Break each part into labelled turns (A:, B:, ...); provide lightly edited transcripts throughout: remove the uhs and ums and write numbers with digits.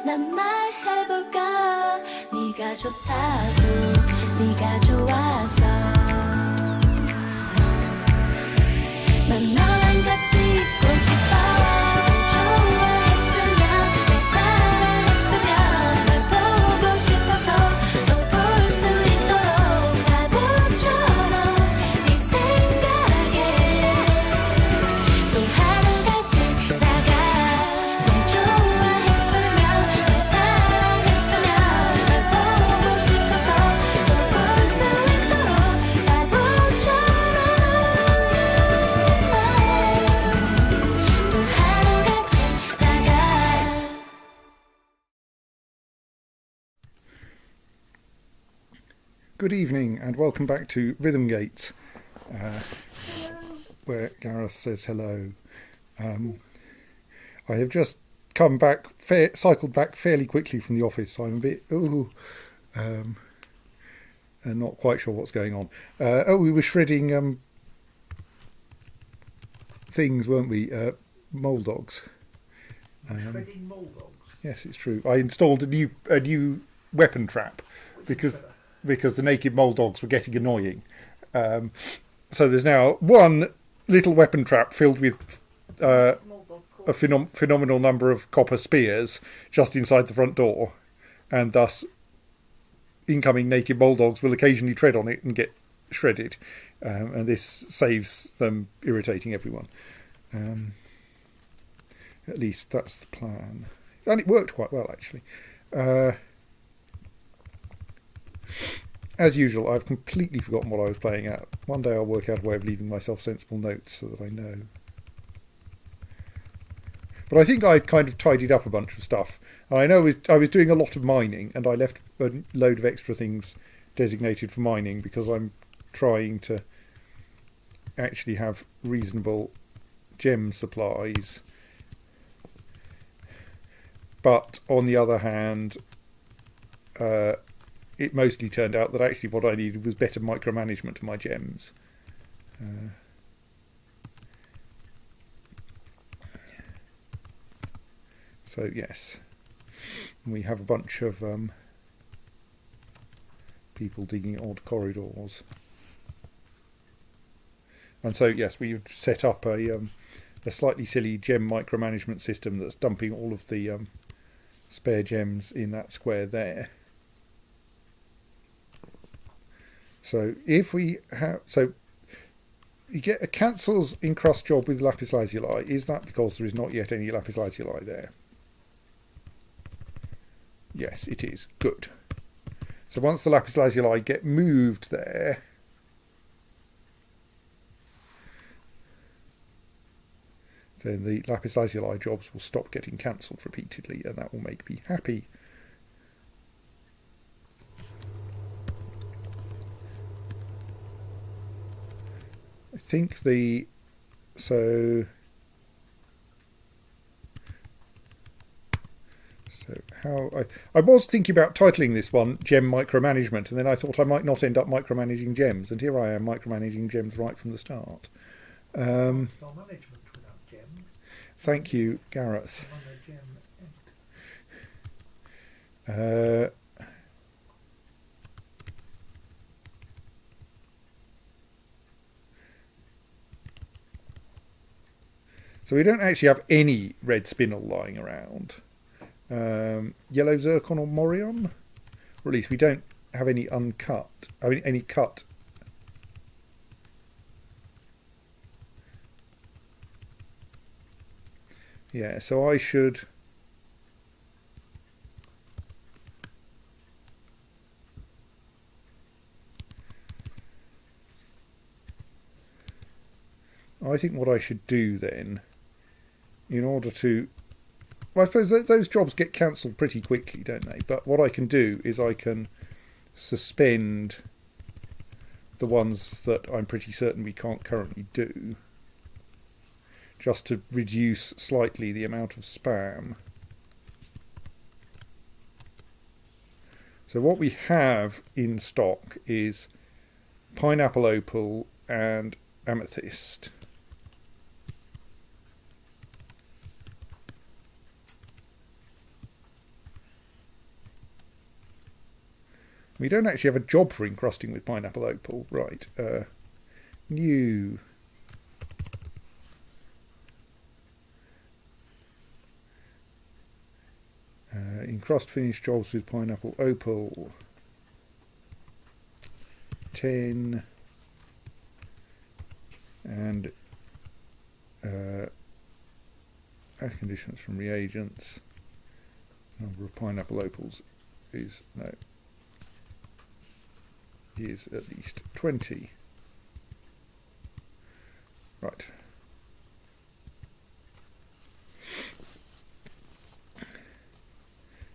A: 난 말해볼까 네가 좋다고 네가 좋아서 난 너랑 같이 있고 싶어 좋아했으면 날 사랑했으면 널 보고 싶어서 또 볼 수 있도록 바보처럼 네 생각에 또 하루같이 나가 널 좋아했으면 날 사랑했으면 널 보고 싶어서 또 볼 수 있도록 바보처럼 또 하루같이 나가.
B: Good evening and welcome back to Rhythmgates, where Gareth says hello. I have just come back, cycled back fairly quickly from the office, so I'm a bit, and not quite sure what's going on. We were shredding things, weren't we? Mole dogs.
C: Shredding mole dogs.
B: Yes, it's true. I installed a new weapon trap because the naked mole dogs were getting annoying. So there's now one little weapon trap filled with a phenomenal number of copper spears just inside the front door, and thus incoming naked mole dogs will occasionally tread on it and get shredded, and this saves them irritating everyone. At least that's the plan, and it worked quite well actually. As usual, I've completely forgotten what I was playing at. One day I'll work out a way of leaving myself sensible notes so that I know. But I think I kind of tidied up a bunch of stuff. And I know I was doing a lot of mining, and I left a load of extra things designated for mining because I'm trying to actually have reasonable gem supplies. But on the other hand, it mostly turned out that actually what I needed was better micromanagement of my gems. So yes, we have a bunch of people digging odd corridors. And so yes, we've set up a slightly silly gem micromanagement system that's dumping all of the spare gems in that square there. So if we have, you get a cancels encrust job with lapis lazuli. Is that because there is not yet any lapis lazuli there? Yes, it is. Good. So once the lapis lazuli get moved there, then the lapis lazuli jobs will stop getting cancelled repeatedly, and that will make me happy. I think so how I was thinking about titling this one Gem Micromanagement, and then I thought I might not end up micromanaging gems, and here I am micromanaging gems right from the start.
C: Management without gem.
B: Thank you, Gareth. So we don't actually have any red spinel lying around. Yellow zircon or morion? Or at least we don't have any uncut. I mean, any cut. Yeah, so I should... I think what I should do then, in order to... Well, I suppose those jobs get cancelled pretty quickly, don't they? But what I can do is I can suspend the ones that I'm pretty certain we can't currently do, just to reduce slightly the amount of spam. So what we have in stock is pineapple opal and amethyst. We don't actually have a job for encrusting with pineapple opal. Right. New. Encrust finish jobs with pineapple opal. 10. And air conditions from reagents. Number of pineapple opals is at least 20. Right.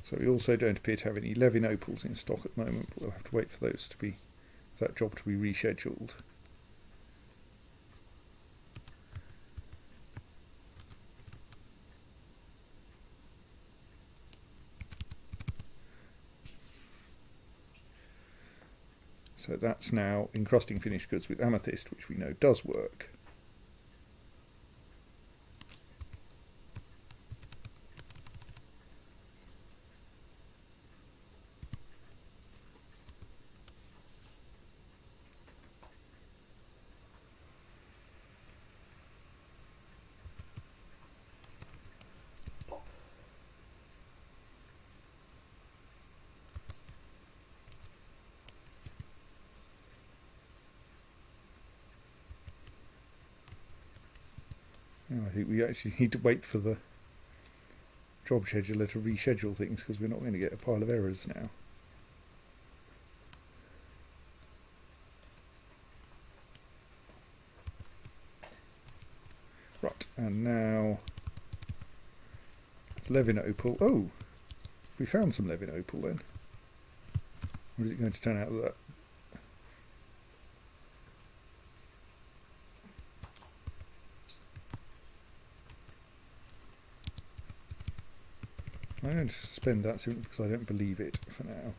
B: So we also don't appear to have any Levin opals in stock at the moment, but we'll have to wait for that job to be rescheduled. So that's now encrusting finished goods with amethyst, which we know does work. I think we actually need to wait for the job scheduler to reschedule things because we're not going to get a pile of errors now. Right, and now it's Levin opal. Oh, we found some Levin opal then. Or is it going to turn out that? I'm going to suspend that simply because I don't believe it for now.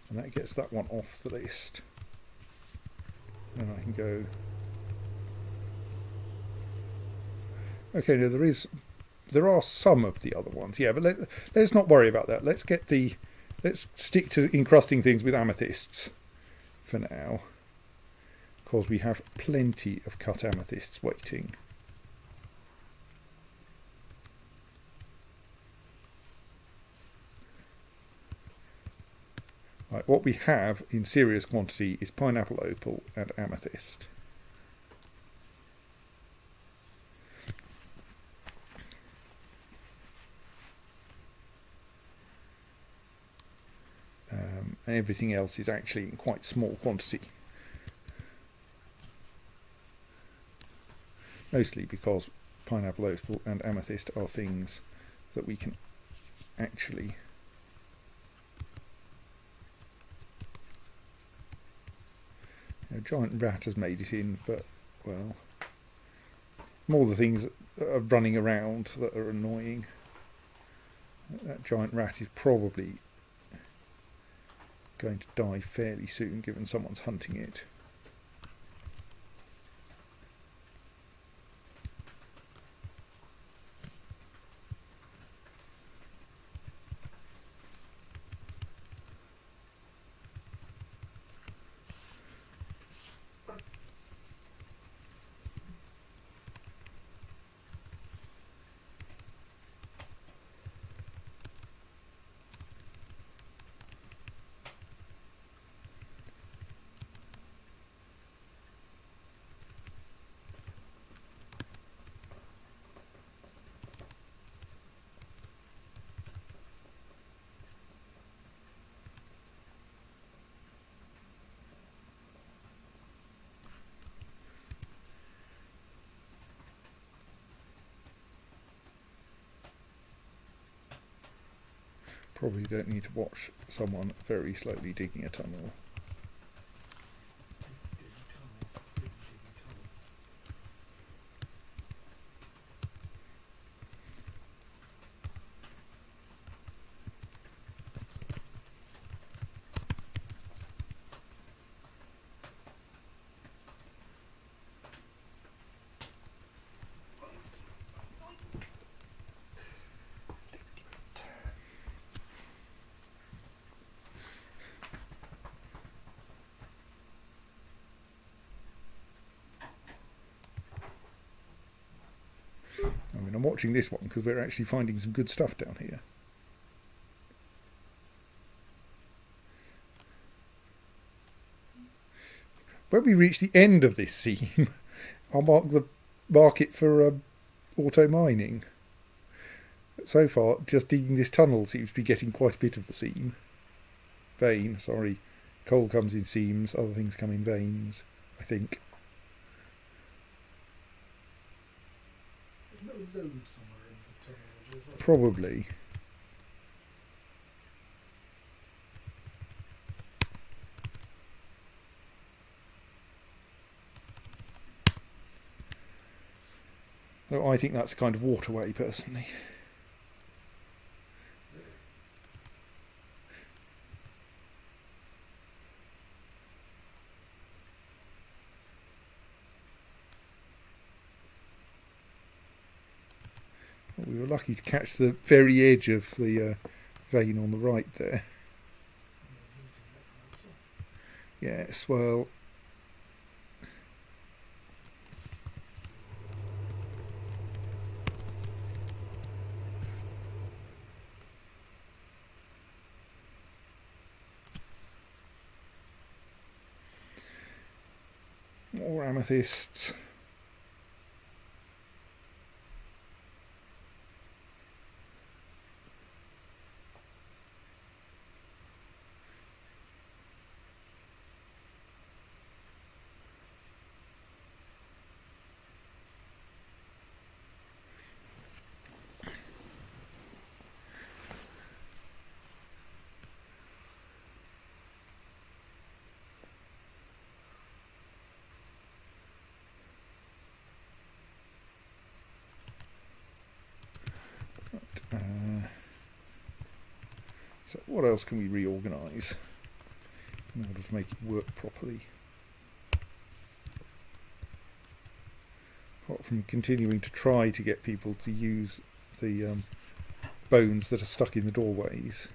B: And that gets that one off the list. And I can go... Okay, no, there are some of the other ones. Yeah, but let's not worry about that. Let's stick to encrusting things with amethysts for now. Because we have plenty of cut amethysts waiting. Right, what we have in serious quantity is pineapple opal and amethyst. And everything else is actually in quite small quantity. Mostly because pineapple opal and amethyst are things that we can actually a giant rat has made it in, but, well, more the things that are running around that are annoying. That giant rat is probably going to die fairly soon, given someone's hunting it. Probably don't need to watch someone very slowly digging a tunnel. watching this one because we're actually finding some good stuff down here. When we reach the end of this seam, I'll mark it for auto mining. So far, just digging this tunnel seems to be getting quite a bit of the seam. Vein, sorry. Coal comes in seams, other things come in veins, I think.
C: There's no load somewhere in the terminology as well.
B: Probably. Though I think that's a kind of waterway, personally. We were lucky to catch the very edge of the vein on the right there. Yes, well... more amethysts. So what else can we reorganise in order to make it work properly? Apart from continuing to try to get people to use the bones that are stuck in the doorways.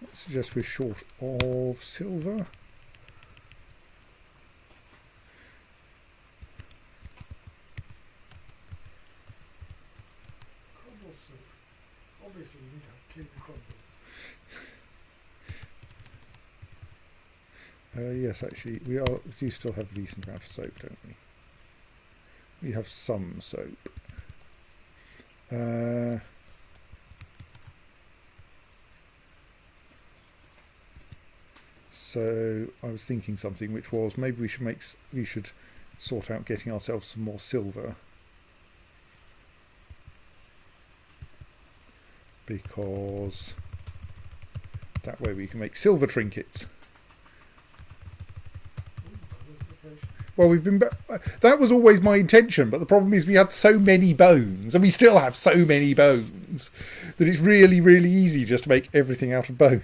B: I suggest we're short of silver.
C: Crumble soup. Obviously, you need to have clean crumbles.
B: Yes, actually, we do still have a decent amount of soap, don't we? We have some soap. So I was thinking something, which was maybe we should sort out getting ourselves some more silver, because that way we can make silver trinkets. Well, that was always my intention, but the problem is we had so many bones, and we still have so many bones, that it's really, really easy just to make everything out of bone.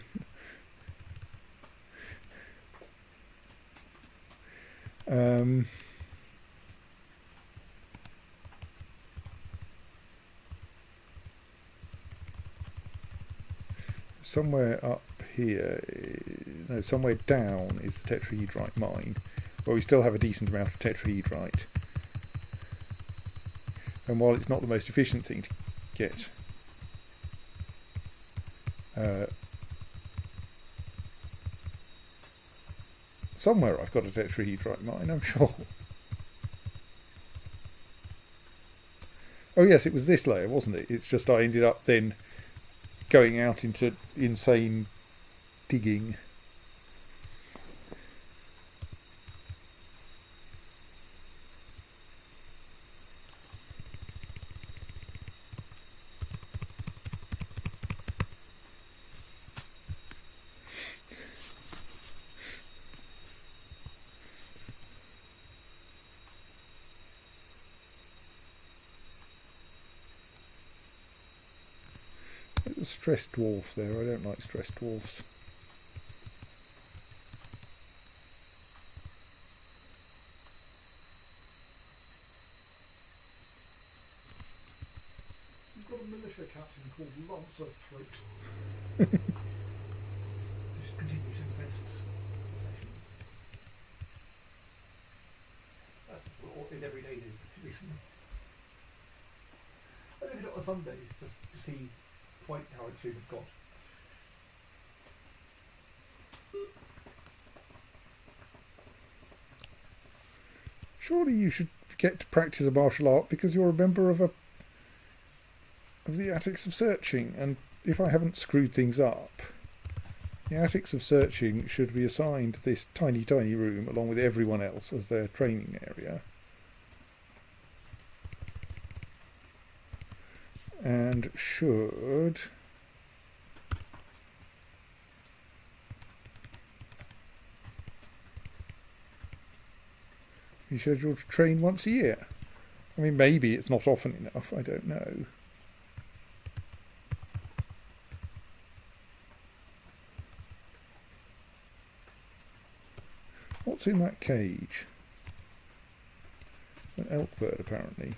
B: Somewhere up here, no, somewhere down is the tetrahedrite mine, where we still have a decent amount of tetrahedrite. And while it's not the most efficient thing to get, somewhere I've got a tetrahedrite mine, I'm sure. Oh yes, it was this layer, wasn't it? It's just I ended up then going out into insane digging. stressed dwarf there. I don't like stressed dwarfs.
C: You've got a militia captain called Lancer Throat.
D: Just continue to invest. That's what his everyday is recently. I look at it on Sundays just to see quite how extreme it's got.
B: Surely you should get to practice a martial art because you're a member of the Attics of Searching, and if I haven't screwed things up, the Attics of Searching should be assigned this tiny room along with everyone else as their training area. And should be scheduled to train once a year. I mean, maybe it's not often enough, I don't know. What's in that cage? An elk bird, apparently.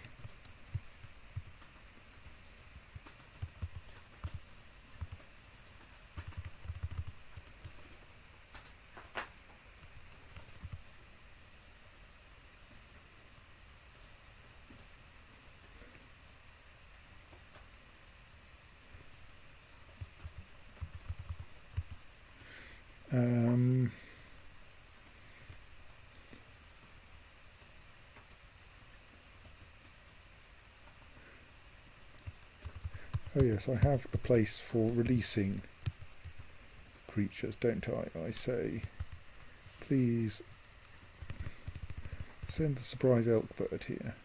B: Oh yes, I have a place for releasing creatures, don't I? I say, please send the surprise elk bird here.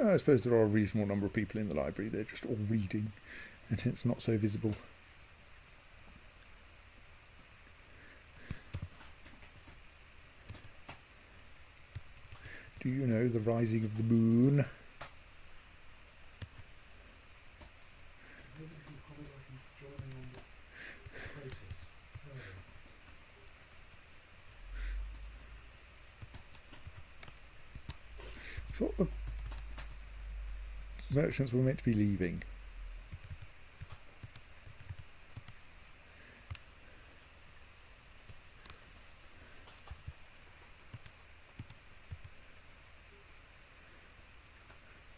B: I suppose there are a reasonable number of people in the library. They're just all reading, and it's not so visible. Do you know the rising of the moon?
C: Maybe if you probably like he's joining on the craters.
B: So the merchants were meant to be leaving.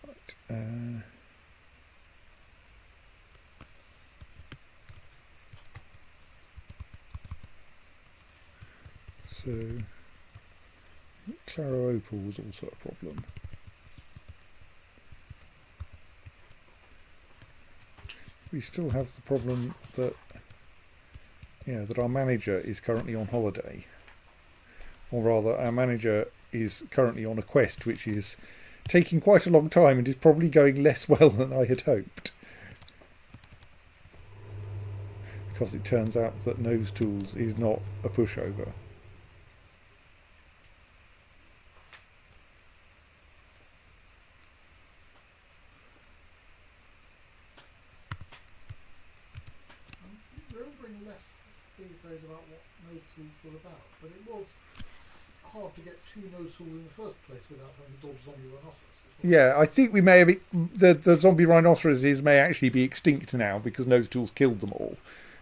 B: Right. So Claro Opal was also a problem. We still have the problem that our manager is currently on holiday, or rather our manager is currently on a quest which is taking quite a long time and is probably going less well than I had hoped, because it turns out that Nose Tools is not a pushover.
C: Remembering less these days about what Nose Tools were about, but it was hard to get to Nose Tools in the first place without having to dodge zombie rhinoceros.
B: Yeah, I think we may have the zombie rhinoceroses may actually be extinct now because Nose Tools killed them all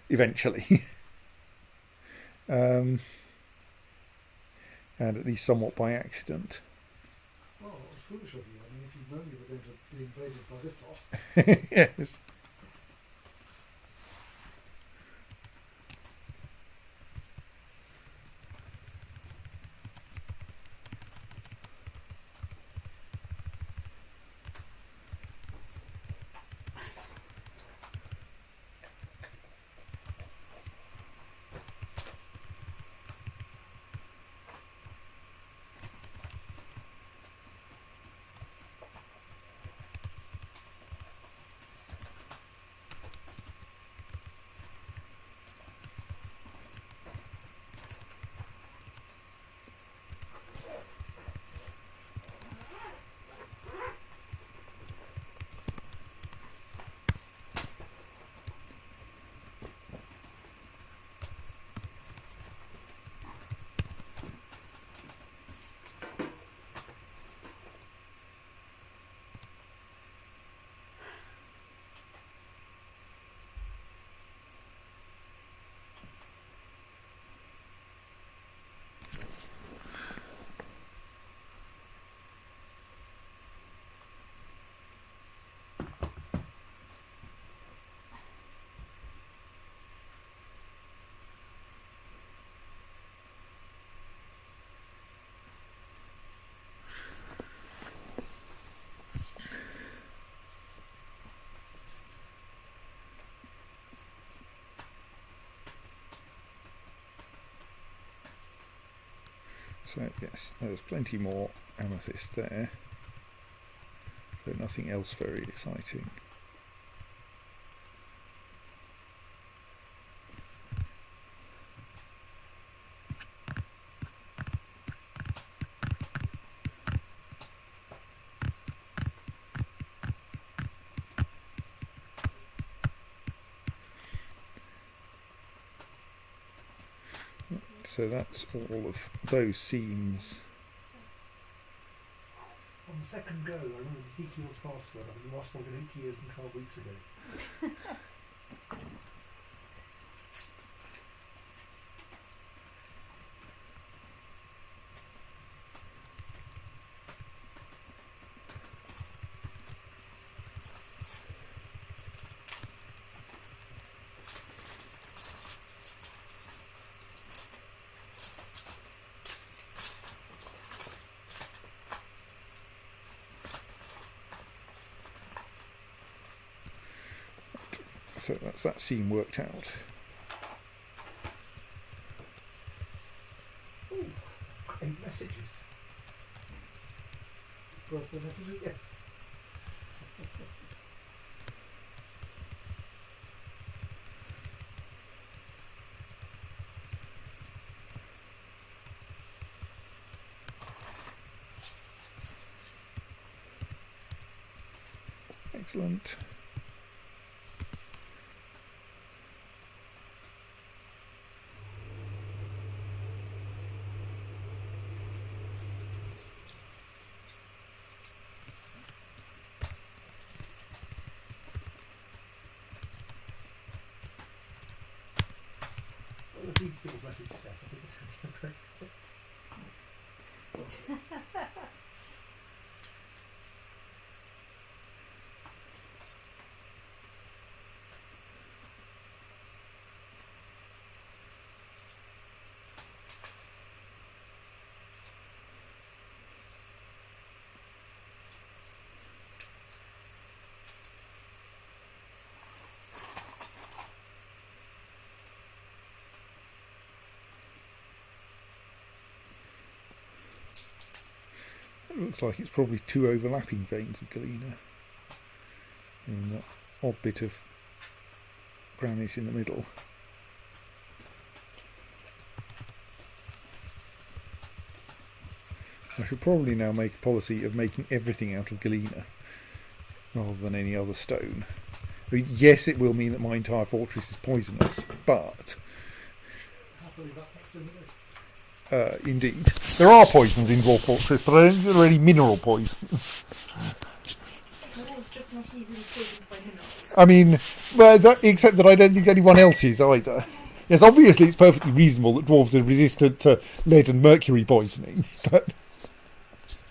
B: eventually. And at least somewhat by accident.
C: Well, it was foolish of you. I mean, if you'd known you were going to be invaded by this lot.
B: Yes. So yes, there's plenty more amethyst there, but nothing else very exciting. So that's all of those seams.
D: On the second go, I remember Ezekiel's password. I mean, lost logging 8 years and 12 weeks ago.
B: So that's that seam worked out.
D: Ooh, 8 messages.
C: Birthday messages?
D: Yes.
B: Excellent.
D: Well, the Ezekiel's message stuff, I think it's going to be
B: It looks like it's probably 2 overlapping veins of galena, and that odd bit of granite in the middle. I should probably now make a policy of making everything out of galena rather than any other stone. I mean, yes, it will mean that my entire fortress is poisonous, but
C: Happily, that's not similar.
B: indeed, there are poisons in Dwarf Fortress, but I don't think there are any mineral poisons.
A: No, it's just not easily poisoned by minerals.
B: I mean, well, except that I don't think anyone else is either. Yes, obviously it's perfectly reasonable that dwarves are resistant to lead and mercury poisoning, but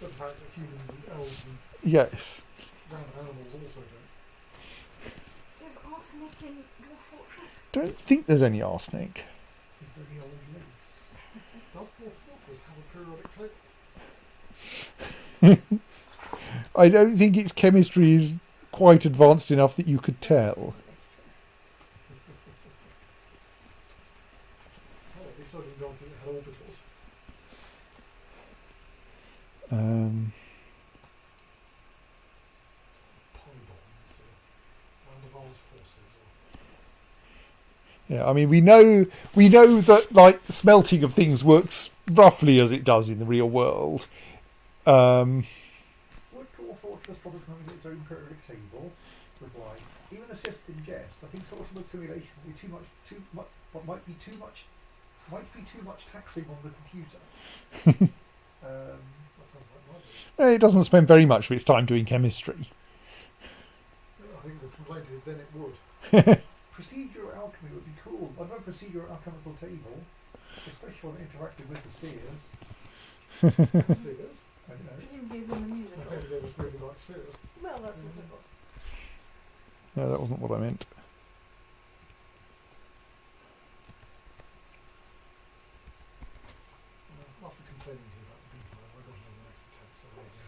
C: But the fact that humans and elves and
B: yes.
C: roundabouts
B: don't think there's any arsenic.
D: Is there any old lace?
C: Does your fortress have a periodic table?
B: I don't think its chemistry is quite advanced enough that you could tell.
C: Oh, it's certainly not that it had orbitals. Pylons, or Van der Waals forces, or
B: Yeah, I mean, we know that like smelting of things works roughly as it does in the real world.
D: Would Dwarf Fortress probably come with its own periodic table? Reply. Even assisted guess. I think sort of simulation would be might be too much taxing on the computer.
C: that sounds like logic.
B: It doesn't spend very much of its time doing chemistry.
C: I think the complaint is then it would.
D: Procedural alchemy would be cool. I'd love a procedural alchemical table, especially when interacting with the spheres.
C: Spheres.
D: I don't know.
A: Presumably it's in the
C: I
A: musical.
C: think they was really like spheres.
A: Well, that's what it was.
B: No, that wasn't what I meant.
C: After complaining to you about the beehive, I got another next attempt, so there you go.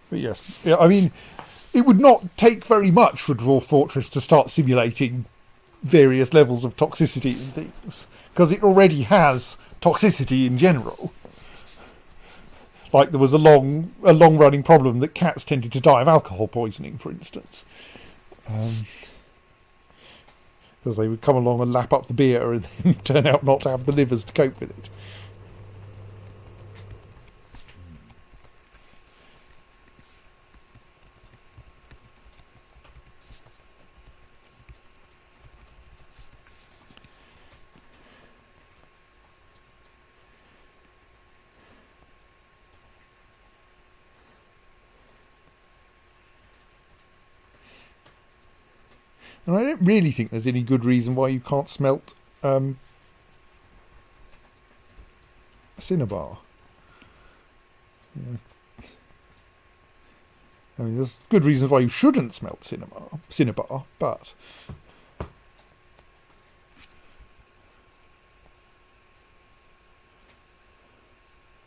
B: But yes, yeah, I mean, it would not take very much for Dwarf Fortress to start simulating various levels of toxicity and things, because it already has toxicity in general. Like there was a long running problem that cats tended to die of alcohol poisoning, for instance, because they would come along and lap up the beer and then turn out not to have the livers to cope with it. And I don't really think there's any good reason why you can't smelt cinnabar. Yeah. I mean, there's good reasons why you shouldn't smelt cinnabar, but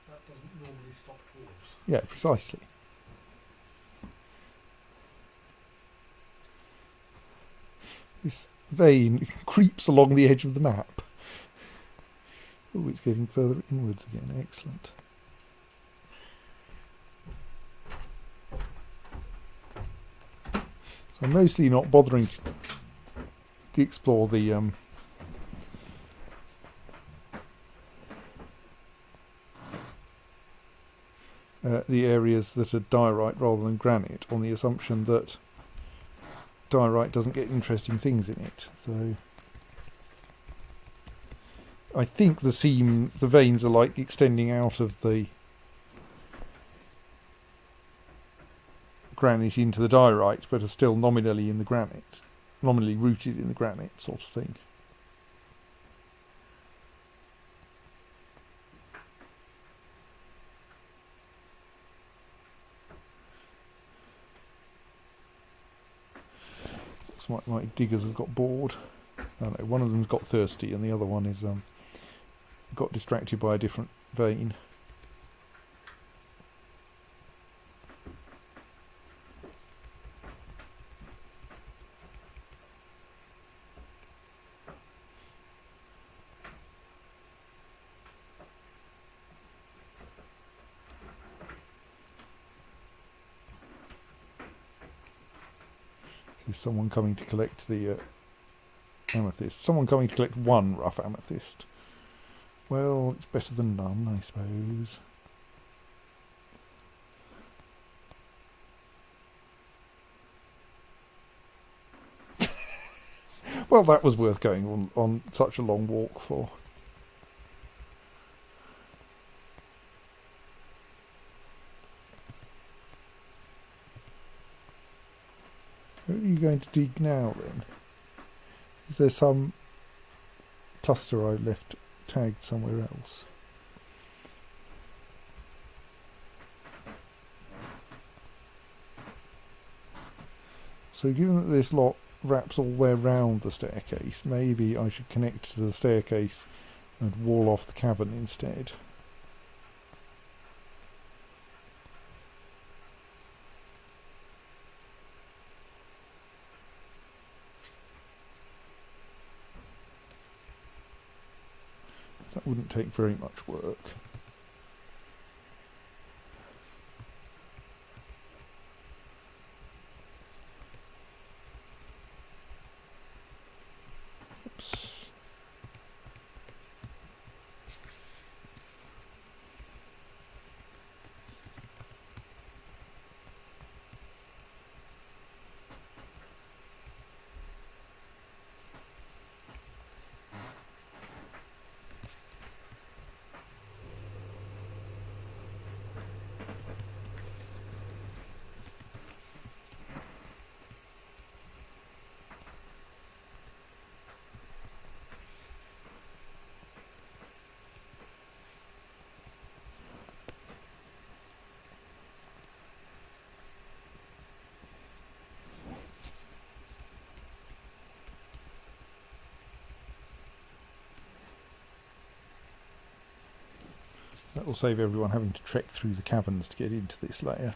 C: That doesn't normally stop dwarves.
B: yeah, precisely. This vein creeps along the edge of the map. Oh, it's getting further inwards again. Excellent. So I'm mostly not bothering to explore the areas that are diorite rather than granite, on the assumption that diorite doesn't get interesting things in it. So I think the veins are like extending out of the granite into the diorite, but are still nominally in the granite, nominally rooted in the granite sort of thing. Looks like my diggers have got bored. Oh no, one of them's got thirsty and the other one is got distracted by a different vein. There's someone coming to collect the amethyst. Someone coming to collect one rough amethyst. Well, it's better than none, I suppose. Well, that was worth going on such a long walk for. What are you going to dig now then? Is there some cluster I left tagged somewhere else? So given that this lot wraps all the way around the staircase, maybe I should connect to the staircase and wall off the cavern instead. That wouldn't take very much work. Oops. That will save everyone having to trek through the caverns to get into this layer.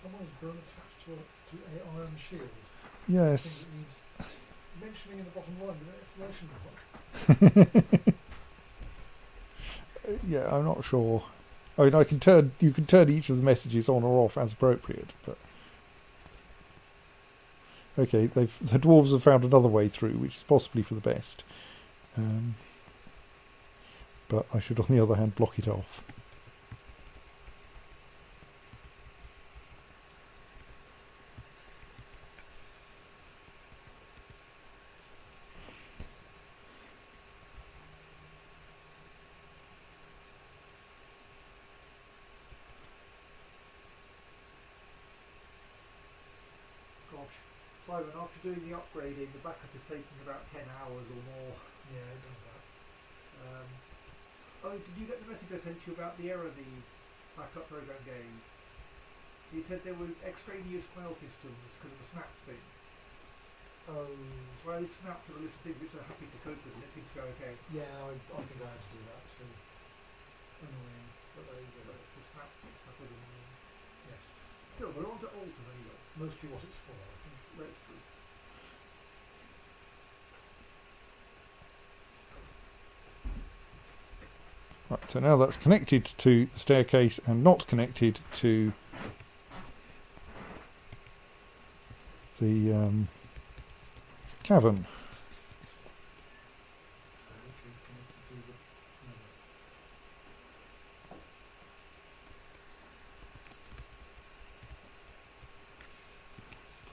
C: Someone's grown attached to an iron shield.
B: Yes.
C: I think it needs mentioning in the bottom line with an exclamation mark.
B: Yeah, I'm not sure. I mean, you can turn each of the messages on or off as appropriate, but okay, the dwarves have found another way through, which is possibly for the best. But I should, on the other hand, block it off.
D: Gosh, Simon, after doing the upgrading, the backup is taking about 10 hours or more.
C: Yeah, it does that.
D: Oh, did you get the message I sent you about the error the backup program gave? It said there was extraneous file systems because of the snap thing.
C: Oh,
D: So I did snap to the list of things which are happy to cope with, and it seemed to go okay.
C: yeah, I think I had to do that too. Annoying, but there you go.
D: But the snap thing, that was annoying.
C: Yes.
D: Still, we're on to Alton anyway.
C: Mostly what it's for, I think.
D: That's true.
B: Right, so now that's connected to the staircase and not connected to the cavern.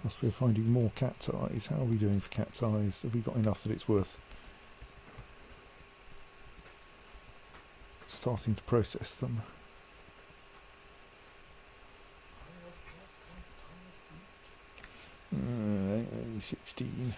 B: Plus we're finding more cat's eyes. How are we doing for cat's eyes? Have we got enough that it's worth starting to process them? 16.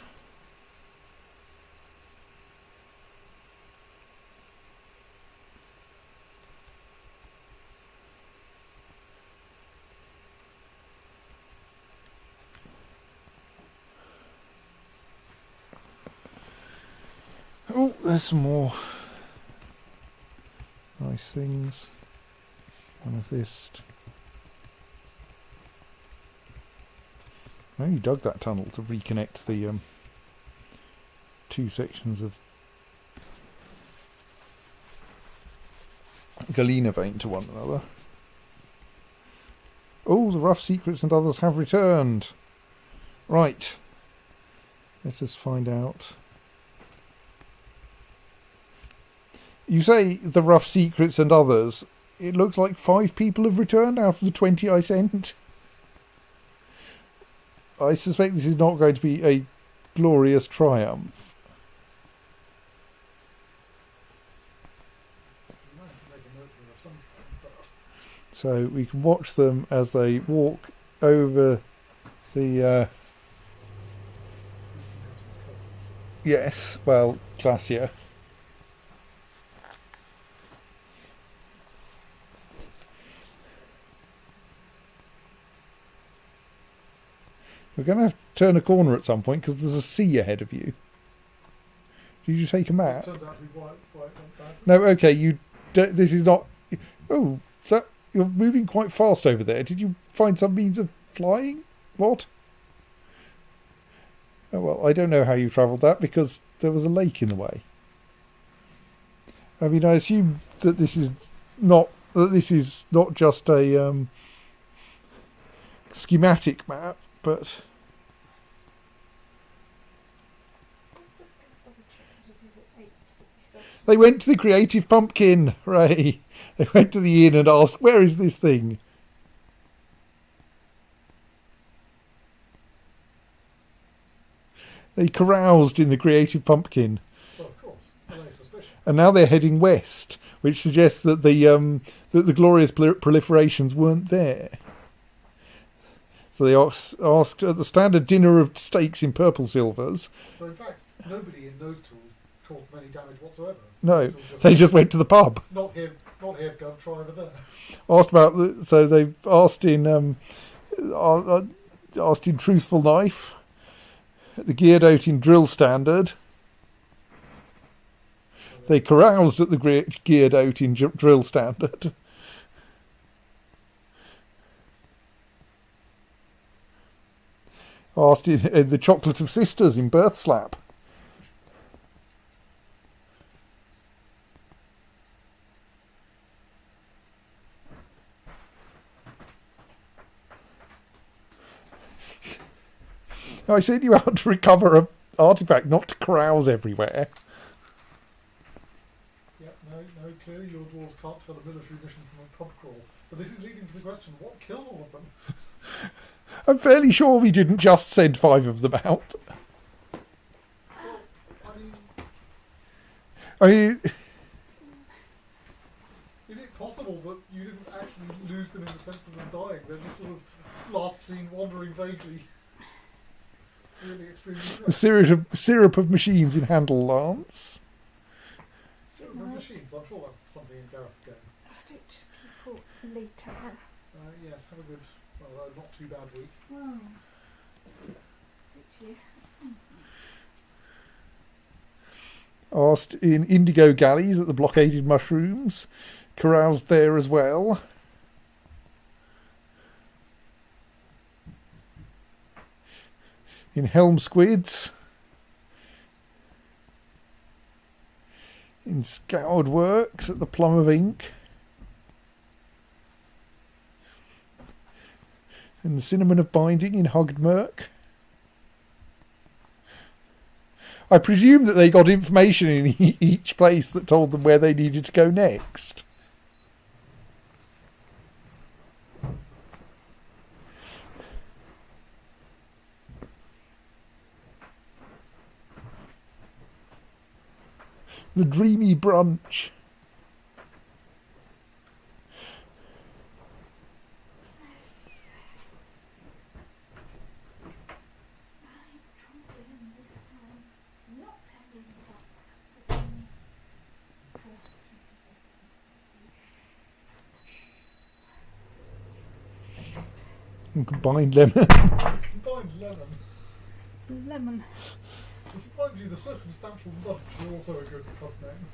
B: Oh, there's some more nice things. Amethyst. I only dug that tunnel to reconnect the two sections of Galena vein to one another. Oh, the rough secrets and others have returned. Right. Let us find out. You say the rough secrets and others. It looks like 5 people have returned out of the 20 I sent. I suspect this is not going to be a glorious triumph.
C: You might have to make an opening of some kind, but
B: So we can watch them as they walk over the... yes, well, Glacier. We're going to have to turn a corner at some point because there's a sea ahead of you. Did you take a
C: it
B: map?
C: turned out to be quite bad.
B: No, okay, this is not... Oh, you're moving quite fast over there. Did you find some means of flying? What? Oh, well, I don't know how you travelled that because there was a lake in the way. I mean, I assume that this is not just a schematic map, but...
A: Just double check that it is at 8 that we started.
B: They went to the Creative Pumpkin, Ray. They went to the inn and asked, where is this thing? They caroused in the Creative Pumpkin.
C: Well, of course, no suspicion.
B: And now they're heading west, which suggests that the glorious proliferations weren't there. So they asked at the standard dinner of steaks in purple silvers.
C: So in fact, nobody in those tools caused any damage whatsoever.
B: No,
C: Those tools
B: they just went to the pub.
C: Not here, Gov, try over there.
B: Asked about so they've asked in Truthful Knife, the Geared Out in Drill Standard. They caroused at the Geared Out in Drill Standard. Asked in the Chocolate of Sisters in Birth Slap. I sent you out to recover an artifact, not to carouse everywhere.
C: Yep, no, clearly your dwarves can't tell a military mission from a pub crawl. But this is leading to the question, what killed all of them?
B: I'm fairly sure we didn't just send 5 of them out.
C: Well,
B: I mean,
C: is it possible that you didn't actually lose them in the sense of them dying? They're just sort of last seen wandering vaguely. Really extremely
B: the syrup of machines in Handle Lance.
C: Syrup of machines, I'm sure that's something in Gareth's game.
A: Stitch people later.
C: Yes, have a good, well, not too bad week.
A: Well, speak to you at some point.
B: Asked in Indigo Galleys at the Blockaded Mushrooms. Caroused there as well. In Helm Squids. In Scoured Works at the Plum of Ink. And the Cinnamon of Binding in Hugged Murk. I presume that they got information in each place that told them where they needed to go next. The Dreamy Brunch. And combined lemon.
C: Combined lemon.
A: Lemon.
C: Despite you, the circumstantial nudge is also a good pub name.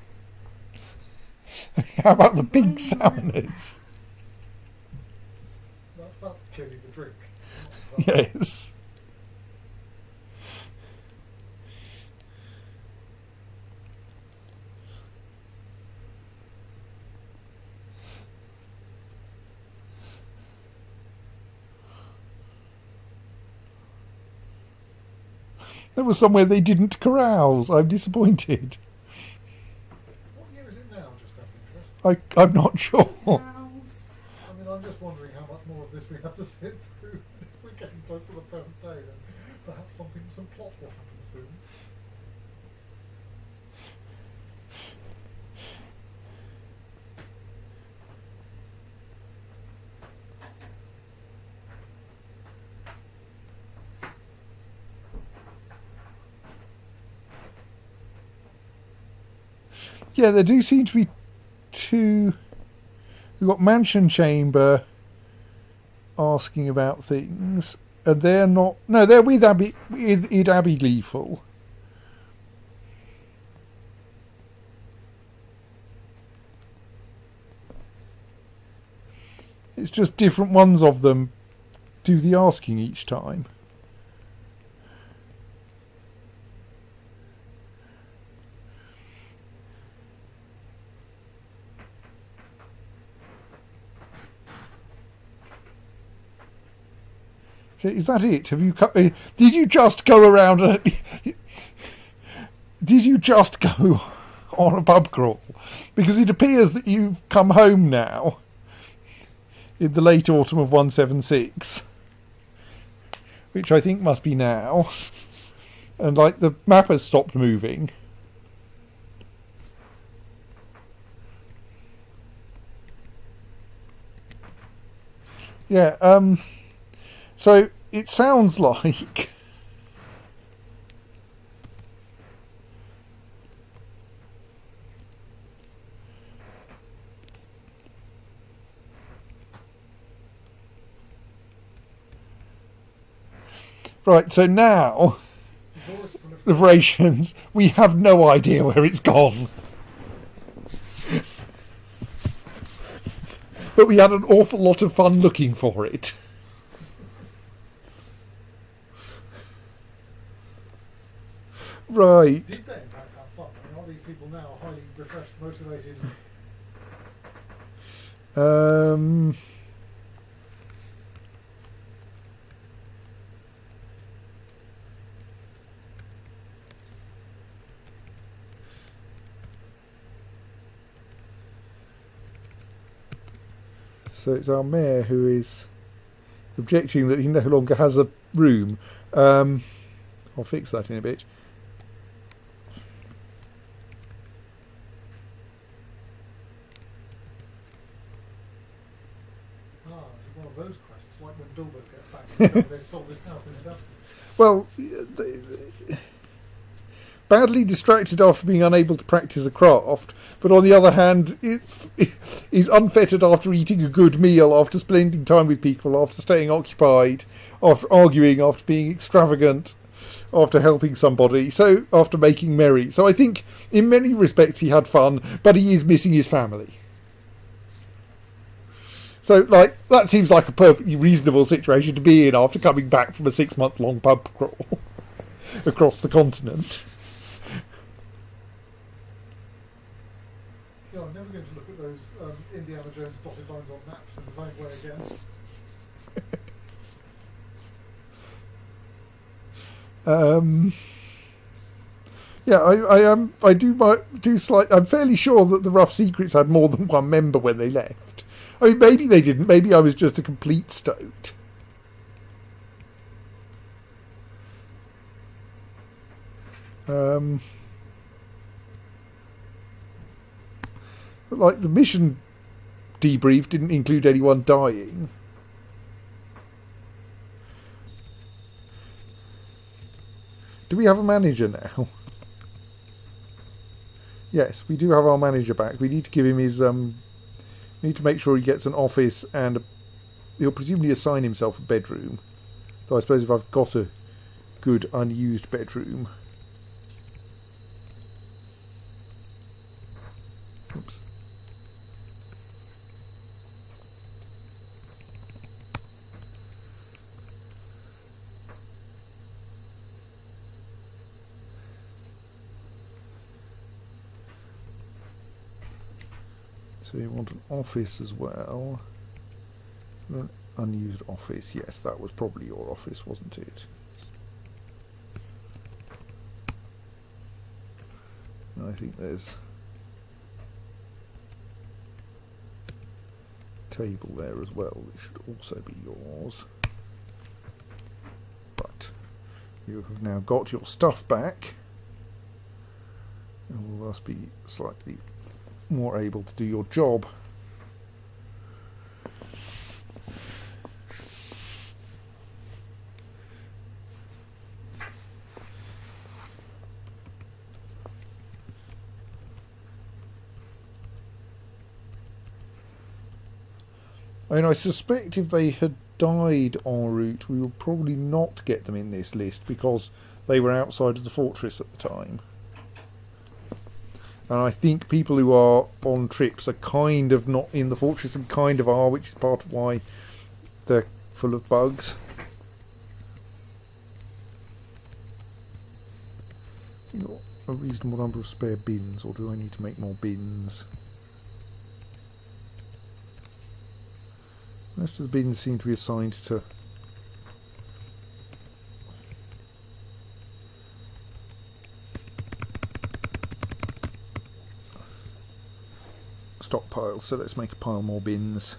B: How about the Pink Salmoners?
C: That's clearly the drink.
B: Yes. There was somewhere they didn't carouse. I'm disappointed.
C: What year is it now?
B: I'm not sure.
A: Mouse.
C: I mean, I'm just wondering how much more of this we have to sit through. If we're getting close to the present day, then perhaps some plot will happen soon.
B: Yeah, there do seem to be two. We've got Mansion Chamber asking about things, and they're not. No, they're with Abby. With Abby Gleeful. It's just different ones of them do the asking each time. Okay, is that it? Have you? Did you just go around? Did you just go on a pub crawl? Because it appears that you've come home now. In the late autumn of 176, which I think must be now, and like the map has stopped moving. Yeah, so it sounds like right, so now liberations, we have no idea where it's gone. But we had an awful lot of fun looking for it. Right.
C: Did they in fact have fun? I mean, are these people now highly refreshed, motivated?
B: So it's our mayor who is objecting that he no longer has a room. I'll fix that in a bit.
C: It's one of those quests, like when Dilbert gets back, they've sold his house in his absence.
B: Well, badly distracted after being unable to practice a craft, but on the other hand, is unfettered after eating a good meal, after spending time with people, after staying occupied, after arguing, after being extravagant, after helping somebody, so after making merry. So I think in many respects he had fun, but he is missing his family. So, like, that seems like a perfectly reasonable situation to be in after coming back from a 6-month-long pub crawl across the continent.
C: Yeah, I'm never going to look at those Indiana Jones dotted lines on maps in the same way again.
B: Yeah, I'm fairly sure that the Rough Secrets had more than one member when they left. I mean, maybe they didn't. Maybe I was just a complete stoat. But like the mission debrief didn't include anyone dying. Do we have a manager now? Yes, we do have our manager back. We need to give him his we need to make sure he gets an office, and he'll presumably assign himself a bedroom. Though I suppose if I've got a good unused bedroom. Oops. So you want an office as well. An unused office. Yes, that was probably your office, wasn't it? And I think there's table there as well, which should also be yours. Right, you have now got your stuff back, and will thus be slightly more able to do your job. I mean, I suspect if they had died en route, we would probably not get them in this list because they were outside of the fortress at the time. And I think people who are on trips are kind of not in the fortress and kind of are, which is part of why they're full of bugs. You got a reasonable number of spare bins, or do I need to make more bins? Most of the bins seem to be assigned to stockpiles, so let's make a pile more bins.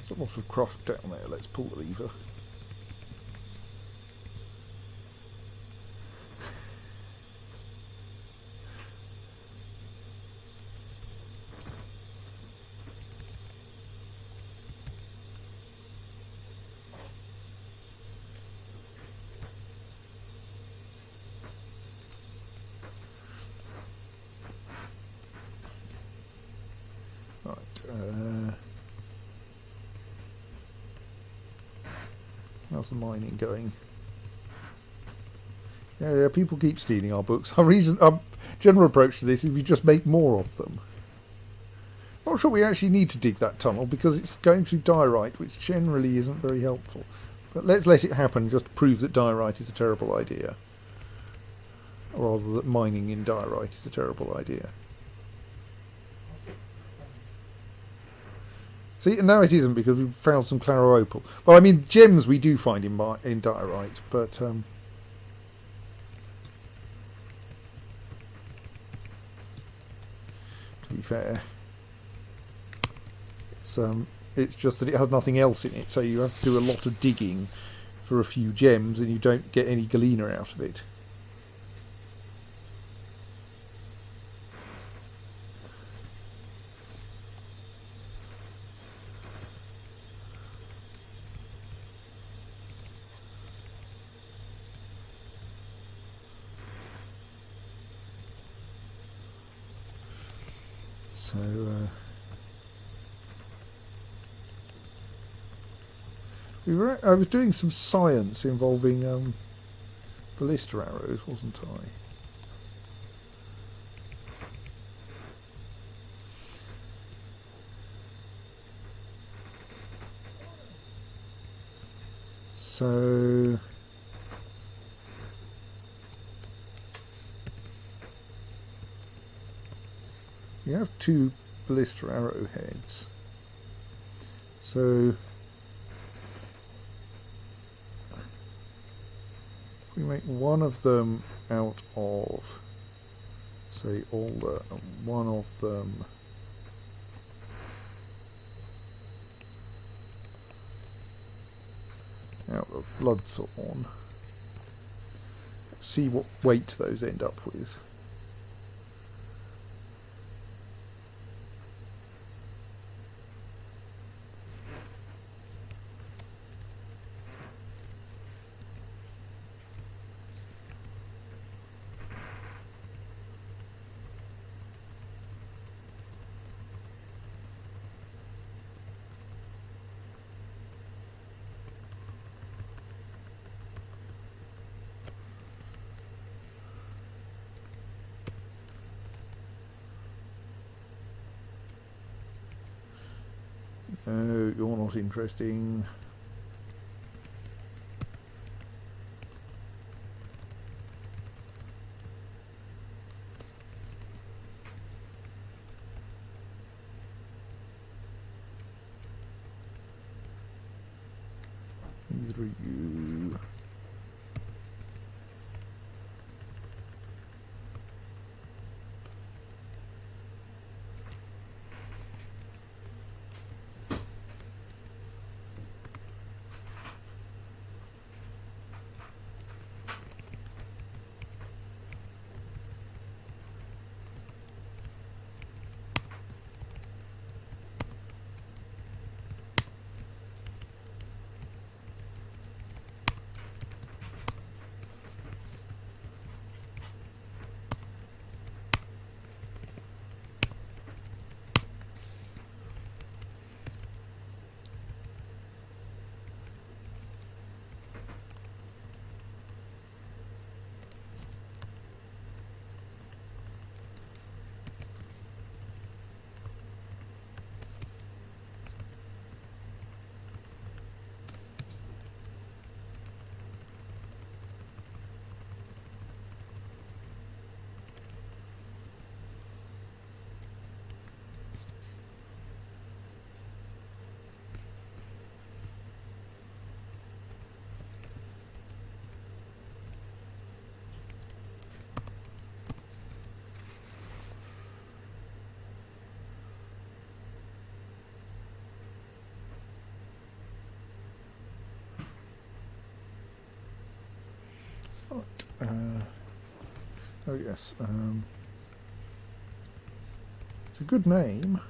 B: There's a lot of craft down there. Let's pull the lever. Right. How's the mining going? Yeah, people keep stealing our books. Our general approach to this is we just make more of them. Not sure we actually need to dig that tunnel because it's going through diorite, which generally isn't very helpful. But let's let it happen just to prove that diorite is a terrible idea. Or rather, that mining in diorite is a terrible idea. See, and now it isn't because we've found some claro opal. Well, I mean, gems we do find in diorite, but to be fair, it's just that it has nothing else in it, so you have to do a lot of digging for a few gems, and you don't get any galena out of it. So, I was doing some science involving ballista arrows, wasn't I? So, you have 2 ballista arrowheads. So if we make one of them out of, say, alder, and one of them out of bloodthorn, let's see what weight those end up with. No, you're not interesting. Neither are you. Right. Oh yes. It's a good name.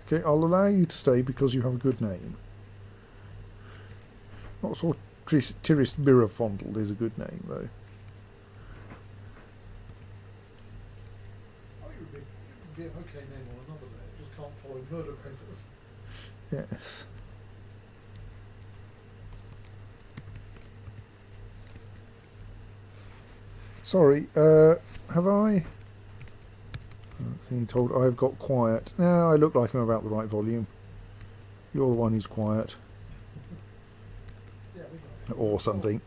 B: Okay, I'll allow you to stay because you have a good name. Not sort of Tirist Mirrorfondle is a good name though.
C: Oh, it would be an okay name on another day. It just can't follow murder cases.
B: Yes. Sorry, have I? Being told I've got quiet. Now I look like I'm about the right volume. You're the one who's quiet.
C: Yeah, we got it.
B: Or something.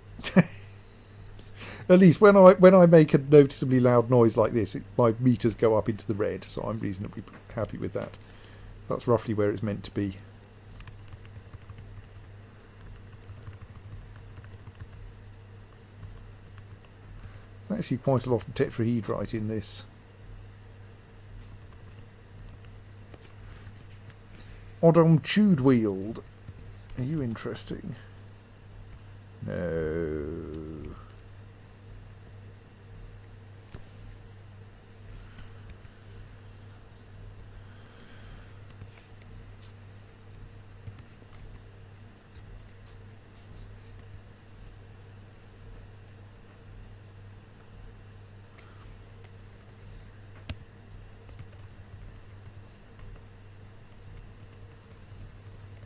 B: At least when I make a noticeably loud noise like this, my meters go up into the red, so I'm reasonably happy with that. That's roughly where it's meant to be. Actually quite a lot of tetrahedrite in this. Odom chewed wield. Are you interesting? No.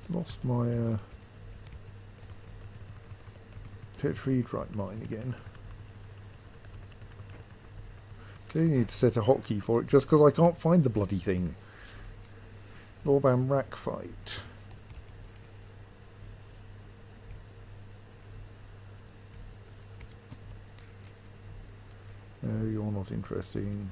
B: Lost my tetrahedrite mine again. Clearly need to set a hotkey for it just because I can't find the bloody thing. Lorban rack fight. No, you're not interesting.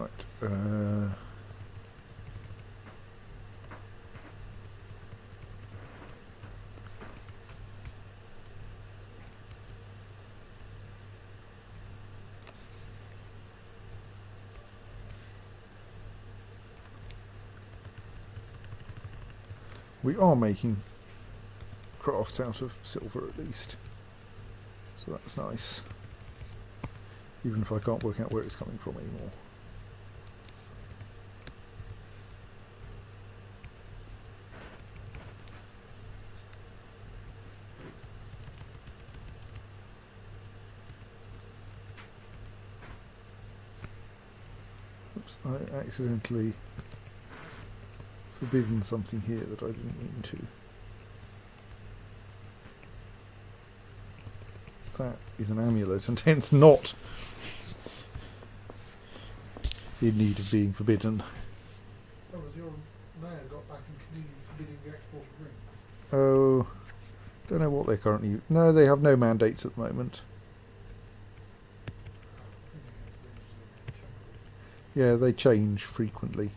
B: Right. We are making crafts out of silver at least, so that's nice, even if I can't work out where it's coming from anymore. Oops, I accidentally forbidden something here that I didn't mean to. That is an amulet, and hence not in need of being forbidden.
C: That was your mayor got back in Canadian forbidding the export of rings.
B: Oh, don't know what they're currently... No, they have no mandates at the moment. Yeah, they change frequently.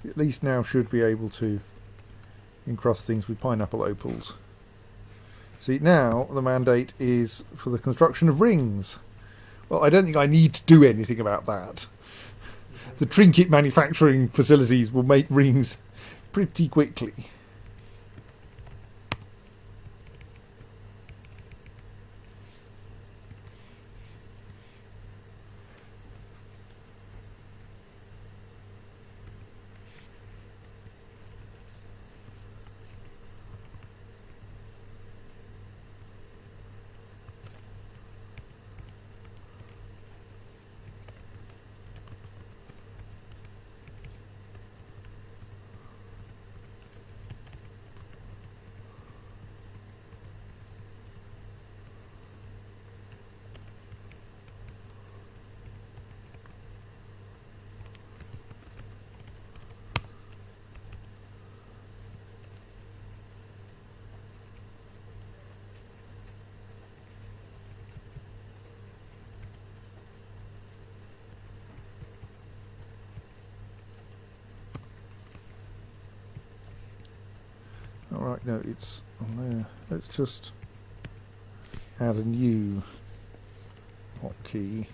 B: At least now should be able to encrust things with pineapple opals. See, now the mandate is for the construction of rings. Well, I don't think I need to do anything about that. The trinket manufacturing facilities will make rings pretty quickly. Alright, no, it's on there. Let's just add a new hotkey.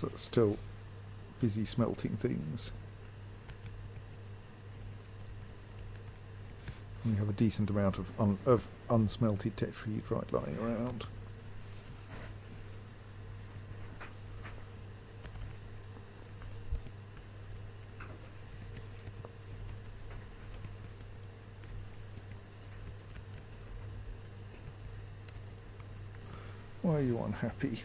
B: That's still busy smelting things. We have a decent amount of unsmelted tetrahedrite lying around. Why are you unhappy?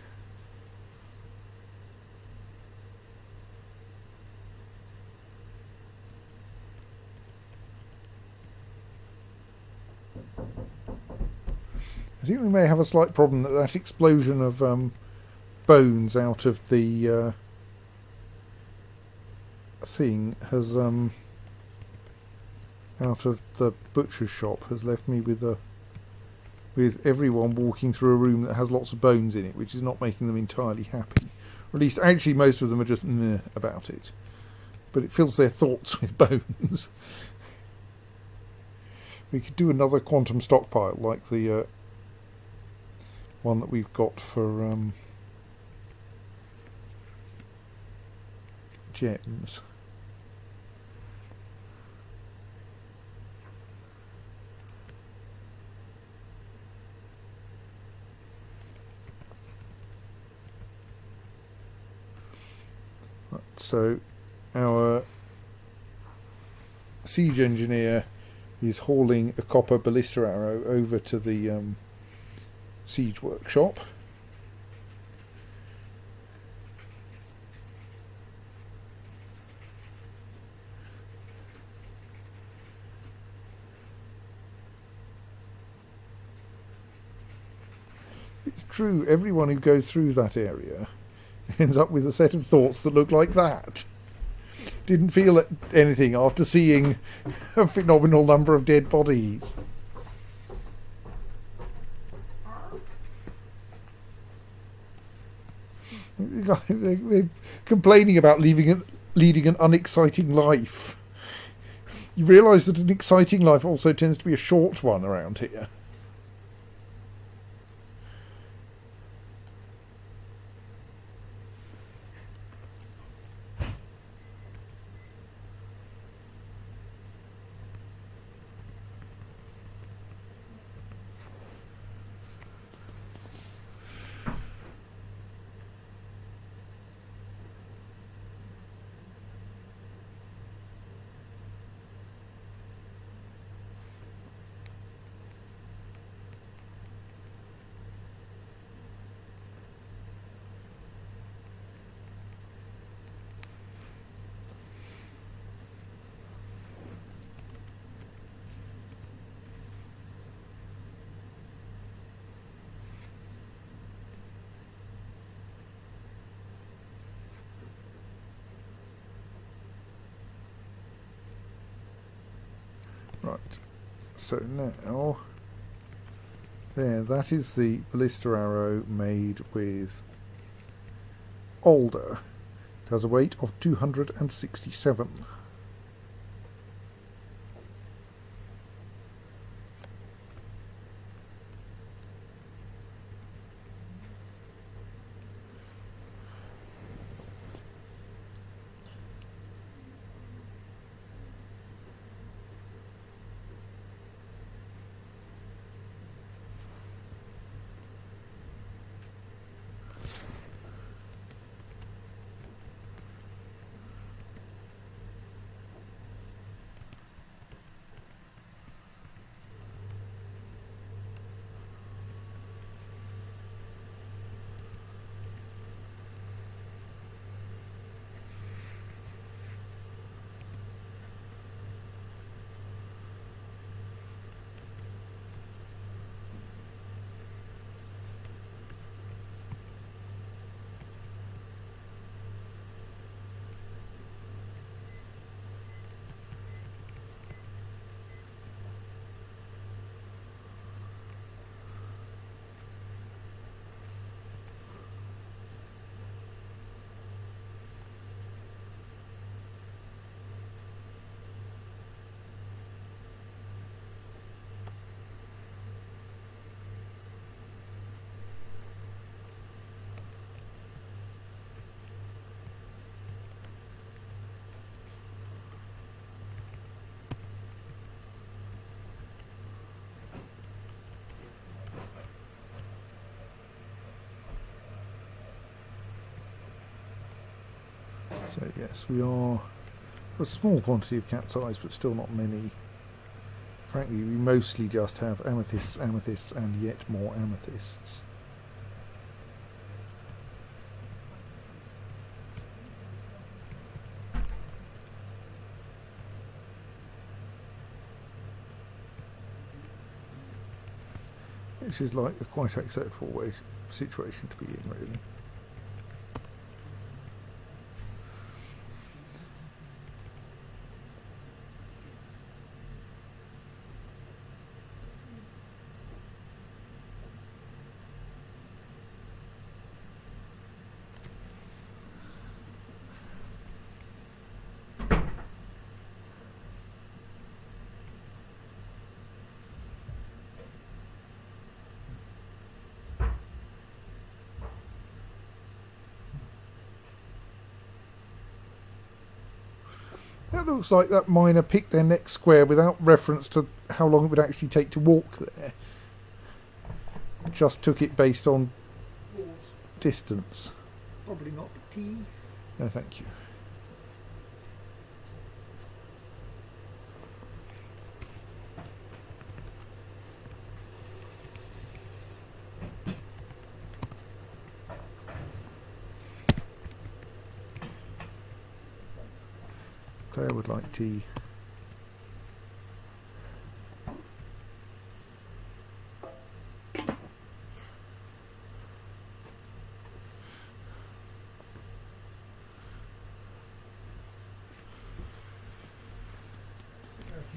B: I think we may have a slight problem that explosion of bones out of the thing has out of the butcher's shop has left me with everyone walking through a room that has lots of bones in it, which is not making them entirely happy. Or at least, actually, most of them are just meh about it. But it fills their thoughts with bones. We could do another quantum stockpile like the one that we've got for gems. Right, so our siege engineer is hauling a copper ballista arrow over to the siege workshop. It's true, everyone who goes through that area ends up with a set of thoughts that look like that. Didn't feel anything after seeing a phenomenal number of dead bodies. They're complaining about leading an unexciting life. You realise that an exciting life also tends to be a short one around here. Right, so now, there, that is the ballista arrow made with alder. It has a weight of 267. So yes, we are a small quantity of cat's eyes, but still not many. Frankly, we mostly just have amethysts, amethysts, and yet more amethysts. Which is like a quite acceptable situation to be in, really. That looks like that miner picked their next square without reference to how long it would actually take to walk there. Just took it based on distance.
C: Probably not tea.
B: No, thank you. Claire would like tea.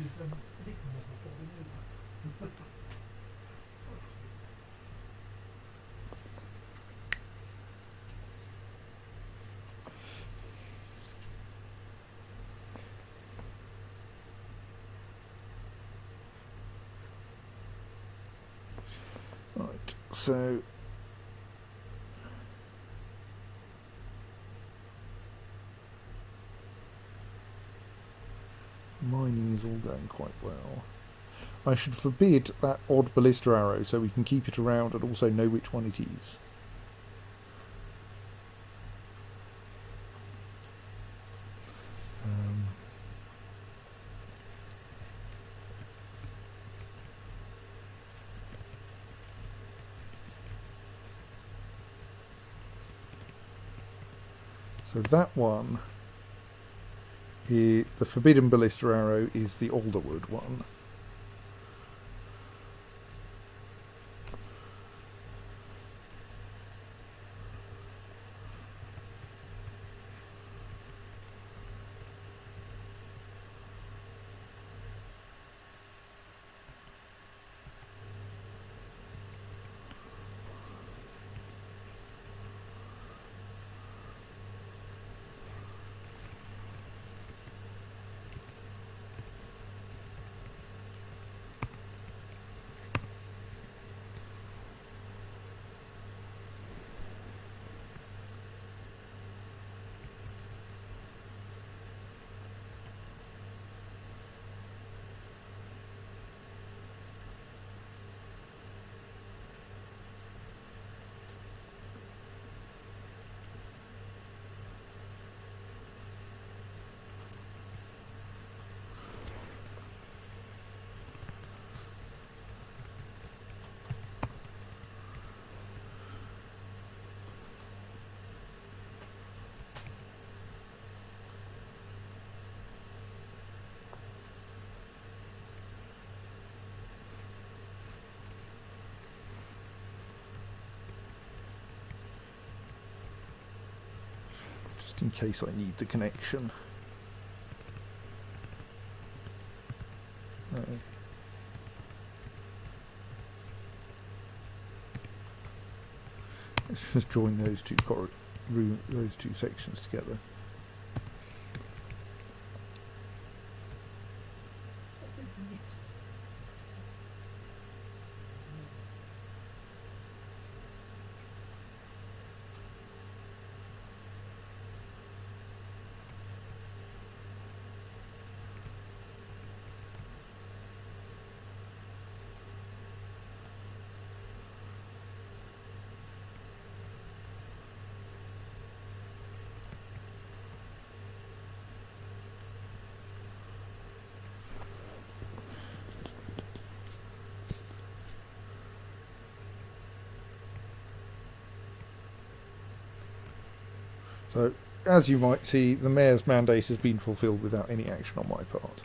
D: because Enigma was falling over.
B: Right, so mining is all going quite well. I should forbid that odd ballista arrow so we can keep it around and also know which one it is. So that one, the forbidden ballista arrow, is the alderwood one. Just in case I need the connection. No. Let's just join those those two sections together. So, as you might see, the mayor's mandate has been fulfilled without any action on my part.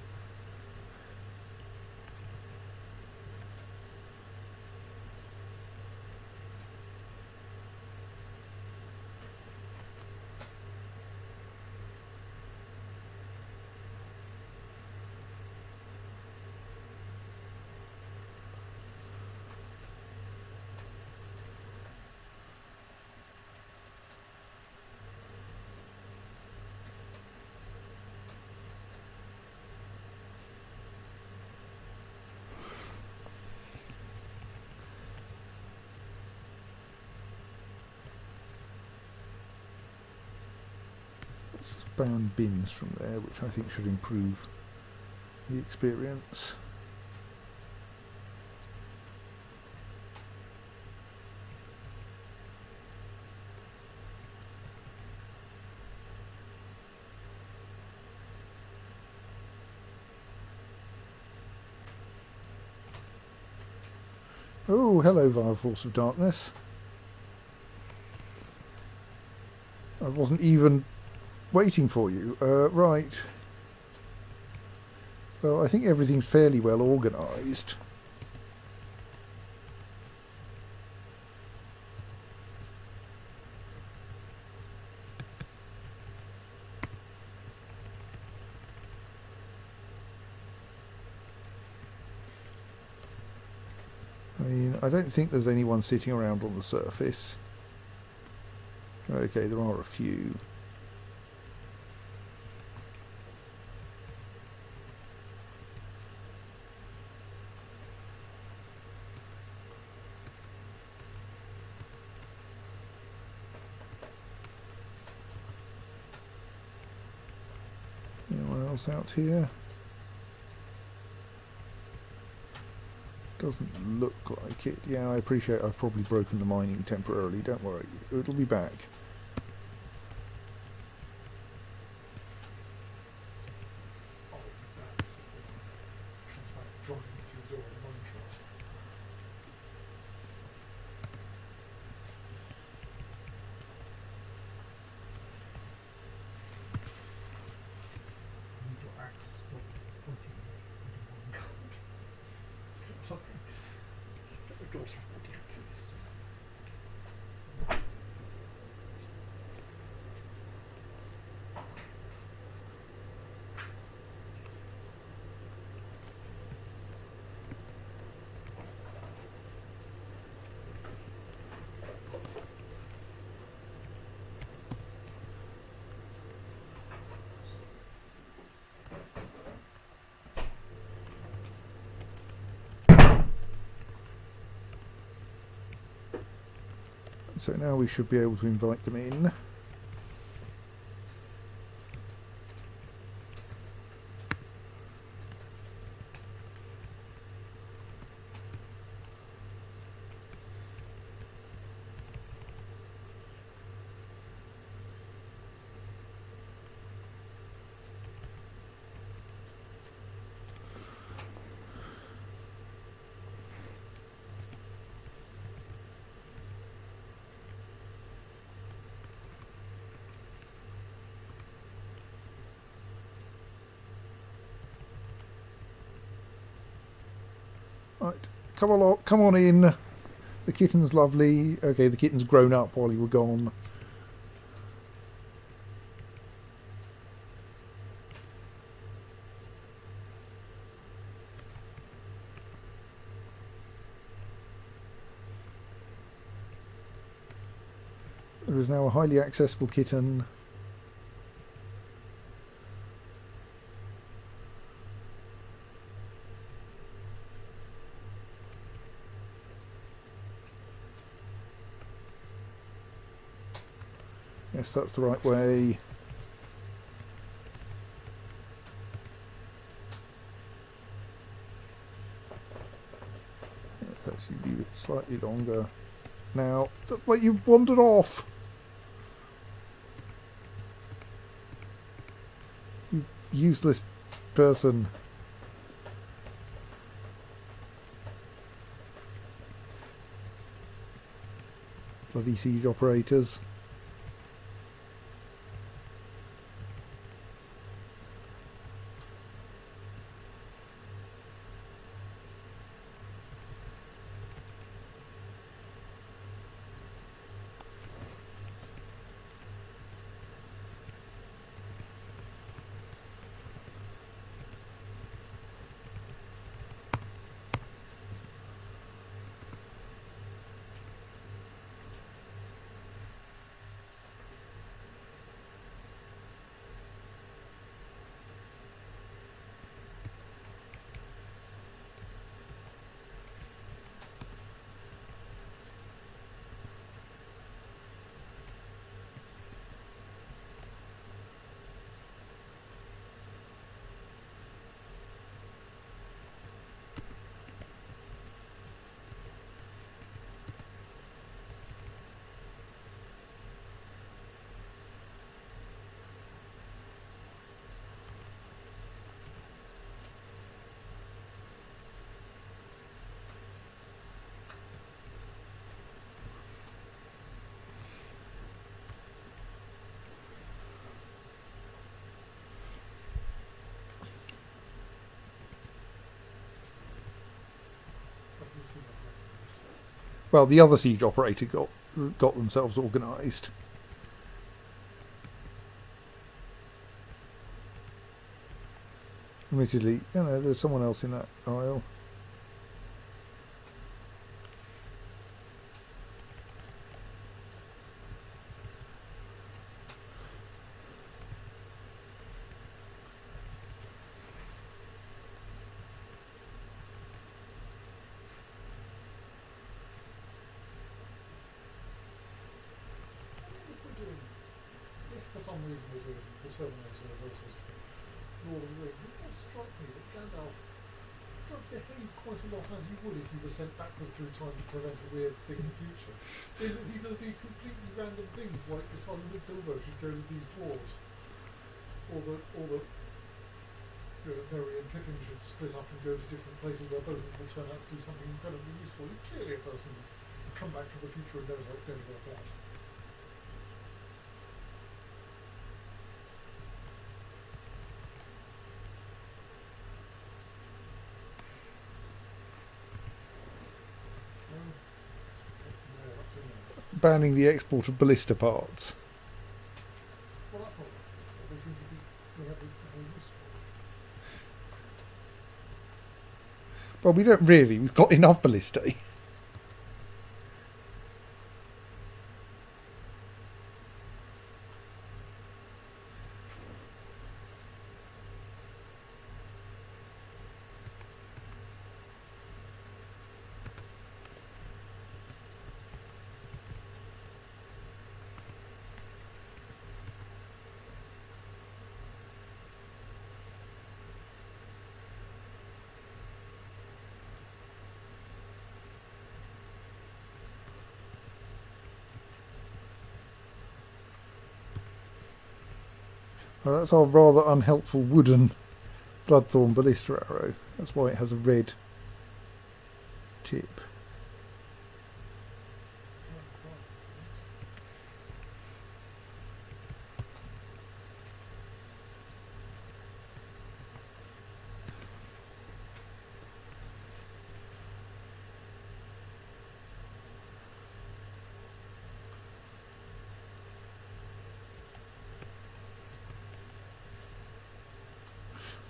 B: Bound bins from there, which I think should improve the experience. Oh, hello, vile force of darkness. I wasn't even waiting for you. Right. Well, I think everything's fairly well organised. mean, I don't think there's anyone sitting around on the surface. Okay, there are a few. Anyone else out here? Doesn't look like it. Yeah, I appreciate I've probably broken the mining temporarily. Don't worry, it'll be back.
C: Oh, that's the thing. Comes back driving through the door of the minecart.
D: Need your axe pointing at minecart. Something. The doors have 40 axes.
B: So now we should be able to invite them in. Right, come along, come on in. The kitten's lovely. Okay, the kitten's grown up while you were gone. There is now a highly accessible kitten. Yes, that's the right way. Let's actually leave it slightly longer. Now, but you've wandered off. You useless person. Bloody siege operators. Well, the other siege operator got themselves organised. Admittedly, you know, there's someone else in that aisle.
C: some reason we're doing the Terminator versus Lord of the Rings, it does strike me that Gandalf does behave quite a lot as you would if he was sent backward through time to prevent a weird thing in the future. In that he does these completely random things, like deciding that Bilbo should go with these dwarves, or that Merry and Pippin should split up and go to different places where both of them will turn out to do something incredibly useful. He's clearly a person who's come back to the future and knows how it's going to work out.
B: Banning the export of ballista parts.
C: Well, that's not what they seem to be very useful.
B: Well, we don't really. We've got enough ballistae. Well, that's our rather unhelpful wooden bloodthorn ballista arrow. That's why it has a red tip.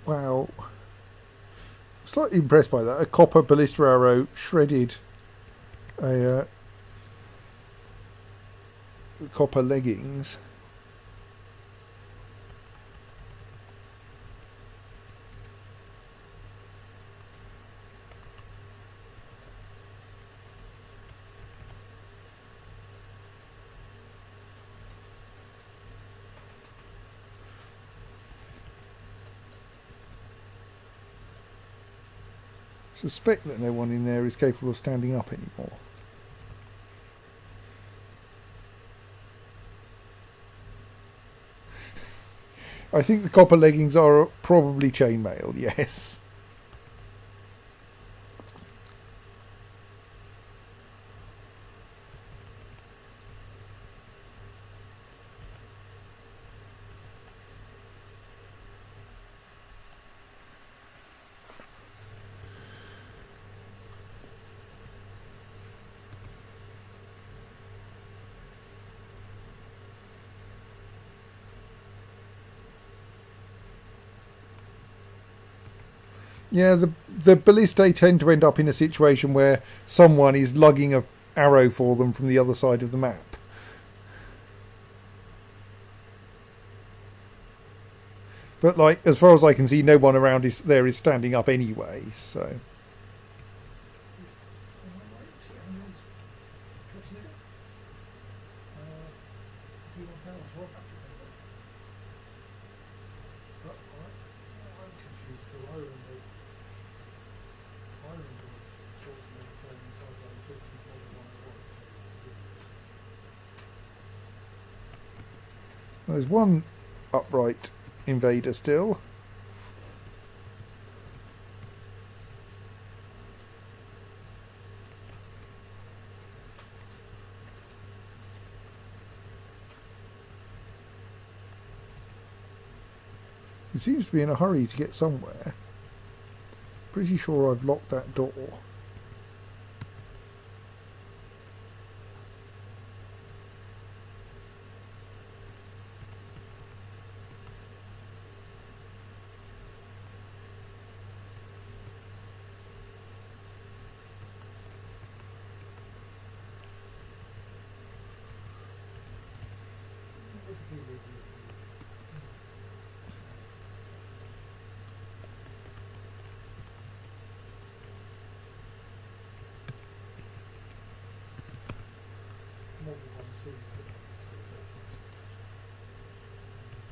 B: Wow. Slightly impressed by that. A copper ballista arrow shredded a copper leggings. Suspect that no one in there is capable of standing up anymore. I think the copper leggings are probably chainmail, yes. Yeah, the ballistae tend to end up in a situation where someone is lugging a arrow for them from the other side of the map. But like, as far as I can see, no one around is standing up anyway. So. There's one upright invader still. He seems to be in a hurry to get somewhere. Pretty sure I've locked that door.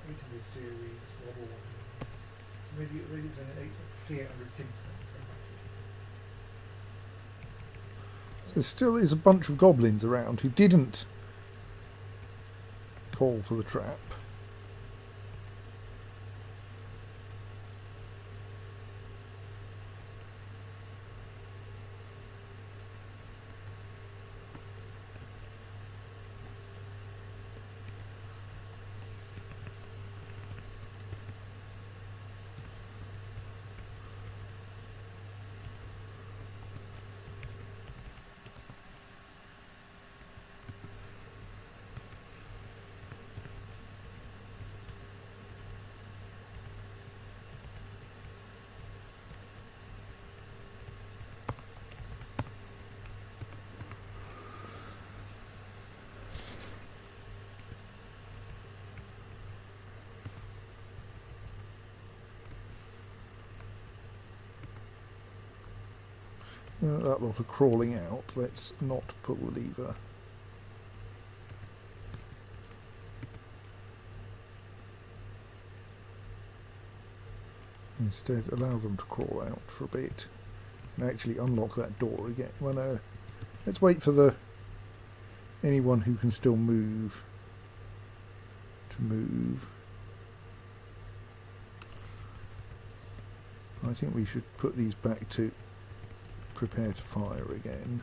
D: 800 series model. So maybe it's an 3800 since then.
B: So there still is a bunch of goblins around who didn't fall for the trap. That lot of crawling out. Let's not pull the lever. Instead, allow them to crawl out for a bit and actually unlock that door again. Well, no, let's wait for anyone who can still move to move. I think we should put these back to prepare to fire again.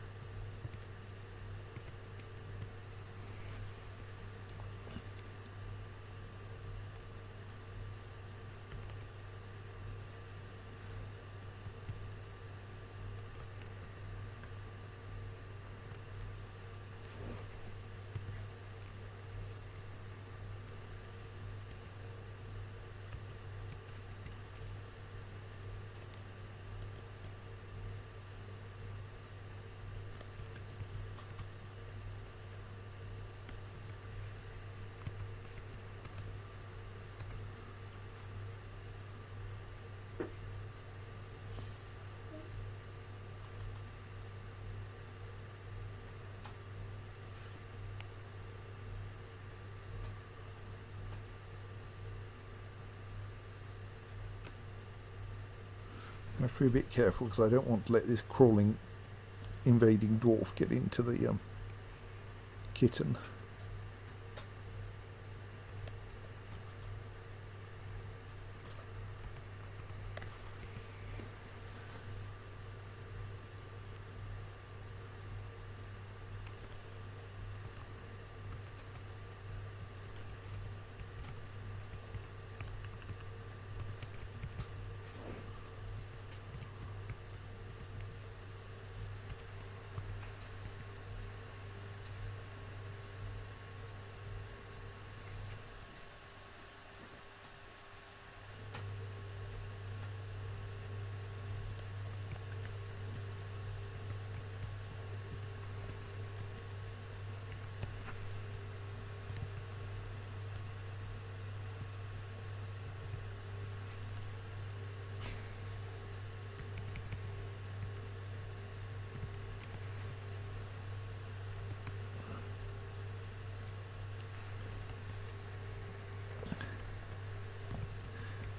B: I have to be a bit careful because I don't want to let this crawling, invading dwarf get into the kitten.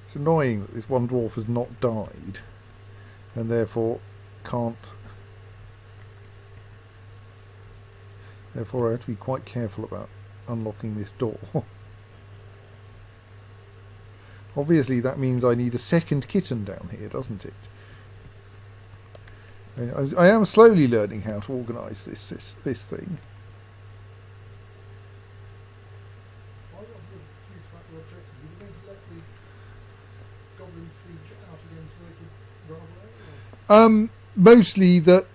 B: It's annoying that this one dwarf has not died and therefore can't. Therefore I have to be quite careful about unlocking this door. Obviously that means I need a second kitten down here, doesn't it? I am slowly learning how to organise this thing.
C: Why not confused about your objective? You were going to let the goblins siege out again so they could run away? Or?
B: Mostly that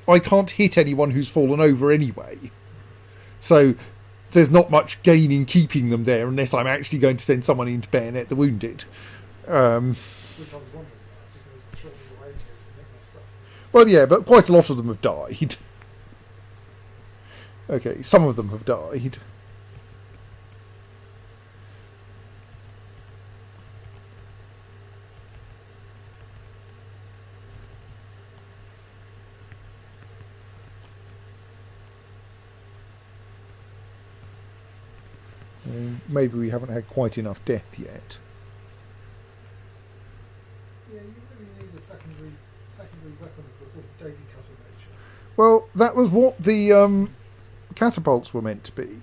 B: I can't hit anyone who's fallen over anyway. So there's not much gain in keeping them there unless I'm actually going to send someone in to bayonet the wounded.
C: Which I was wondering about, because surely you're able to make that stuff.
B: Well, yeah, but quite a lot of them have died. Okay, some of them have died. Maybe we haven't had quite enough death yet.
C: Yeah, you really need a secondary weapon of the sort of daisy cutter nature.
B: Well, that was what the catapults were meant to be.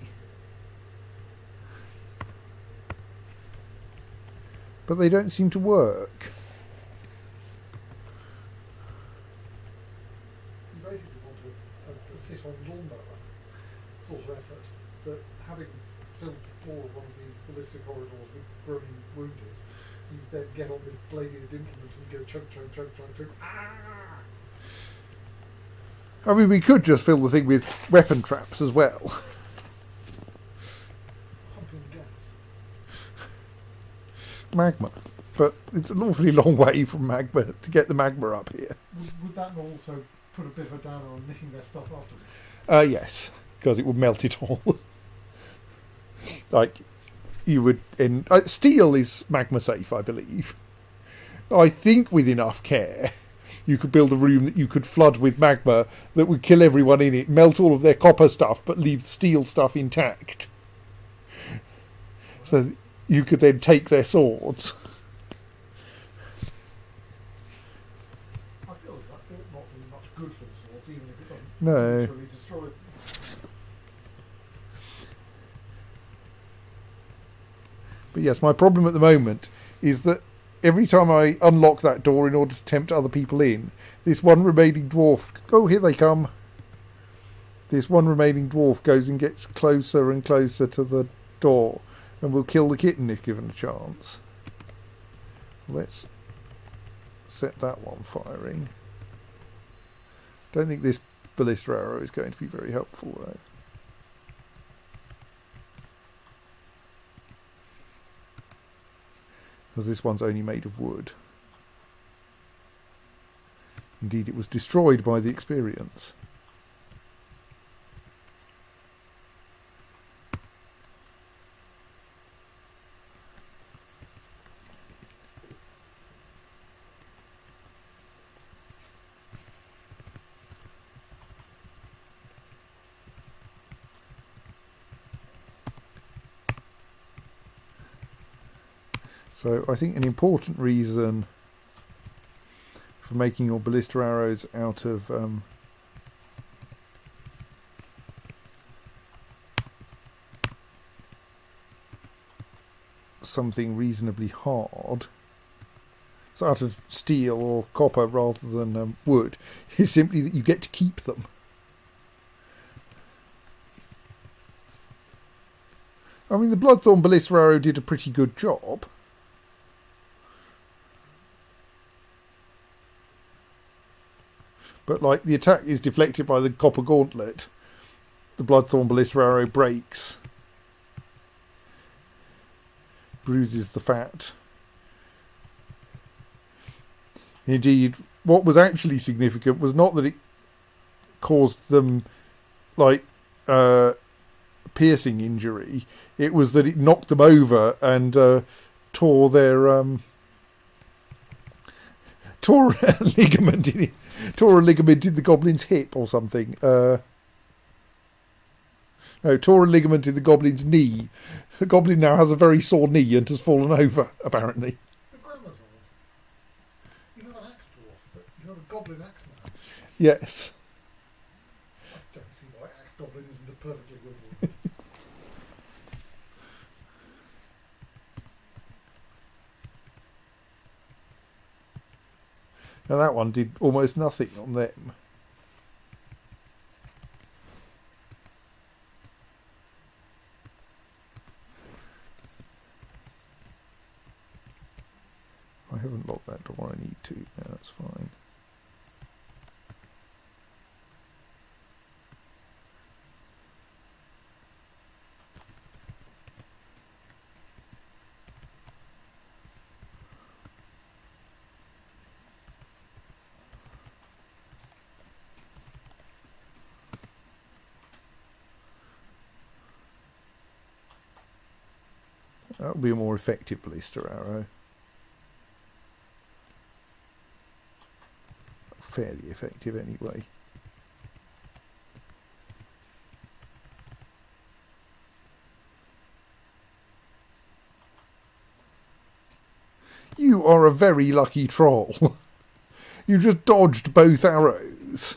B: But they don't seem to work.
C: You basically want a sit-on lawnmower sort of effort, that having filled the floor of one of these ballistic corridors with groaning wounded, you then get on this bladed implement and go chug, chug, chug, chug, chug. Ah!
B: I mean, we could just fill the thing with weapon traps as well.
C: Pumping gas.
B: Magma. But it's an awfully long way from magma to get the magma up here.
C: Would that not also put a bit of a downer on nicking their stuff afterwards?
B: Yes, because it would melt it all. Like, you would... steel is magma safe, I believe. I think with enough care, you could build a room that you could flood with magma that would kill everyone in it, melt all of their copper stuff, but leave the steel stuff intact. So you could then take their swords.
C: I feel as that ought not be much good for the swords, even if it doesn't
B: No.
C: literally destroy them.
B: But yes, my problem at the moment is that every time I unlock that door in order to tempt other people in, this one remaining dwarf... Oh, here they come. This one remaining dwarf goes and gets closer and closer to the door and will kill the kitten if given a chance. Let's set that one firing. Don't think this ballista arrow is going to be very helpful, though. Because this one's only made of wood. Indeed, it was destroyed by the experience. So I think an important reason for making your ballista arrows out of something reasonably hard, so out of steel or copper rather than wood, is simply that you get to keep them. I mean, the Bloodthorn ballista arrow did a pretty good job. But, like, the attack is deflected by the copper gauntlet. The Bloodthorn ballista arrow breaks. Bruises the fat. Indeed, what was actually significant was not that it caused them, like, piercing injury. It was that it knocked them over and tore their... tore a ligament in it. Tore a ligament in the goblin's hip or something. No, tore a ligament in the goblin's knee. The goblin now has a very sore knee and has fallen over, apparently.
C: The grandma's old. You have an axe dwarf, but you have a goblin axe now.
B: Yes.
C: I don't see why axe goblin isn't a perfectly good one.
B: And that one did almost nothing on them. I haven't locked that door, I need to. No, that's fine. That would be a more effective ballista arrow. Fairly effective anyway. You are a very lucky troll. You just dodged both arrows.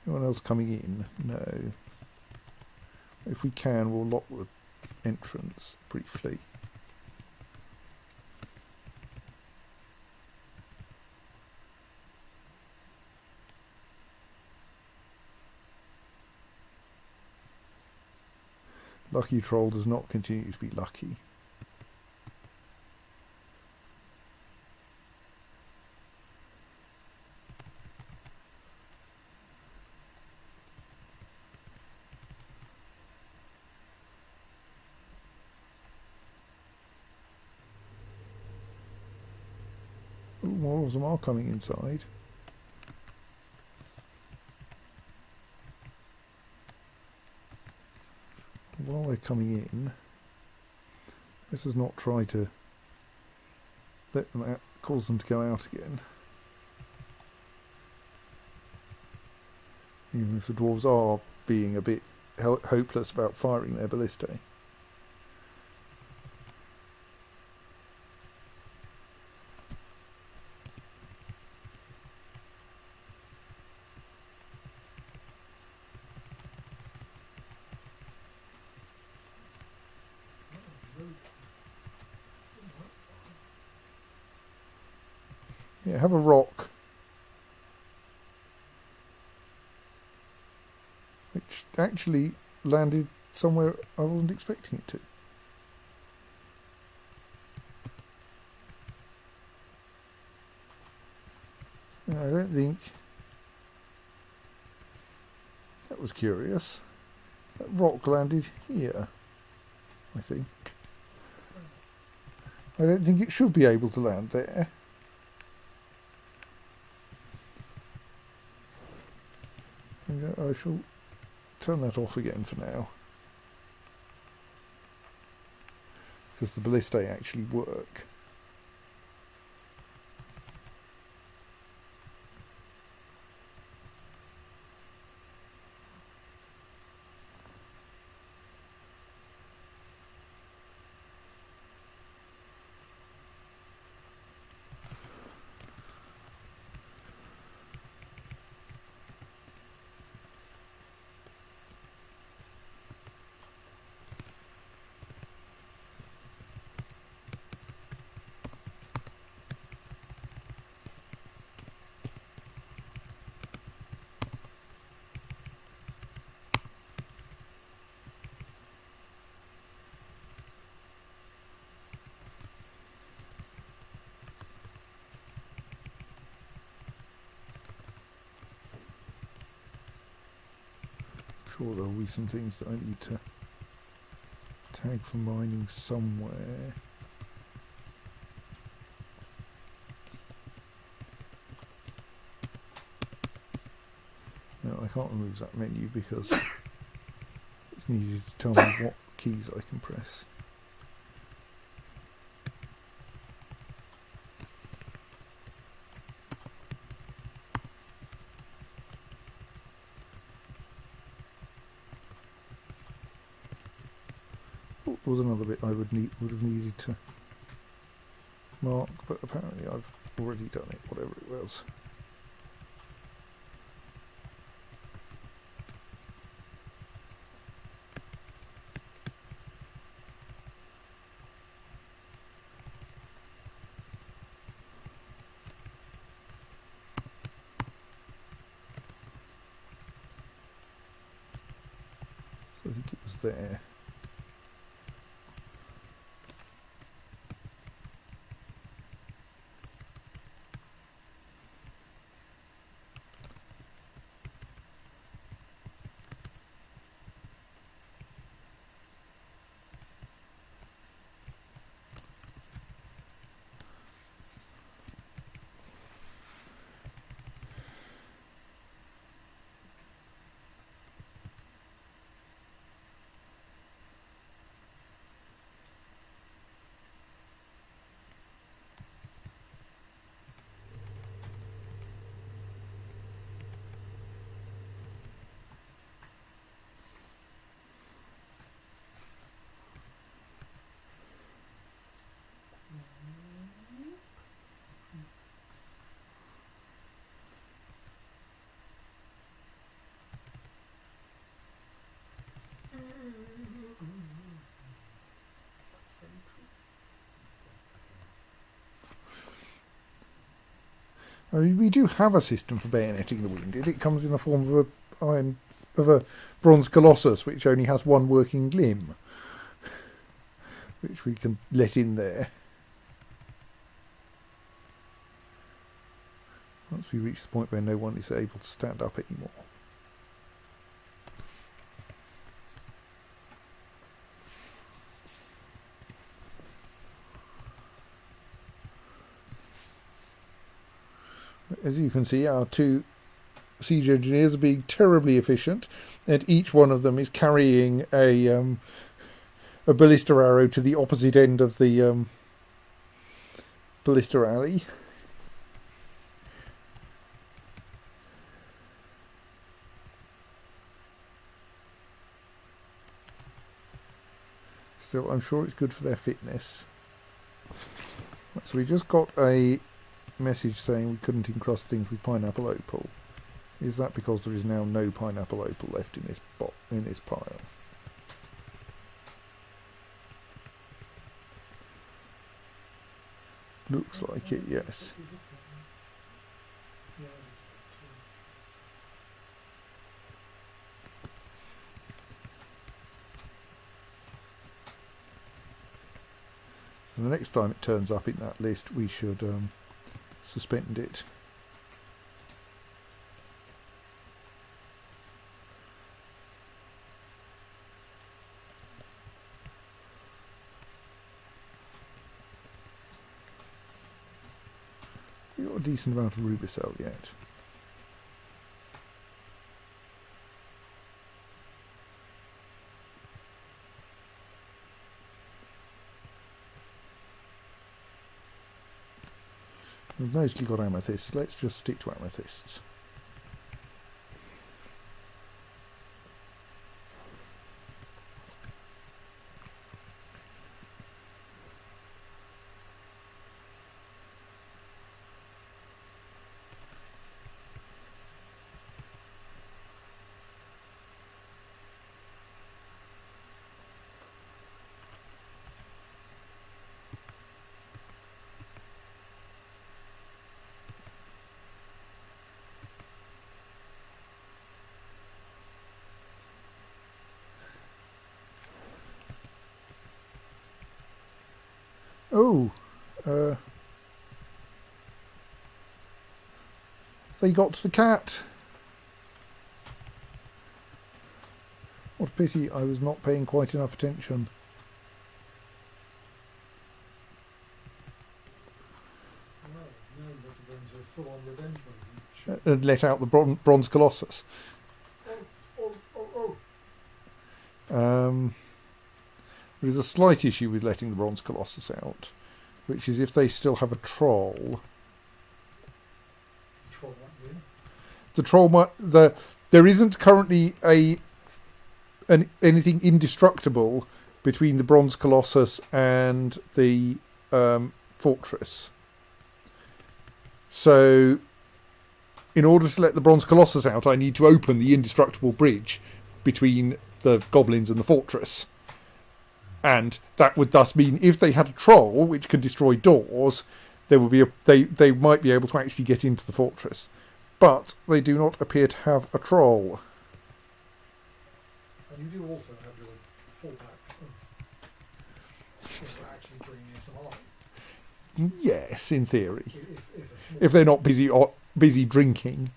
B: Anyone else coming in? No. If we can, we'll lock the entrance briefly. Lucky troll does not continue to be lucky. More of them are coming inside. While they're coming in, let us not try to let them out, cause them to go out again. Even if the dwarves are being a bit hopeless about firing their ballistae. Yeah, have a rock. Which actually landed somewhere I wasn't expecting it to. No, I don't think... That was curious. That rock landed here, I think. I don't think it should be able to land there. I shall turn that off again for now. Because the ballistae actually work. Sure, there'll be some things that I need to tag for mining somewhere. No, I can't remove that menu because it's needed to tell me what keys I can press. There was another bit I would have needed to mark, but apparently I've already done it, whatever it was. So I think it was there. I mean, we do have a system for bayoneting the wounded. It comes in the form of a bronze colossus, which only has one working limb, which we can let in there. Once we reach the point where no one is able to stand up anymore. As you can see, our two siege engineers are being terribly efficient, and each one of them is carrying a ballista arrow to the opposite end of the ballista alley. Still, I'm sure it's good for their fitness. So we just got a message saying we couldn't encrust things with pineapple opal. Is that because there is now no pineapple opal left in this pile? Looks like it, yes. So the next time it turns up in that list, we should suspend it. We've got a decent amount of rubicel yet. We've mostly got amethysts. Let's just stick to amethysts. Oh, they got the cat. What a pity I was not paying quite enough attention. And let out the bronze colossus. There's a slight issue with letting the bronze colossus out, which is if they still have a troll. The troll might. There isn't currently anything indestructible between the bronze colossus and the fortress. So, in order to let the bronze colossus out, I need to open the indestructible bridge between the goblins and the fortress. And that would thus mean if they had a troll which can destroy doors, there would be they might be able to actually get into the fortress. But they do not appear to have a troll.
C: And you do also have your fallback of actually bringing in some army.
B: Yes, in theory. If they're not busy drinking.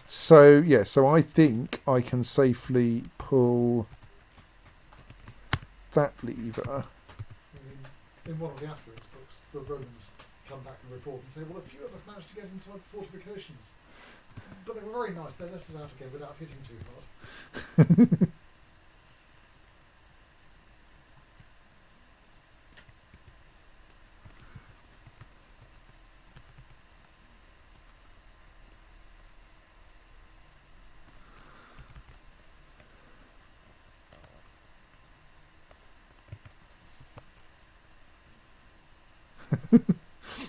B: So I think I can safely pull that lever.
C: In one of the Asterix books, the Romans come back and report and say, well, a few of us managed to get inside the fortifications. But they were very nice, they let us out again without hitting too hard.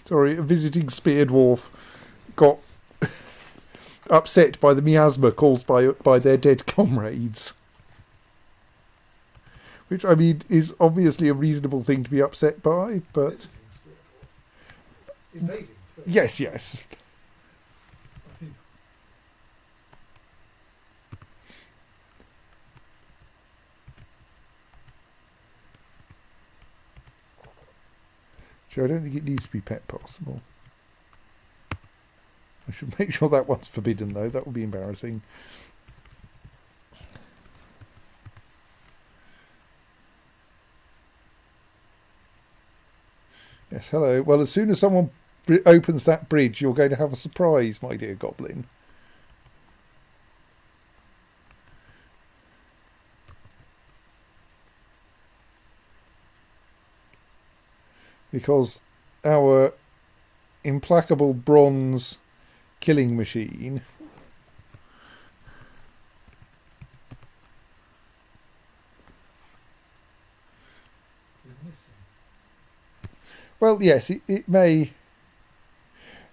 B: Sorry, a visiting spear dwarf got upset by the miasma caused by their dead comrades. Which, I mean, is obviously a reasonable thing to be upset by, but...
C: Invading
B: Yes, yes.
C: I mean,
B: So I don't think it needs to be pet possible. I should make sure that one's forbidden, though. That would be embarrassing. Yes, hello. Well, as soon as someone opens that bridge, you're going to have a surprise, my dear goblin. Because our implacable bronze killing machine
C: you're missing.
B: well, yes, it may,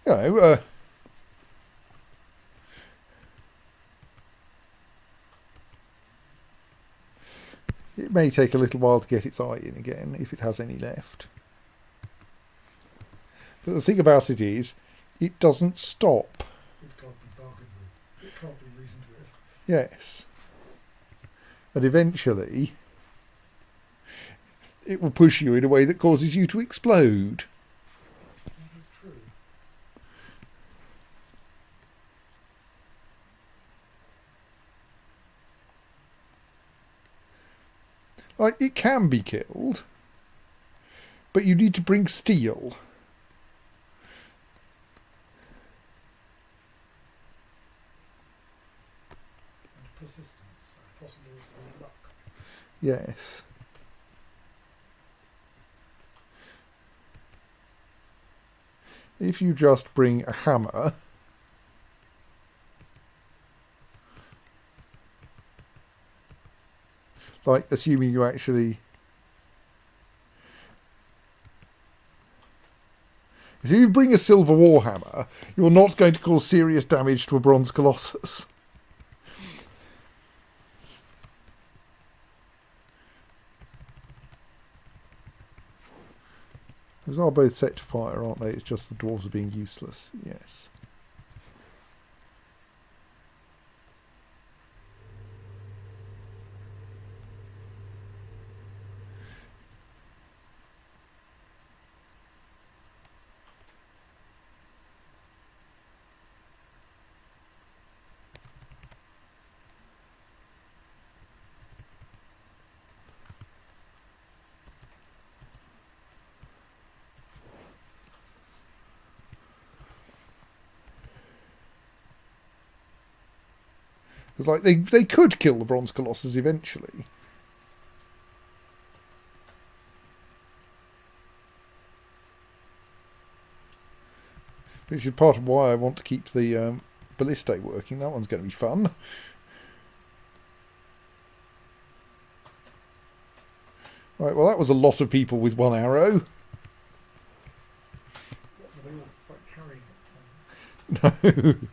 B: you know, it may take a little while to get its eye in again, if it has any left. But the thing about it is, it doesn't stop.
C: It can't be bargained with. It can't be reasoned with.
B: Yes. And eventually, it will push you in a way that causes you to explode.
C: That is true.
B: Like, it can be killed, but you need to bring steel.
C: And persistence. And possibly also luck.
B: Yes. If you just bring a hammer, like, assuming you actually... So if you bring a silver warhammer, you're not going to cause serious damage to a bronze colossus. Those are both set to fire, aren't they? It's just the dwarves are being useless. Yes. Because, like, they could kill the bronze colossus eventually. Which is part of why I want to keep the ballista working. That one's going to be fun. Right, well, that was a lot of people with one arrow.
C: What were they all quite carrying it?
B: No.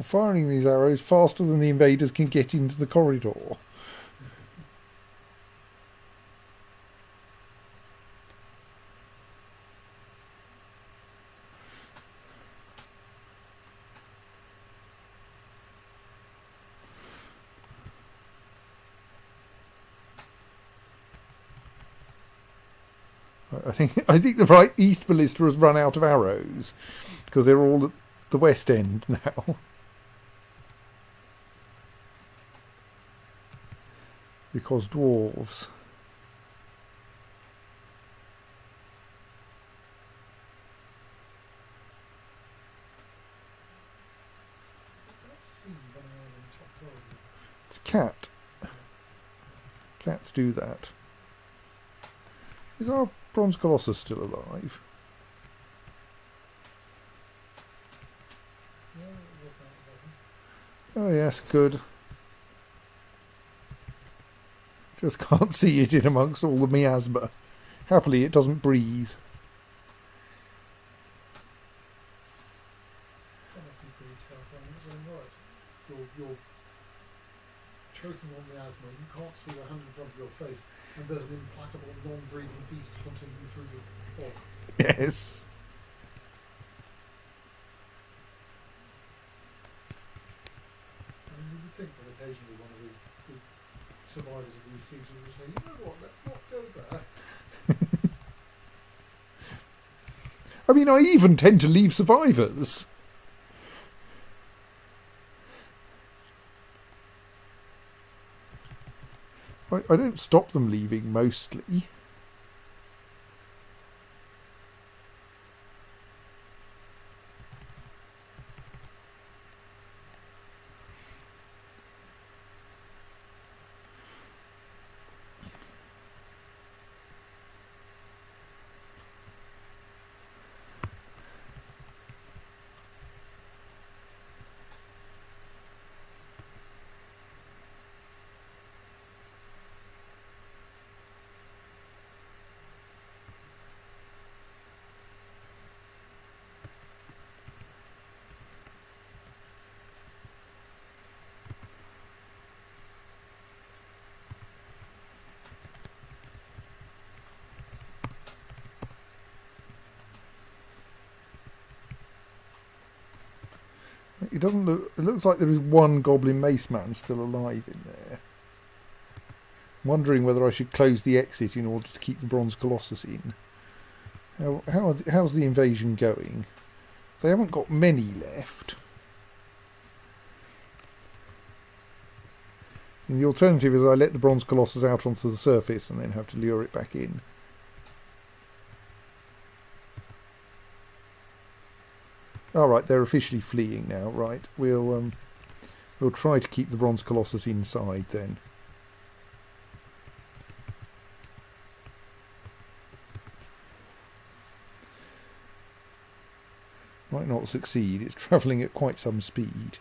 B: Firing these arrows faster than the invaders can get into the corridor. I think the right east ballista has run out of arrows because they're all at the west end now. Because dwarves. It's a cat. Cats do that. Is our bronze colossus still alive? Oh yes, good. Just can't see it in amongst all the miasma. Happily, it doesn't breathe.
C: That must be pretty terrifying in its own right. You're choking on miasma, you can't see the hand in front of your face, and there's an implacable, non-breathing beast hunting you through the fog.
B: Yes.
C: I mean, you would think that occasionally one of the survivors of these sieges would say, you know what, let's not go there.
B: I mean, I even tend to leave survivors. I don't stop them leaving, mostly. It doesn't look. It looks like there is one goblin mace man still alive in there. I'm wondering whether I should close the exit in order to keep the bronze colossus in. How's the invasion going? They haven't got many left. And the alternative is I let the bronze colossus out onto the surface and then have to lure it back in. All right, they're officially fleeing now. Right, we'll try to keep the bronze colossus inside then. Might not succeed. It's travelling at quite some speed.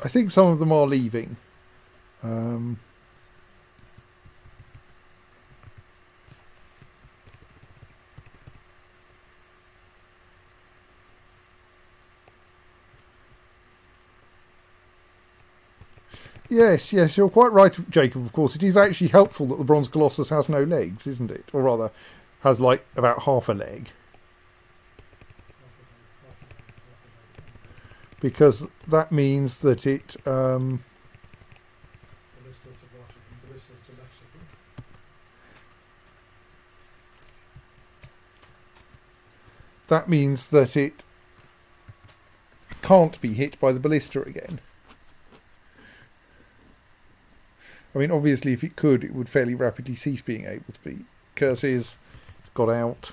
B: I think some of them are leaving. Yes, you're quite right, Jacob, of course. It is actually helpful that the bronze colossus has no legs, isn't it? Or rather, has like about half a leg. Because that means that it that means that it can't be hit by the ballista again. I mean, obviously, if it could, it would fairly rapidly cease being able to be. Curses, it's got out.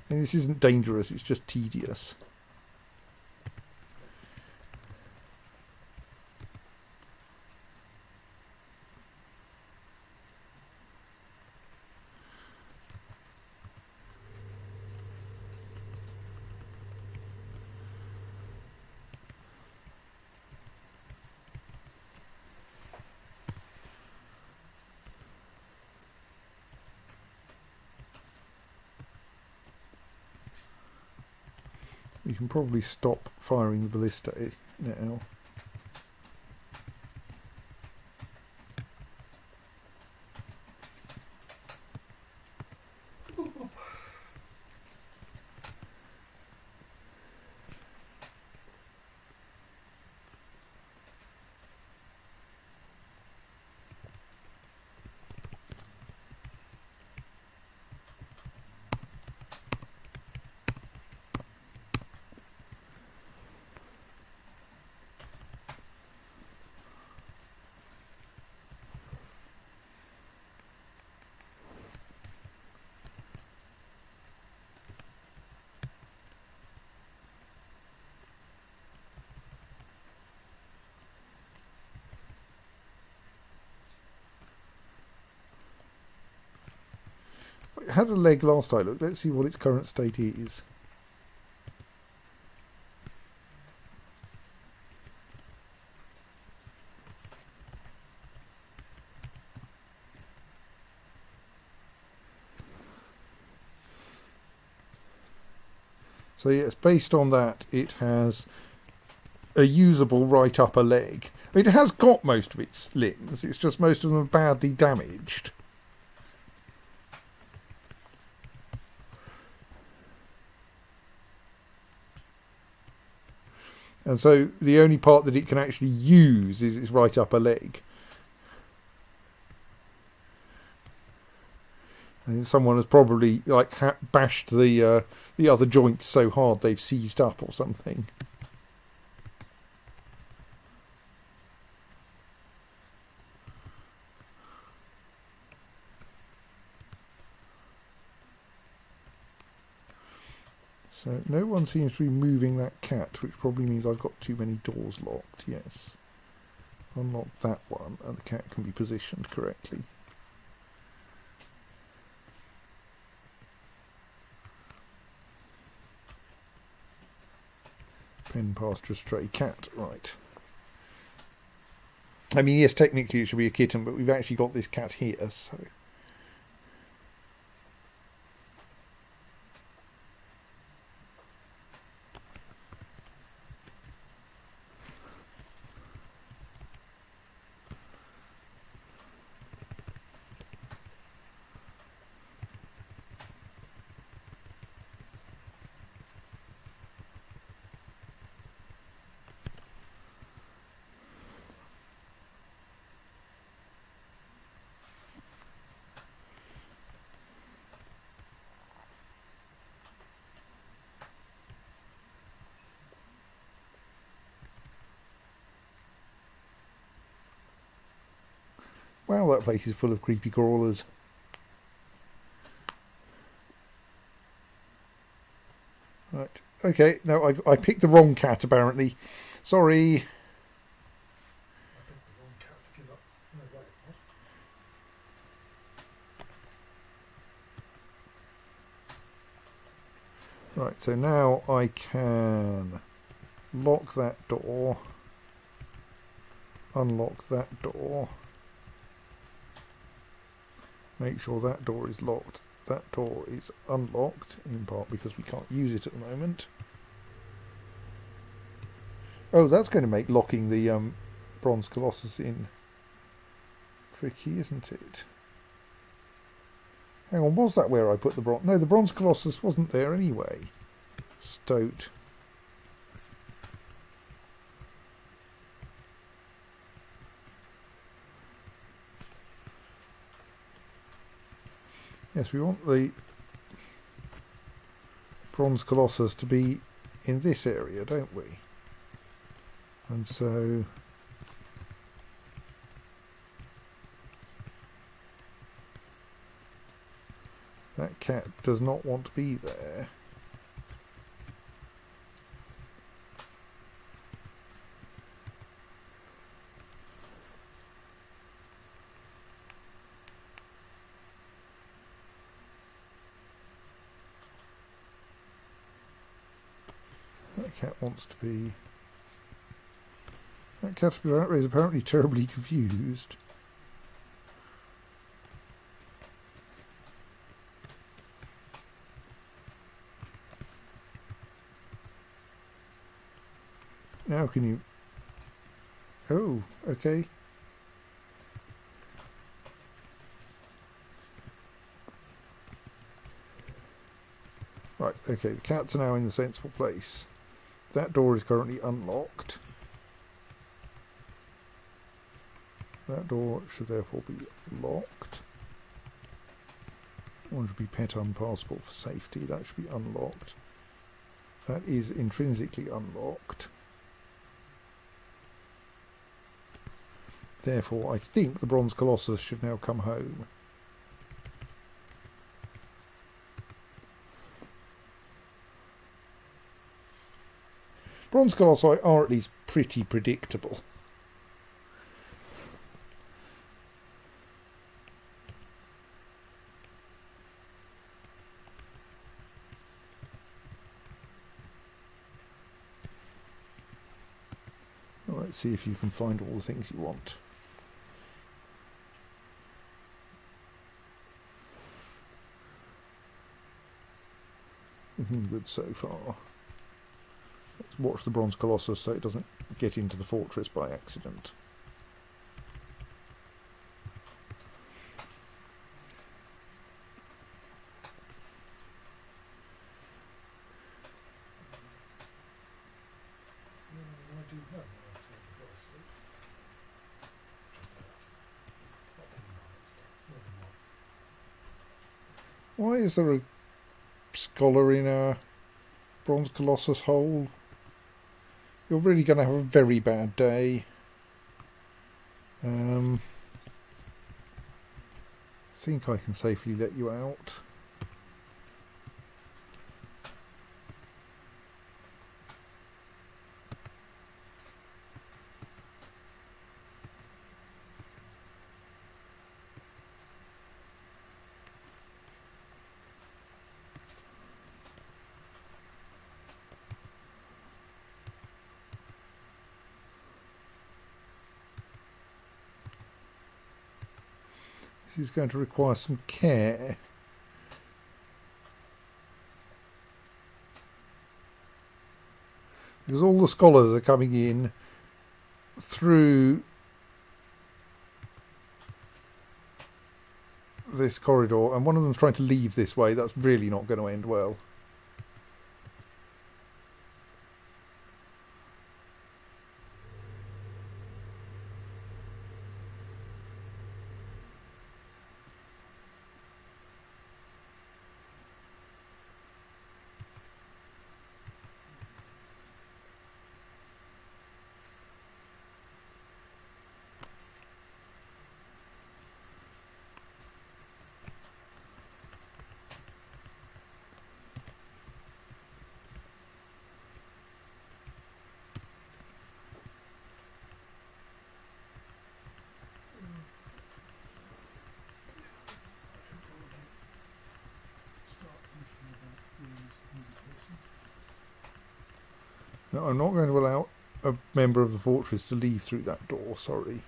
B: And this isn't dangerous, it's just tedious. You can probably stop firing the ballista now. How did leg last I looked? Let's see what its current state is. So yes, based on that, it has a usable right upper leg. I mean, it has got most of its limbs, it's just most of them are badly damaged. And so the only part that it can actually use is its right upper leg. And someone has probably like bashed the other joints so hard they've seized up or something. So no one seems to be moving that cat, which probably means I've got too many doors locked. Yes. Unlock that one and the cat can be positioned correctly. Pen past a stray cat, right. I mean, yes, technically it should be a kitten, but we've actually got this cat here, so... Wow, that place is full of creepy crawlers. Right. Okay, no, I picked the wrong cat, apparently. Sorry.
C: I picked the wrong cat to give up. No, right, what?
B: Right, so now I can lock that door, unlock that door, make sure that door is locked, that door is unlocked, in part because we can't use it at the moment. Oh, that's going to make locking the Bronze Colossus in tricky, isn't it? Hang on, was that where I put the bronze? No, the Bronze Colossus wasn't there anyway. Stoat. Yes, we want the Bronze Colossus to be in this area, don't we? And so cat does not want to be there. That cat wants to be... That cat is apparently terribly confused. Now can you... Oh, okay. Right, okay, the cats are now in the sensible place. That door is currently unlocked. That door should therefore be locked. One should be pet unpassable for safety. That should be unlocked. That is intrinsically unlocked. Therefore, I think the Bronze Colossus should now come home. Bronze Colossi are at least pretty predictable. Well, let's see if you can find all the things you want. Looking good so far. Let's watch the Bronze Colossus so it doesn't get into the fortress by accident.
C: I do have one or two before I sleep.
B: Why is there a scholar in a Bronze Colossus hole? You're really going to have a very bad day. I think I can safely let you out. This is going to require some care. Because all the scholars are coming in through this corridor, and one of them's trying to leave this way. That's really not going to end well. No, I'm not going to allow a member of the fortress to leave through that door, sorry.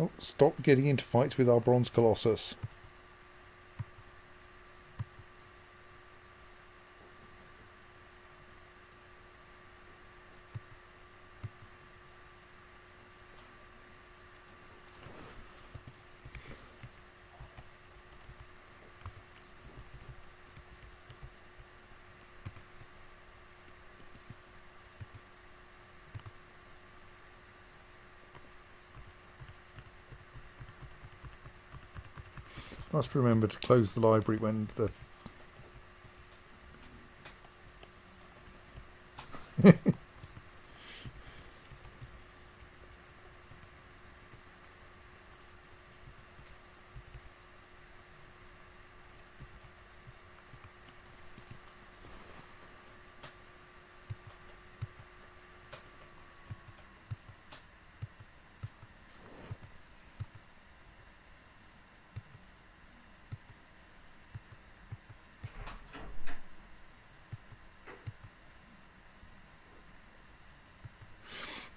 B: Oh, stop getting into fights with our Bronze Colossus. Must remember to close the library when the...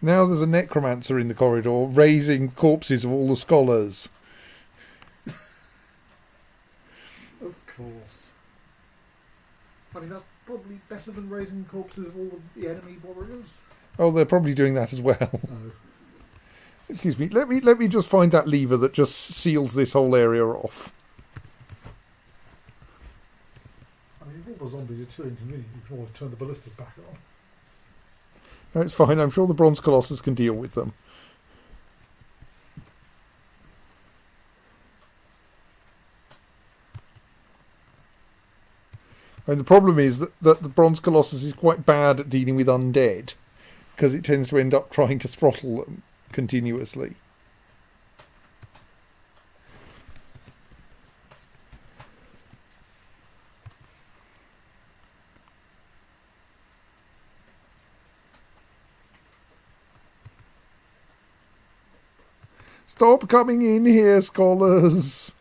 B: Now there's a necromancer in the corridor raising corpses of all the scholars.
C: Of course. I mean, that's probably better than raising corpses of all of the enemy warriors.
B: Oh, they're probably doing that as well.
C: Oh.
B: Excuse me. Let me just find that lever that just seals this whole area off.
C: I mean, if all the zombies are too inconvenient, you can always turn the ballistas back on.
B: No, it's fine. I'm sure the Bronze Colossus can deal with them. And the problem is that the Bronze Colossus is quite bad at dealing with undead, because it tends to end up trying to throttle them continuously. Stop coming in here, scholars!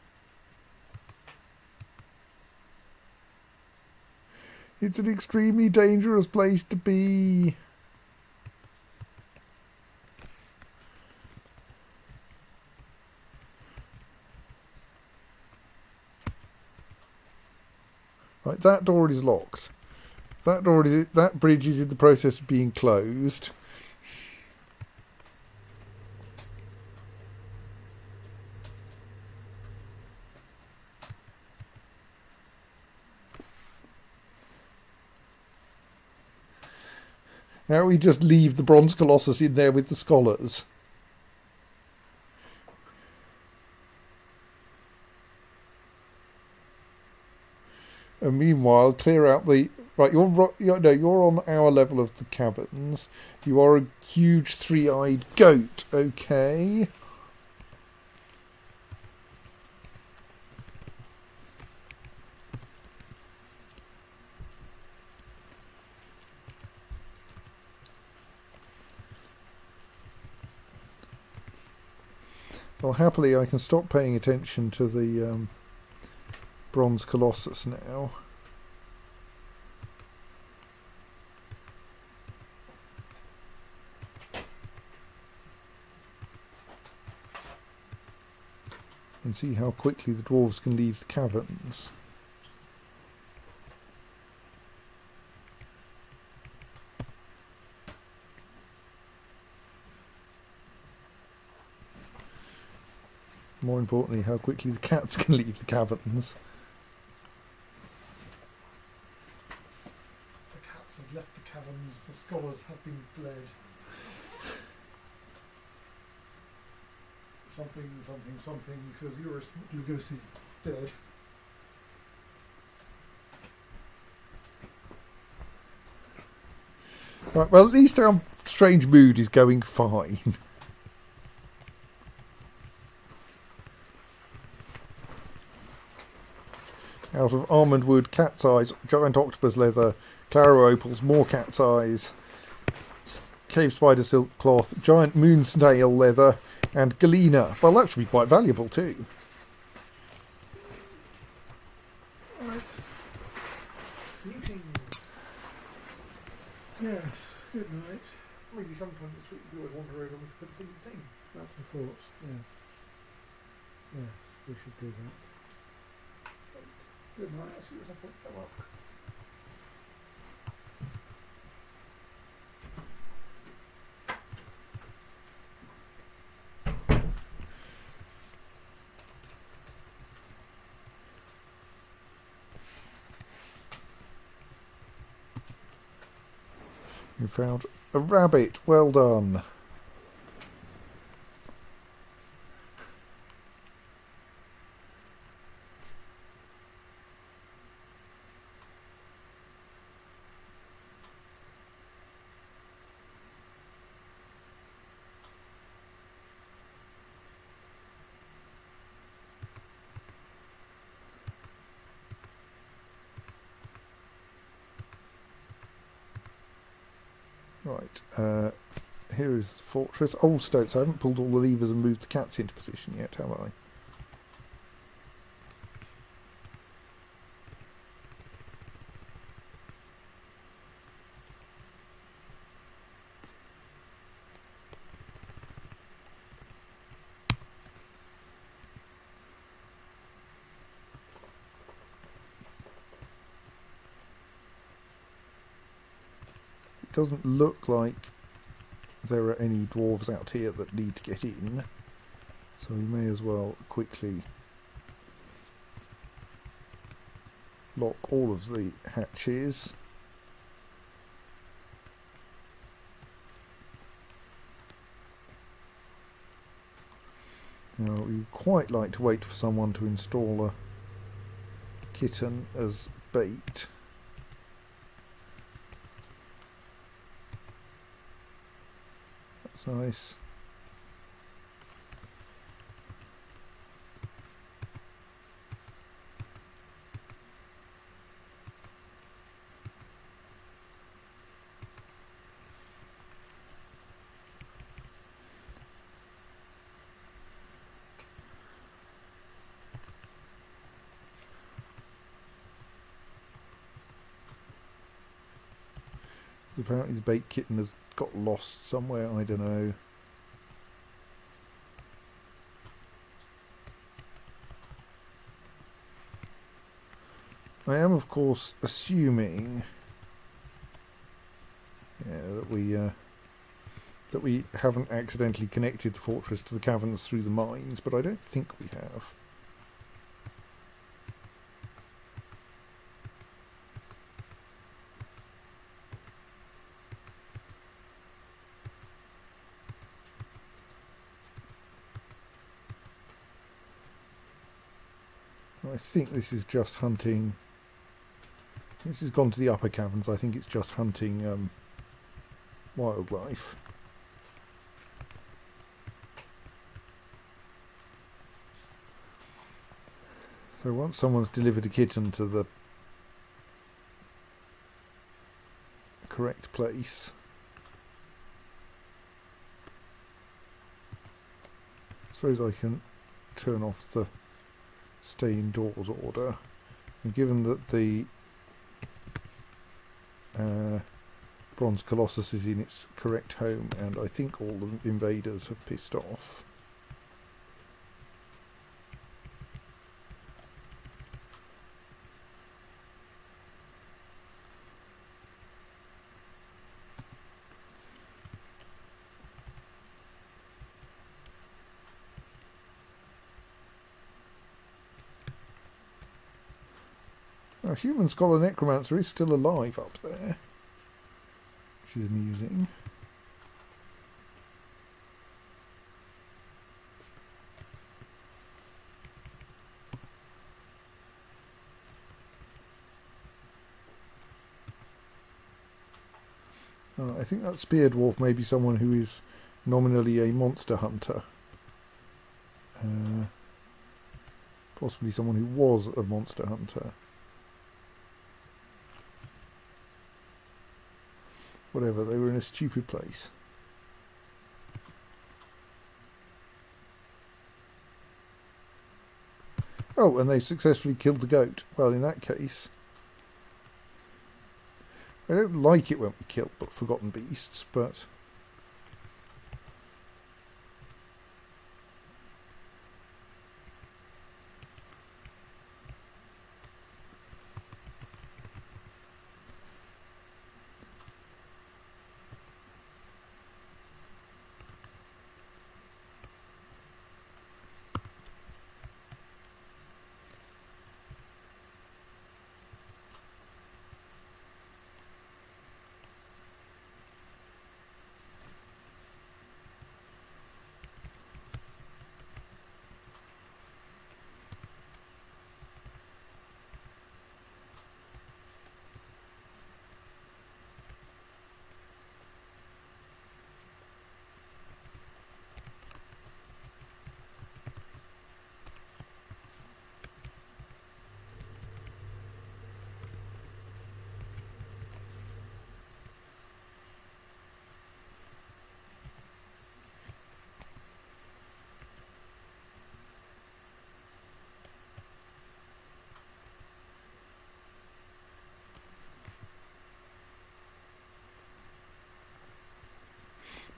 B: It's an extremely dangerous place to be. Right, that door is locked. That bridge is in the process of being closed. Now we just leave the Bronze Colossus in there with the scholars. And meanwhile, clear out the... Right, you're on our level of the caverns. You are a huge three-eyed goat, okay. Well, happily I can stop paying attention to the Bronze Colossus now. And see how quickly the dwarves can leave the caverns. More importantly, how quickly the cats can leave the caverns.
C: The cats have left the caverns, the scholars have been bled. Something, because Lugos is dead.
B: Right, well, at least our strange mood is going fine. Out of almond wood, cat's eyes, giant octopus leather, claro opals, more cat's eyes, cave spider silk cloth, giant moon snail leather, and galena. Well, that should be quite valuable too.
C: Right. Meeting. Yes, good night. Maybe sometime this week we always wander over and we could put a thing. That's a thought, yes. Yes, we should do that. Good night, I'll see you as I come up.
B: You found a rabbit. Well done. Right, here is the fortress. Old stoats. I haven't pulled all the levers and moved the cats into position yet, have I? It doesn't look like there are any dwarves out here that need to get in, so we may as well quickly lock all of the hatches. Now, we'd quite like to wait for someone to install a kitten as bait. That's nice. Apparently the bait kitten has got lost somewhere, I don't know. I am, of course, assuming that we haven't accidentally connected the fortress to the caverns through the mines, but I don't think we have. I think this is just hunting. This has gone to the upper caverns. I think it's just hunting wildlife. So once someone's delivered a kitten to the correct place, I suppose I can turn off the stay indoors order, and given that the bronze colossus is in its correct home and I think all the invaders have pissed off, a human scholar necromancer is still alive up there, which is amusing. I think that spear dwarf may be someone who is nominally a monster hunter. Possibly someone who was a monster hunter. Whatever, they were in a stupid place. Oh, and they've successfully killed the goat. Well, in that case, I don't like it when we kill forgotten beasts, but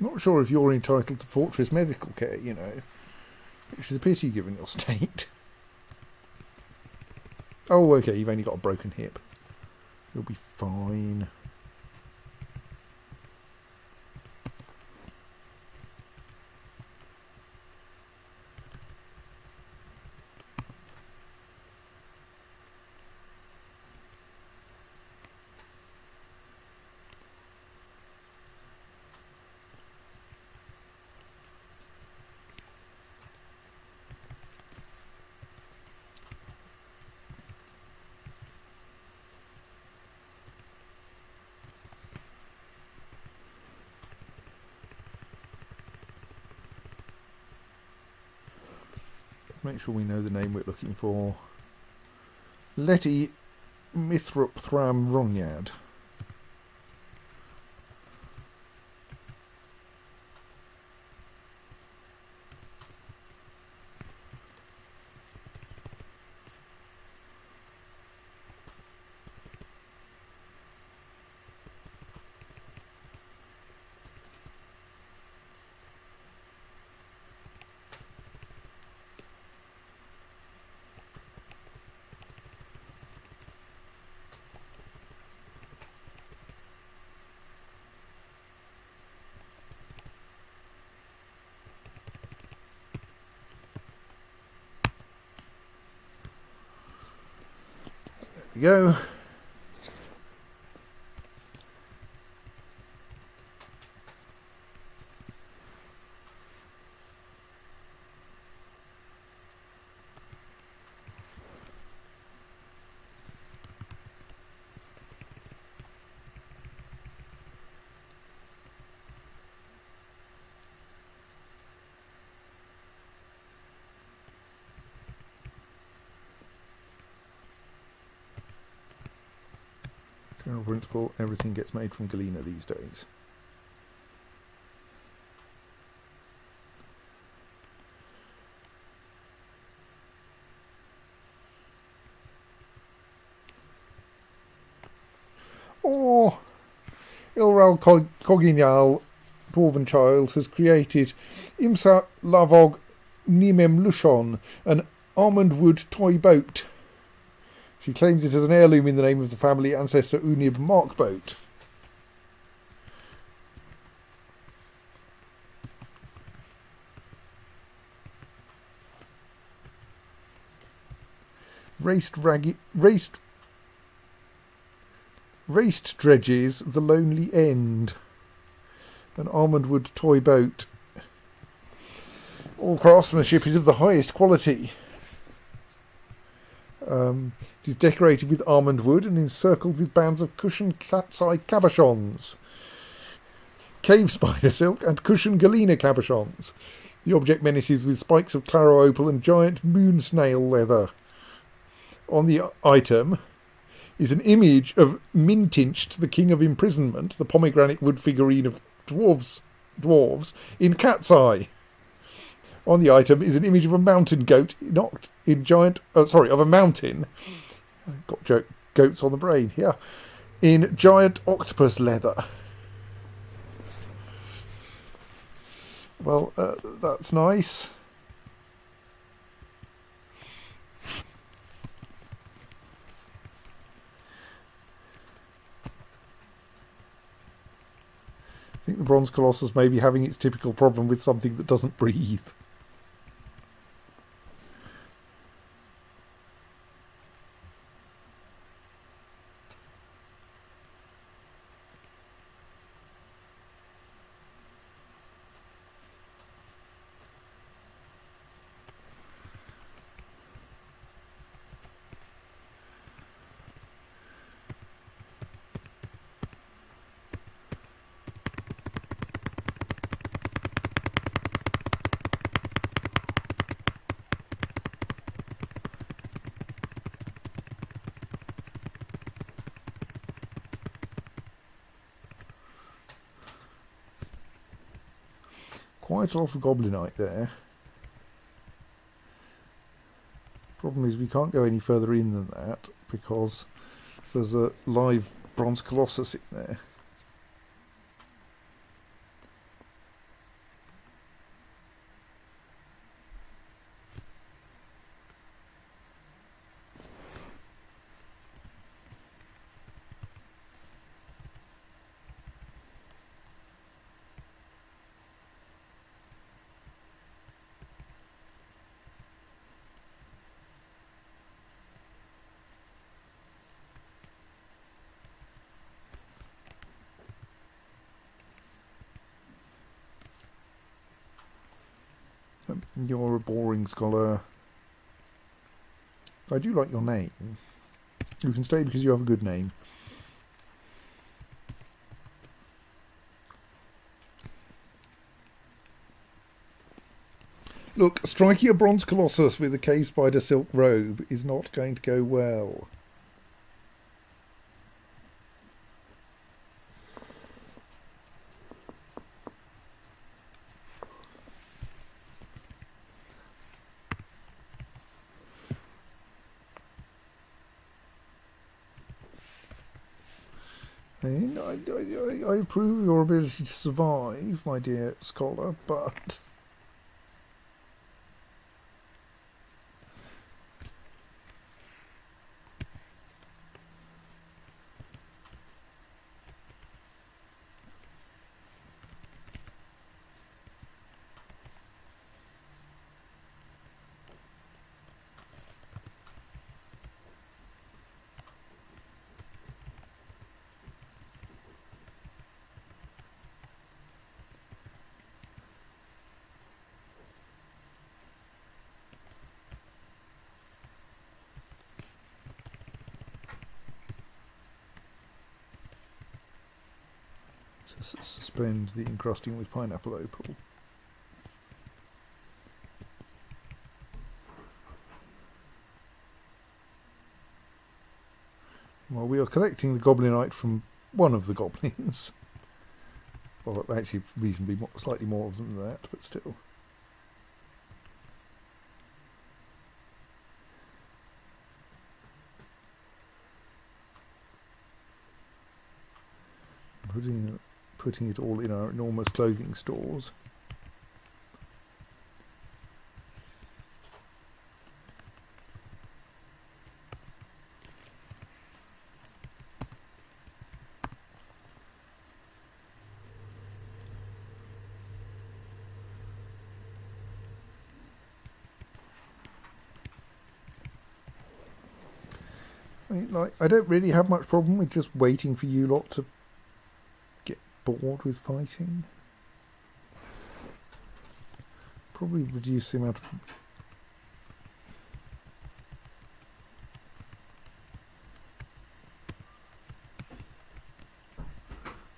B: Not sure if you're entitled to fortress medical care, you know. Which is a pity given your state. Oh, okay, you've only got a broken hip. You'll be fine. Make sure we know the name we're looking for. Letty Mithrop Thram Ronyad. We go. General principle, everything gets made from galena these days. Oh, Ilral Cogignal, Dwarven Child, has created Imsa Lavog Nimem Lushon, an almond wood toy boat. She claims it as an heirloom in the name of the family ancestor Unib Markboat. Raced dredges, the lonely end. An almond wood toy boat. All craftsmanship is of the highest quality. It is decorated with almond wood and encircled with bands of cushion cat's eye cabochons, cave spider silk and cushion galena cabochons. The object menaces with spikes of claro opal and giant moon snail leather. On the item is an image of Mintinched, the King of Imprisonment, the pomegranate wood figurine of dwarves in cat's eye. On the item is an image of a mountain goat of a mountain. Got goats on the brain here. In giant octopus leather. Well, that's nice. I think the Bronze Colossus may be having its typical problem with something that doesn't breathe. Quite a lot of goblinite there. Problem is we can't go any further in than that because there's a live bronze colossus in there. You're a boring scholar. I do like your name. You can stay because you have a good name. Look, striking a bronze colossus with a cave spider silk robe is not going to go well. And I approve of your ability to survive, my dear scholar, but... Suspend the encrusting with pineapple opal. Well, we are collecting the goblinite from one of the goblins. Well, actually, reasonably slightly more of them than that, but still. Putting it all in our enormous clothing stores. I don't really have much problem with just waiting for you lot to get bored with fighting. Probably reduce the amount of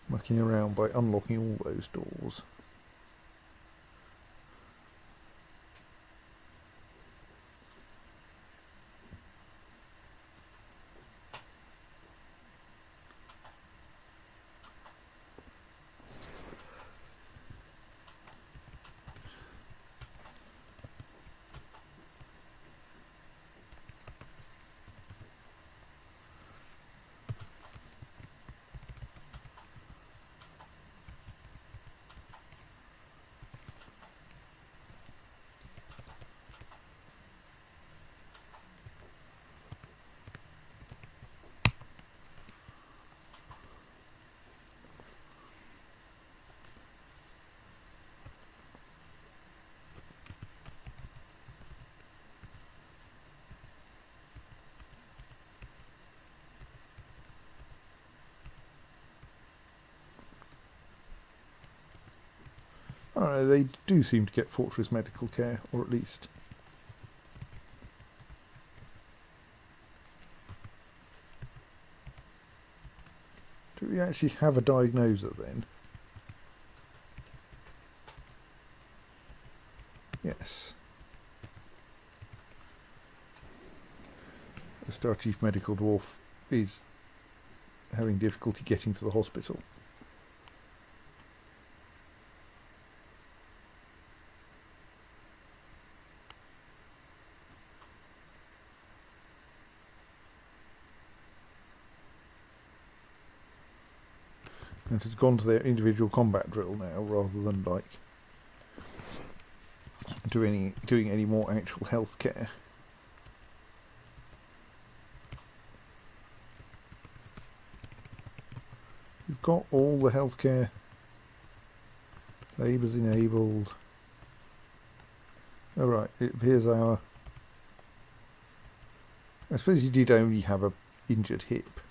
B: mucking around by unlocking all those doors. I don't know, they do seem to get fortress medical care, or at least... Do we actually have a diagnoser then? Yes. The Star Chief Medical Dwarf is having difficulty getting to the hospital. And it's gone to their individual combat drill now, rather than like doing any more actual health care. You've got all the healthcare. Labour's enabled. Oh right, here's our... I suppose you did only have a injured hip.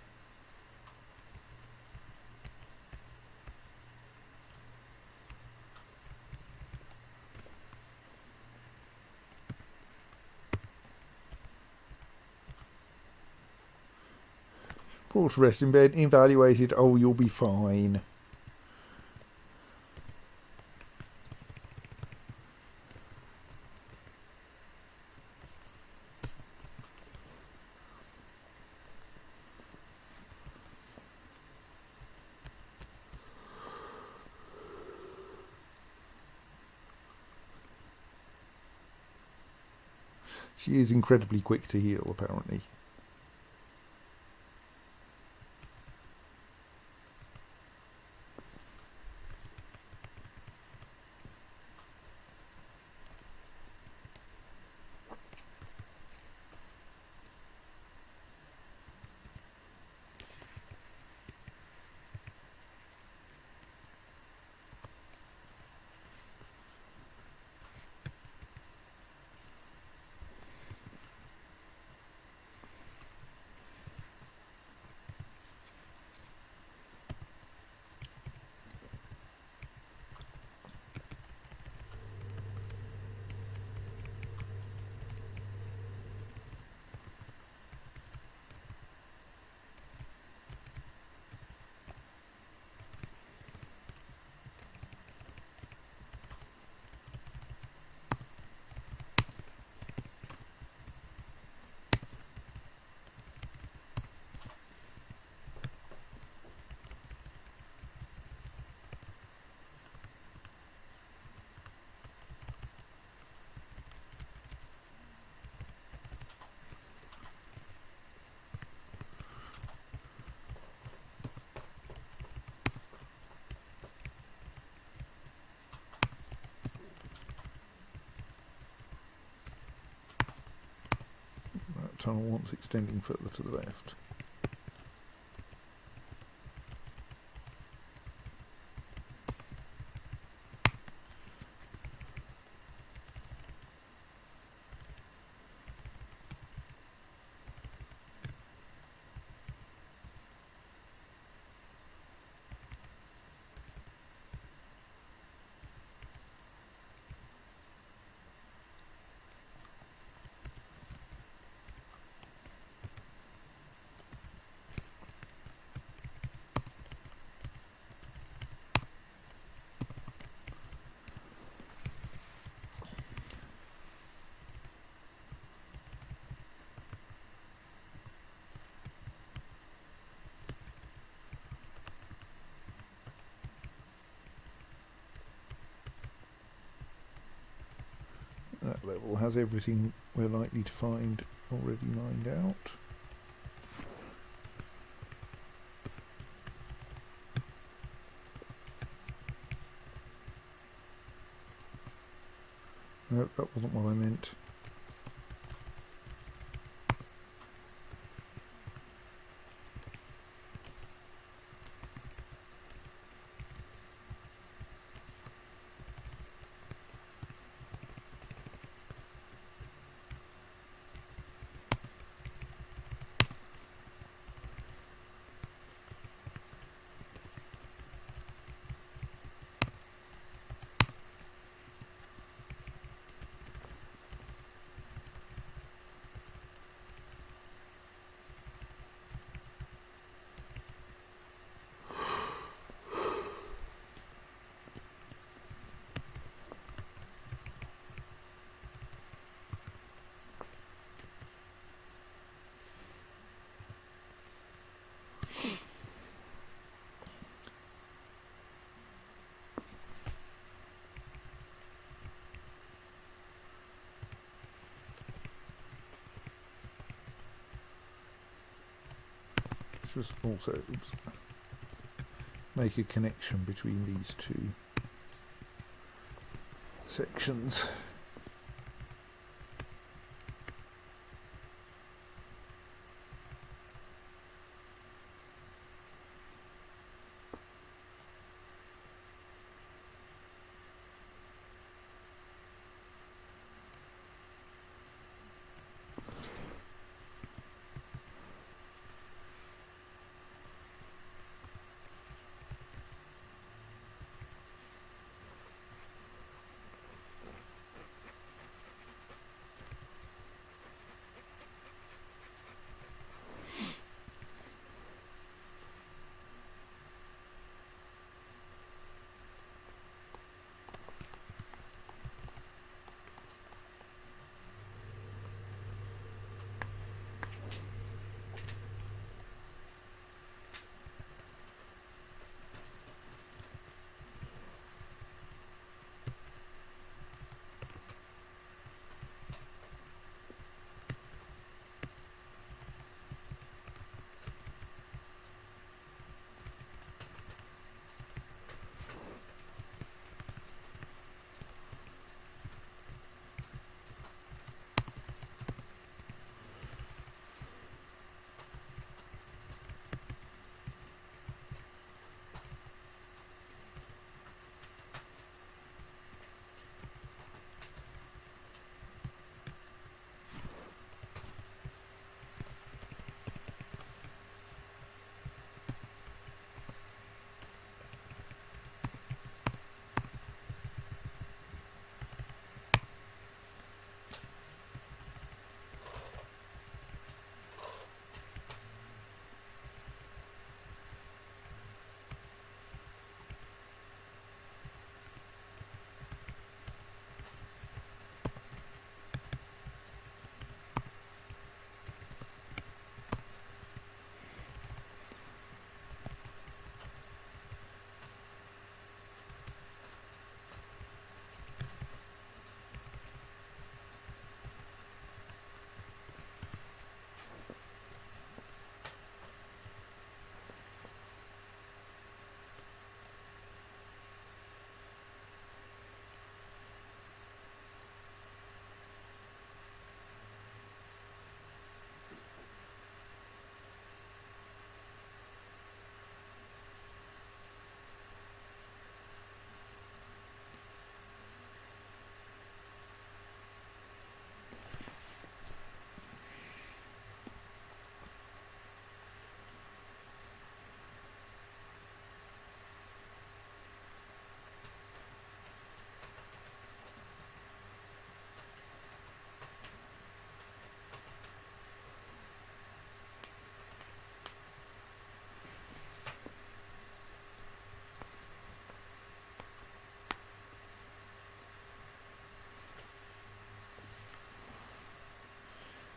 B: Report to rest in bed. Evaluated. Oh, you'll be fine. She is incredibly quick to heal, apparently. That tunnel wants extending further to the left. That level has everything we're likely to find already mined out. No, that wasn't what I meant. Just also make a connection between these two sections.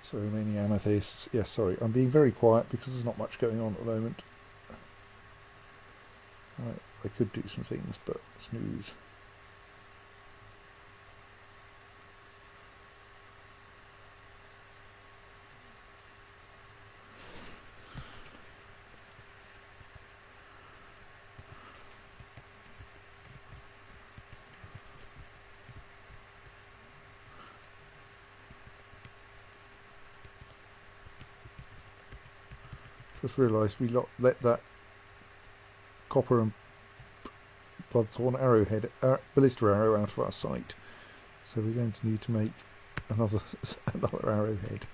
B: So many amethysts. Yes, sorry, I'm being very quiet because there's not much going on at the moment. Right, I could do some things, but snooze. Just realised we let that copper and bloodthorn arrowhead, ballista arrow out of our sight. So we're going to need to make another another arrowhead.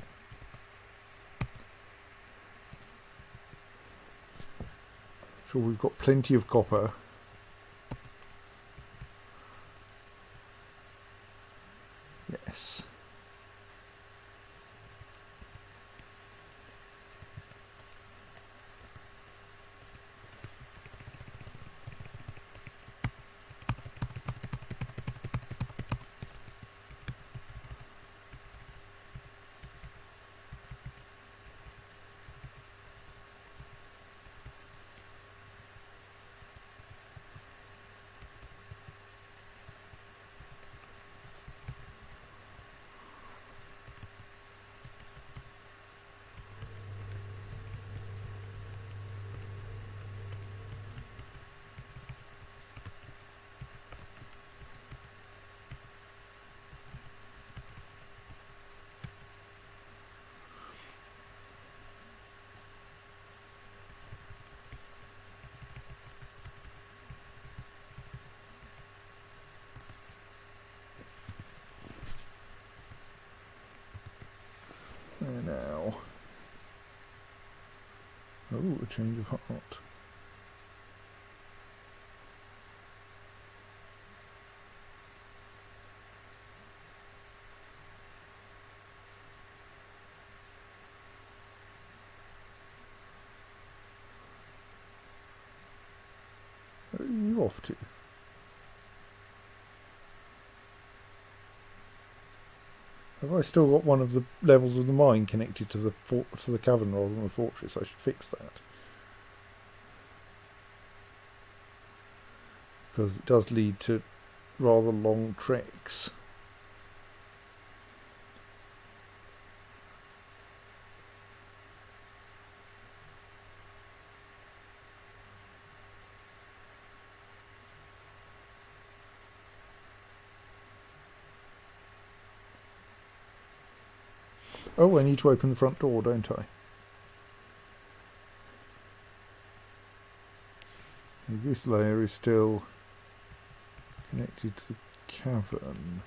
B: Sure, we've got plenty of copper. Yes. There now. Oh, a change of heart. Where are you off to? Have I still got one of the levels of the mine connected to the cavern rather than the fortress? I should fix that. Because it does lead to rather long treks. Oh, I need to open the front door, don't I? This layer is still connected to the cavern.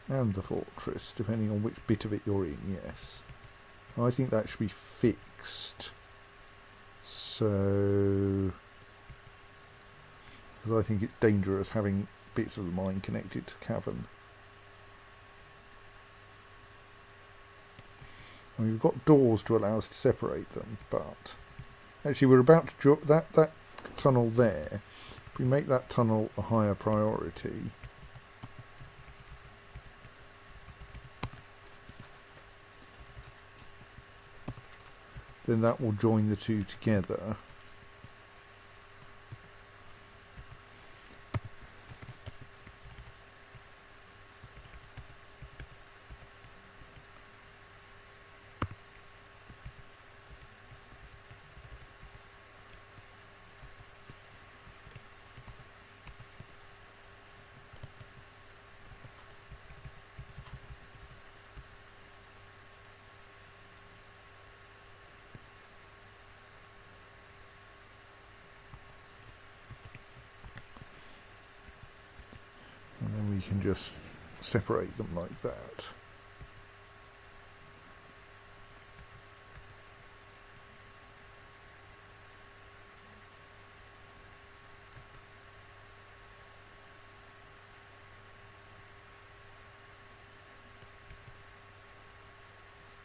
B: And the fortress, depending on which bit of it you're in, yes. I think that should be fixed. So... because I think it's dangerous having bits of the mine connected to the cavern. I mean, we've got doors to allow us to separate them, but actually we're about to that tunnel there. If we make that tunnel a higher priority, then that will join the two together. And then we can just separate them like that.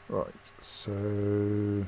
B: Right, so...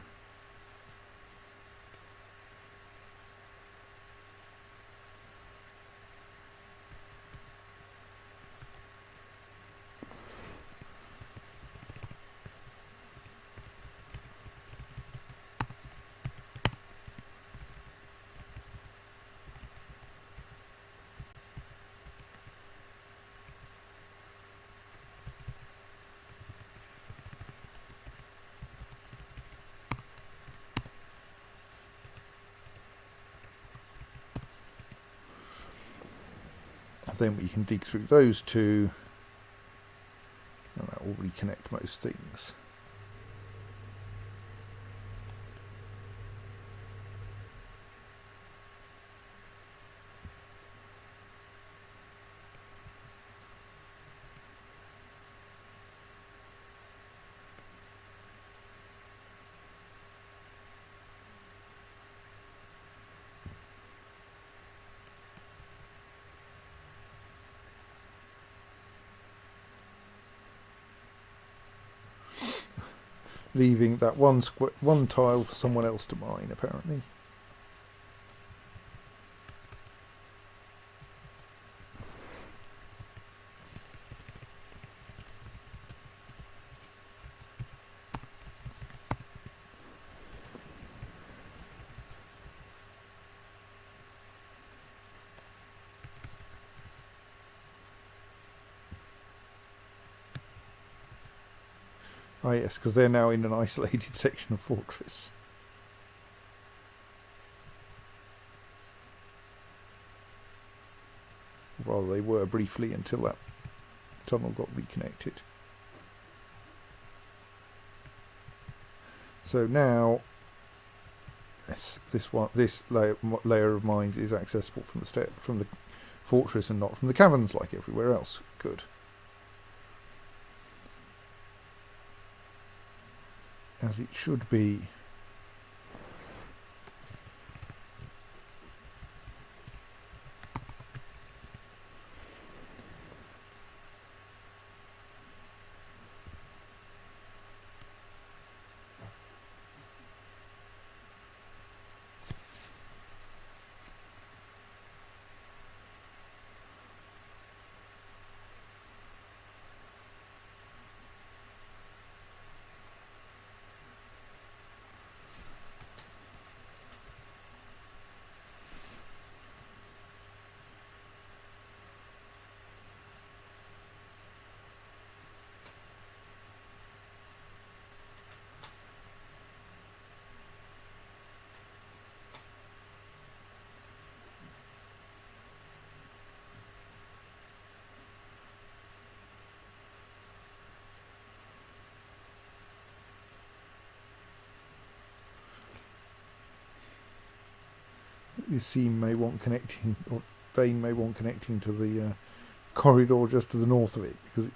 B: then we can dig through those two, and that will reconnect most things. Leaving that one tile for someone else to mine, apparently. Ah yes, because they're now in an isolated section of fortress. Rather, they were briefly until that tunnel got reconnected. So now, this layer of mines is accessible from the fortress and not from the caverns like everywhere else. Good. As it should be. This seam may want connecting, or vein may want connecting to the corridor just to the north of it, because it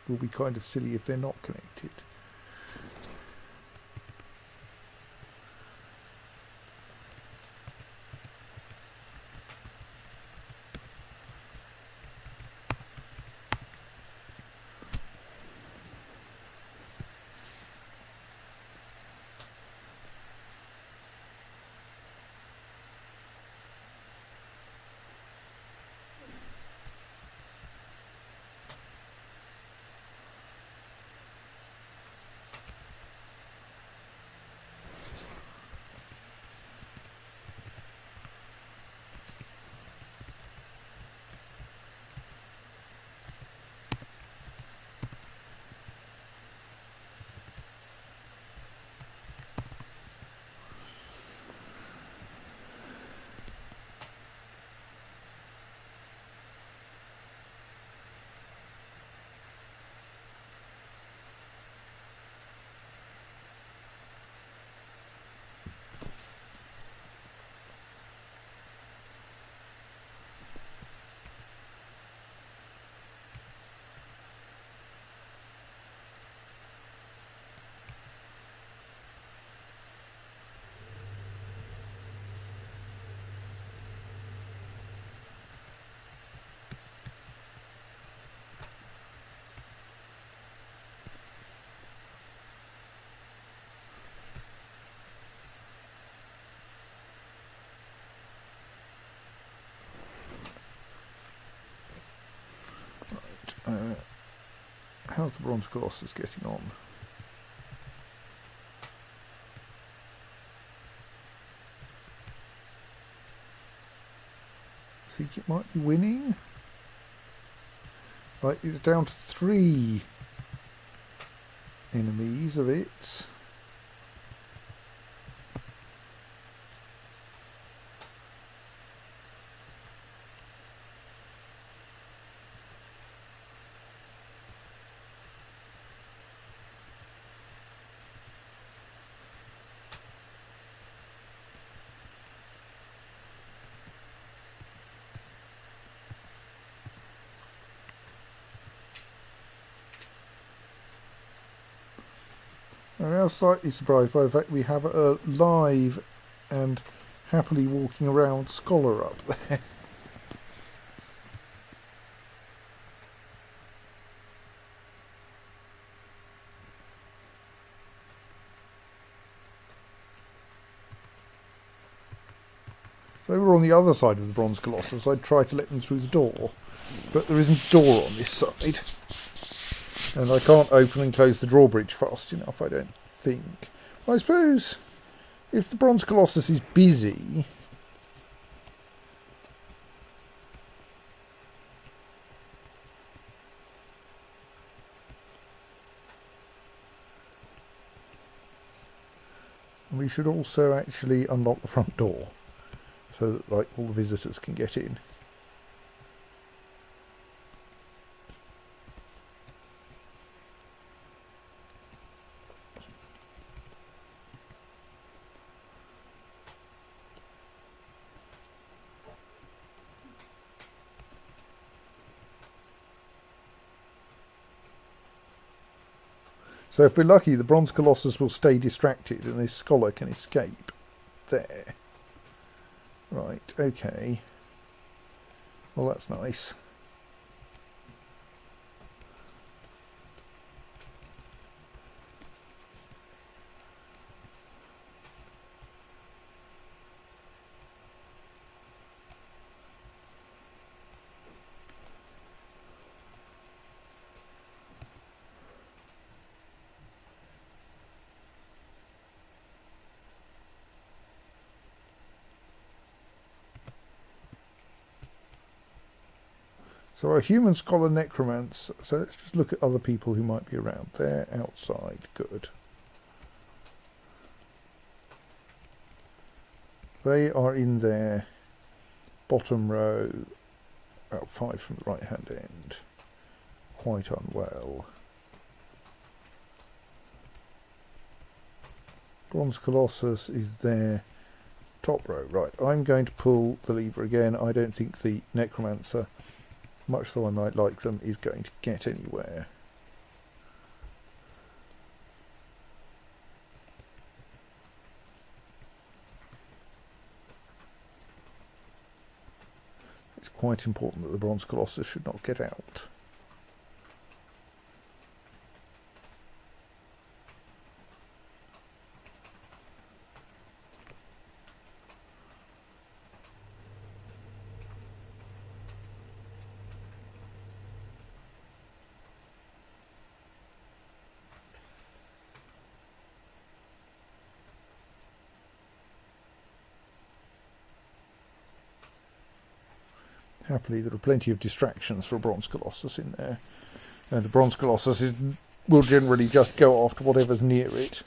B: will be kind of silly if they're not connected. How's the Bronze Colossus getting on? I think it might be winning. Like, it's down to 3 enemies of it. I'm now slightly surprised by the fact we have a live and happily walking around scholar up there. If they were on the other side of the Bronze Colossus, I'd try to let them through the door. But there isn't a door on this side. And I can't open and close the drawbridge fast enough, I don't think. I suppose if the Bronze Colossus is busy... we should also actually unlock the front door, so that like all the visitors can get in. So if we're lucky, the Bronze Colossus will stay distracted and this scholar can escape. There. Right, okay. Well, that's nice. So a human scholar necromancer. So let's just look at other people who might be around. They're outside. Good. They are in their bottom row, about 5 from the right hand end. Quite unwell. Bronze Colossus is their top row. Right, I'm going to pull the lever again. I don't think the necromancer, much though I might like them, is going to get anywhere. It's quite important that the Bronze Colossus should not get out. Happily, there are plenty of distractions for a Bronze Colossus in there. And a Bronze Colossus will generally just go after whatever's near it.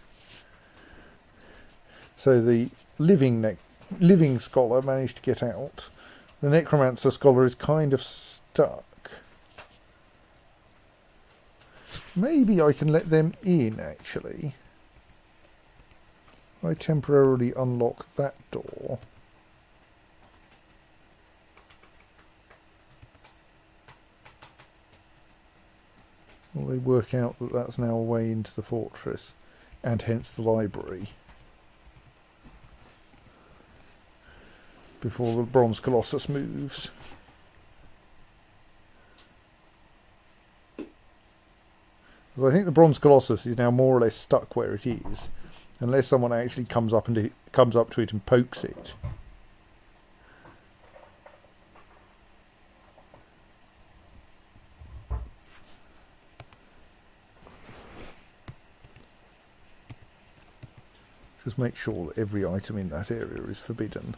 B: So the living scholar managed to get out. The necromancer scholar is kind of stuck. Maybe I can let them in, actually. I temporarily unlock that door. Well, they work out that that's now a way into the fortress, and hence the library, before the Bronze Colossus moves. So I think the Bronze Colossus is now more or less stuck where it is, unless someone actually comes up to it and pokes it. Just make sure that every item in that area is forbidden.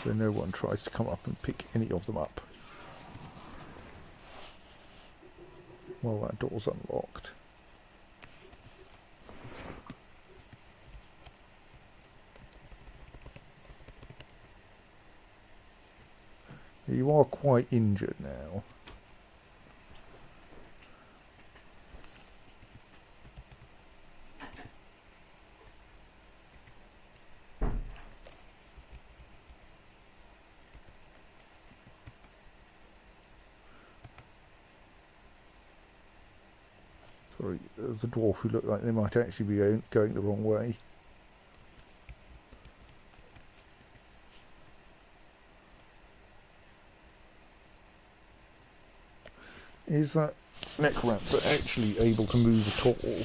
B: So no one tries to come up and pick any of them up. Well, that door's unlocked. You are quite injured now. Sorry, the dwarf who looked like they might actually be going the wrong way. Is that necromancer actually able to move at all?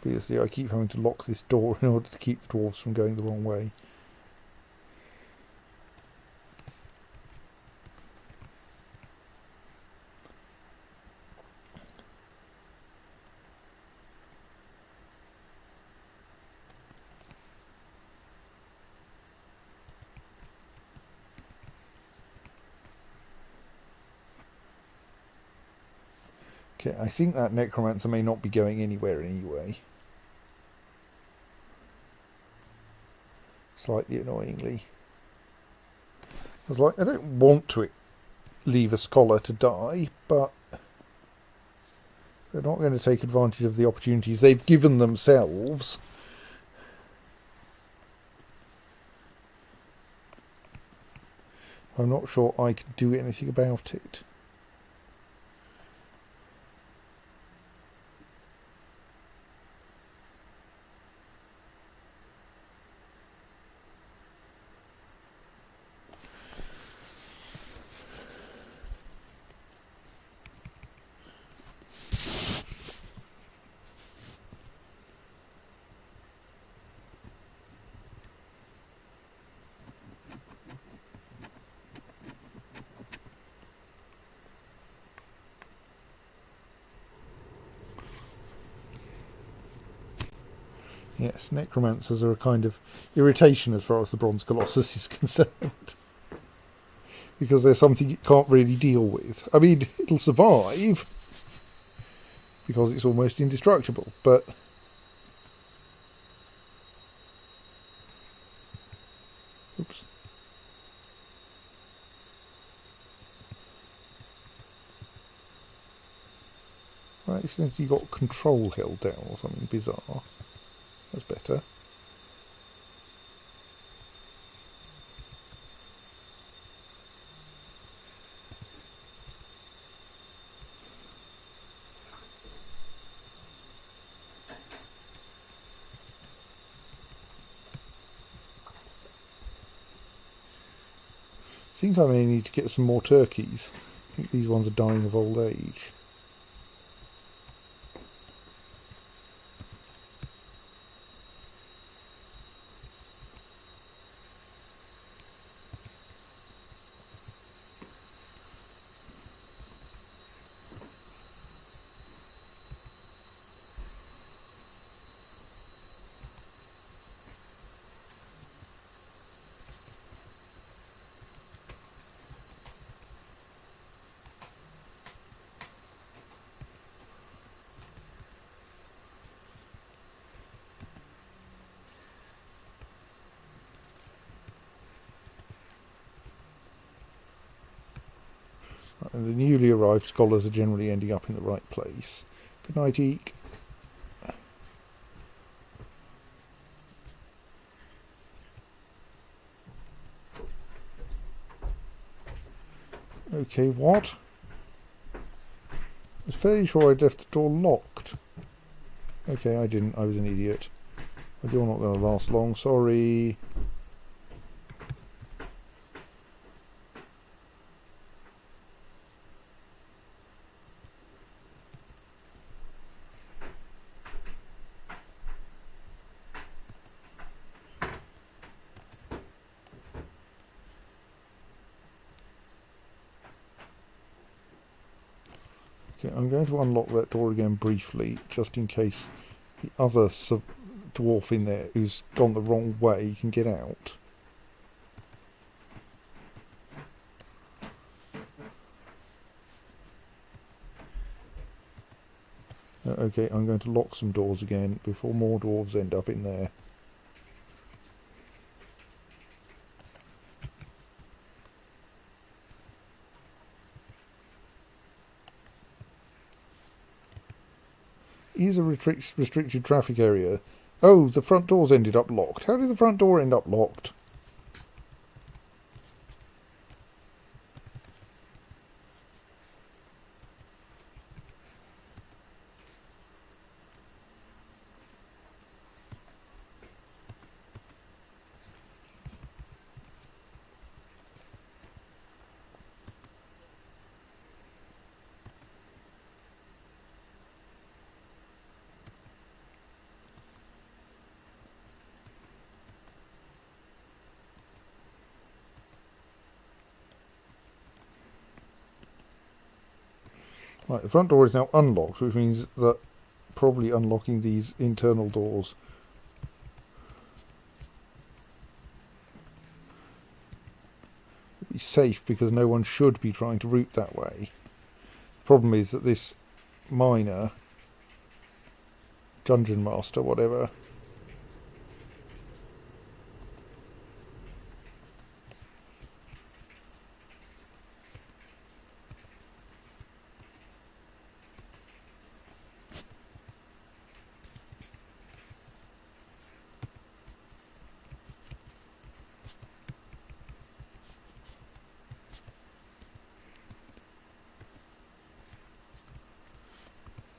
B: Obviously, I keep having to lock this door in order to keep the dwarves from going the wrong way. Okay, I think that necromancer may not be going anywhere anyway. Slightly annoyingly. I was like, I don't want to leave a scholar to die, but they're not going to take advantage of the opportunities they've given themselves. I'm not sure I can do anything about it. Yes, necromancers are a kind of irritation as far as the Bronze Colossus is concerned. Because they're something it can't really deal with. I mean, it'll survive, because it's almost indestructible, but... Oops. Right, it's since you got control held down or something bizarre. That's better. I think I may need to get some more turkeys. I think these ones are dying of old age. And the newly arrived scholars are generally ending up in the right place. Good night, Eek. Okay, what? I was fairly sure I'd left the door locked. Okay, I didn't. I was an idiot. But you're not going to last long, sorry. Okay, I'm going to unlock that door again briefly, just in case the other dwarf in there who's gone the wrong way can get out. Okay, I'm going to lock some doors again before more dwarves end up in there. Here's a restricted traffic area. Oh, the front door's ended up locked. How did the front door end up locked? Right, the front door is now unlocked, which means that probably unlocking these internal doors would be safe because no one should be trying to route that way. The problem is that this miner, dungeon master, whatever,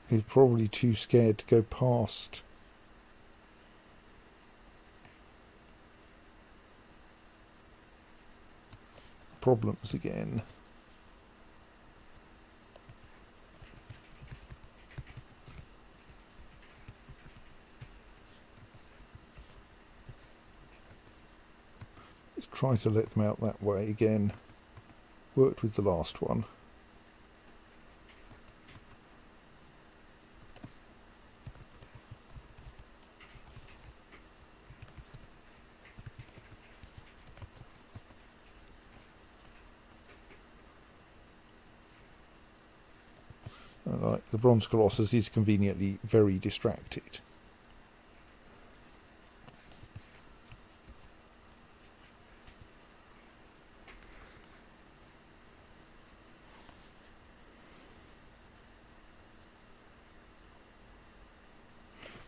B: is probably too scared to go past problems again. Let's try to let them out that way again. Worked with the last one. Right, the Bronze Colossus is conveniently very distracted.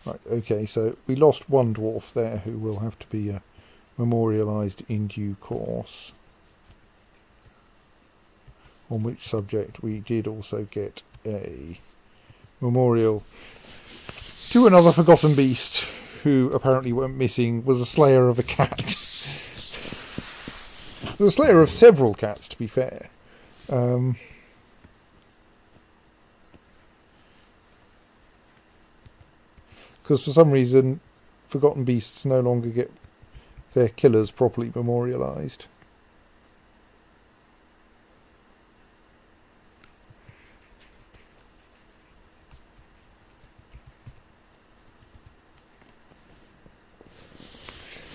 B: Right, okay, so we lost one dwarf there who will have to be memorialised in due course. On which subject we did also get a memorial to another forgotten beast who apparently went missing, was a slayer of a cat. The slayer of several cats, to be fair. Because for some reason forgotten beasts no longer get their killers properly memorialised.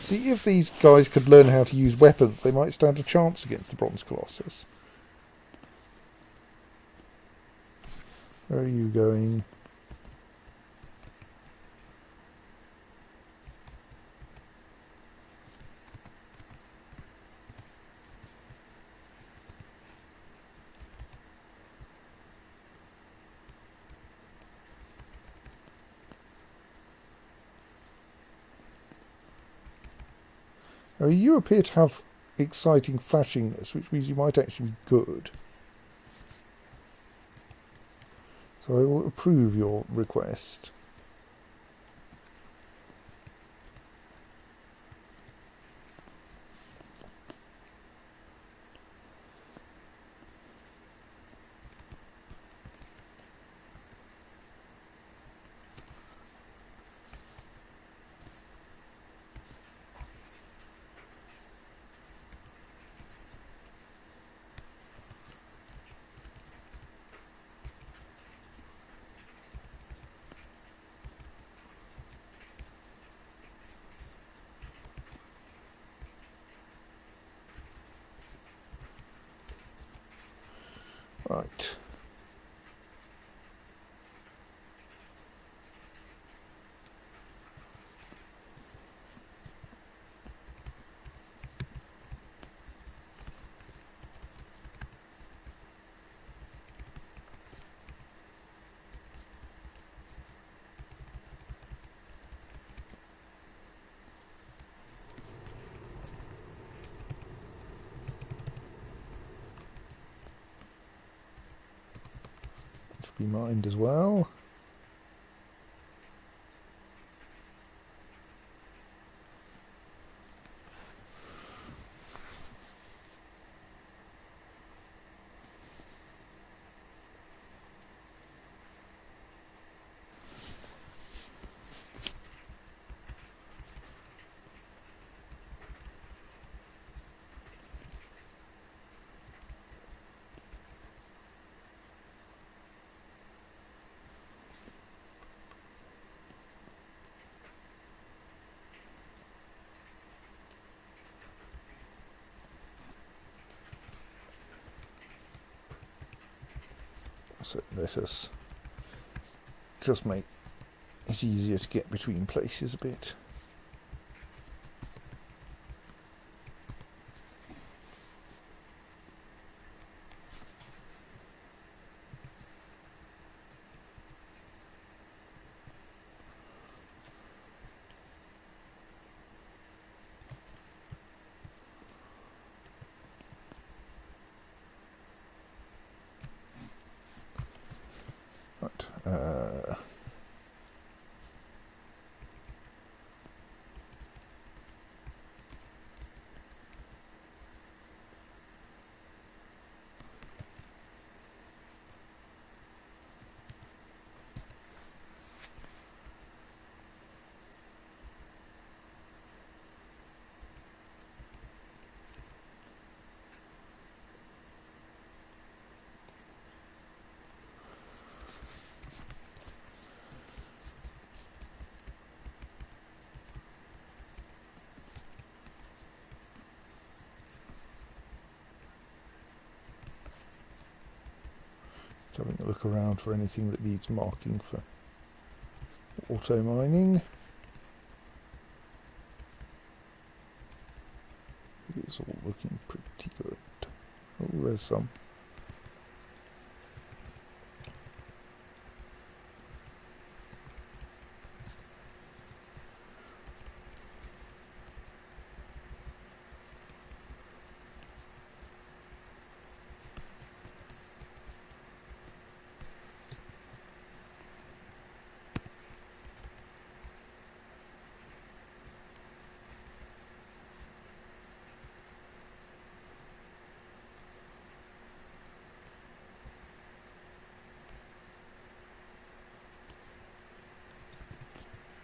B: See, if these guys could learn how to use weapons, they might stand a chance against the Bronze Colossus. Where are you going? Oh, you appear to have exciting flashingness, which means you might actually be good. So I will approve your request. Right. Should be mined as well. So let us just make it easier to get between places a bit. Right. Having a look around for anything that needs marking for auto mining. It's all looking pretty good. Oh, there's some.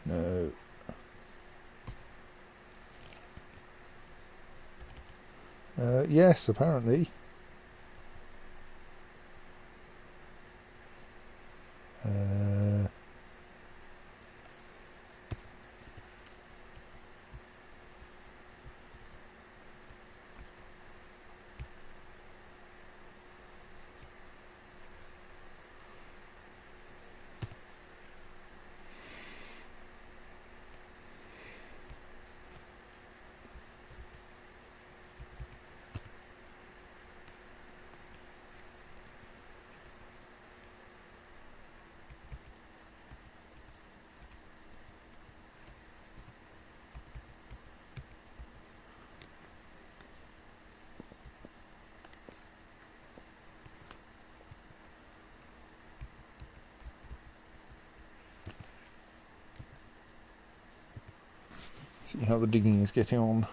B: No. Yes, apparently. See how the digging is getting on.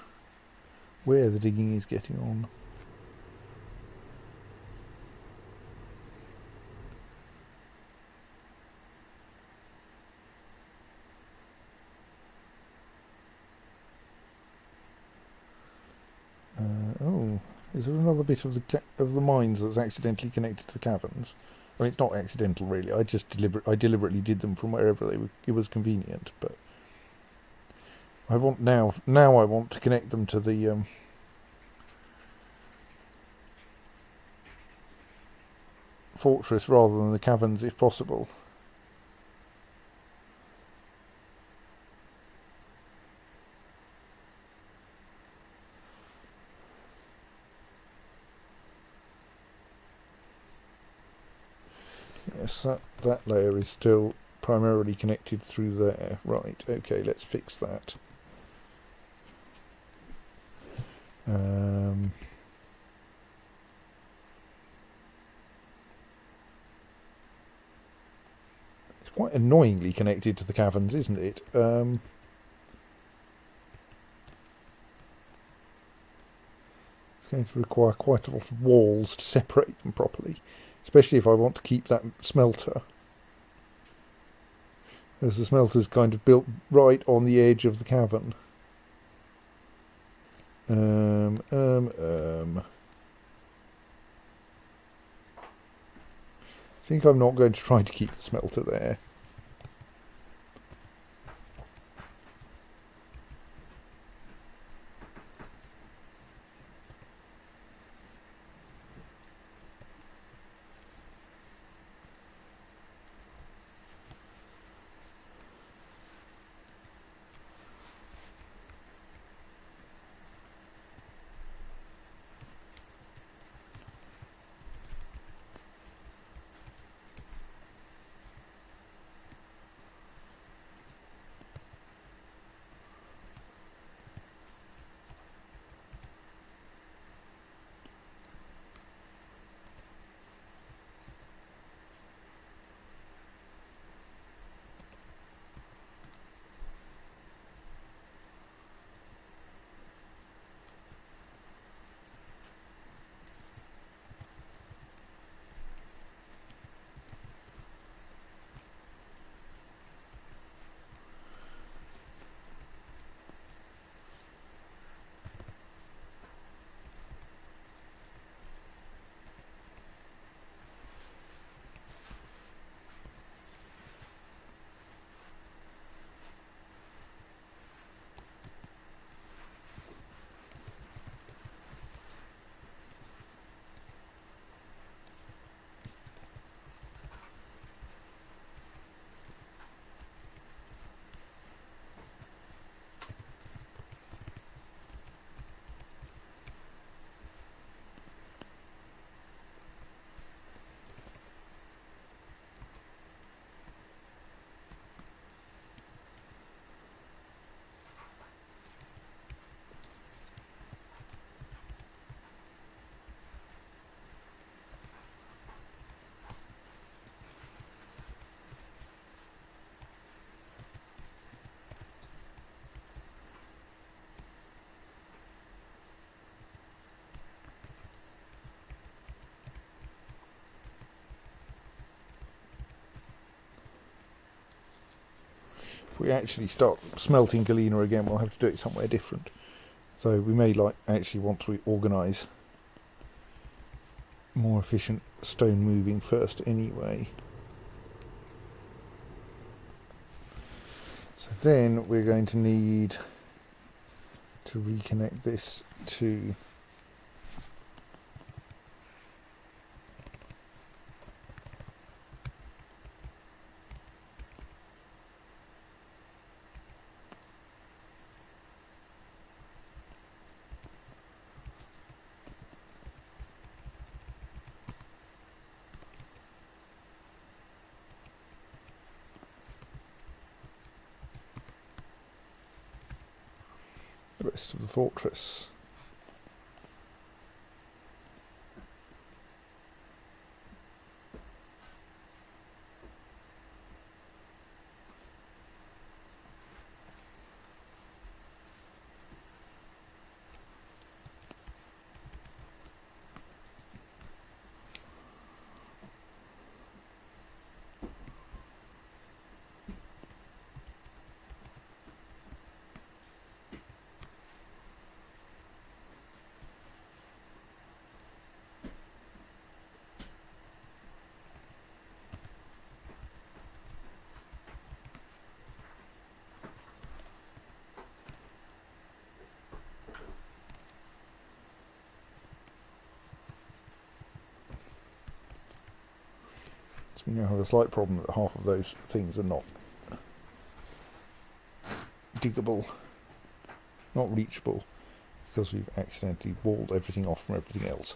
B: Where the digging is getting on. Oh, is there another bit of the mines that's accidentally connected to the caverns? I mean, it's not accidental really. I deliberately did them from wherever it was convenient. But I want now I want to connect them to the fortress rather than the caverns, if possible. Yes, that layer is still primarily connected through there. Right, okay, let's fix that. It's quite annoyingly connected to the caverns, isn't it? It's going to require quite a lot of walls to separate them properly, especially if I want to keep that smelter. As the smelter's kind of built right on the edge of the cavern. I think I'm not going to try to keep the smelter there. if we actually start smelting galena again, we'll have to do it somewhere different. So we may actually want to organise more efficient stone moving first anyway. So then we're going to need to reconnect this to the rest of the fortress. So we now have a slight problem that half of those things are not diggable, not reachable, because we've accidentally walled everything off from everything else.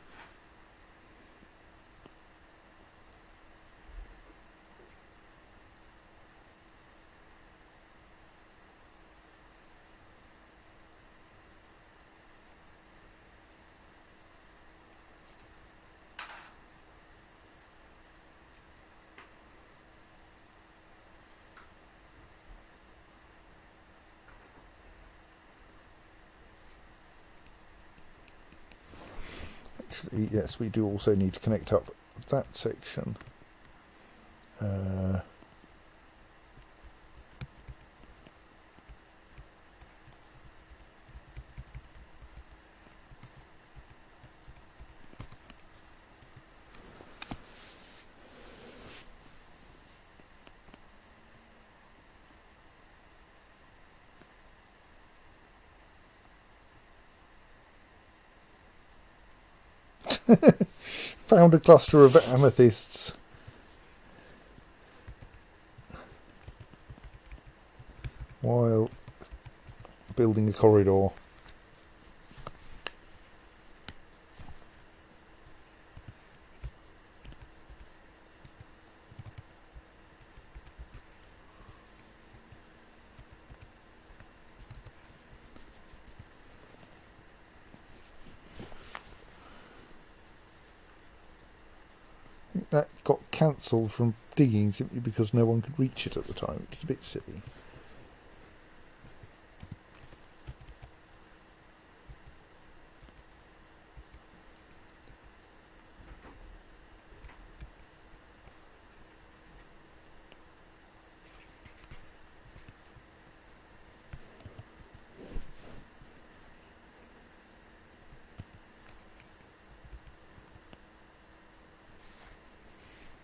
B: Actually, yes, we do also need to connect up that section. Found a cluster of amethysts. While building a corridor. That got cancelled from digging simply because no one could reach it at the time. It's a bit silly.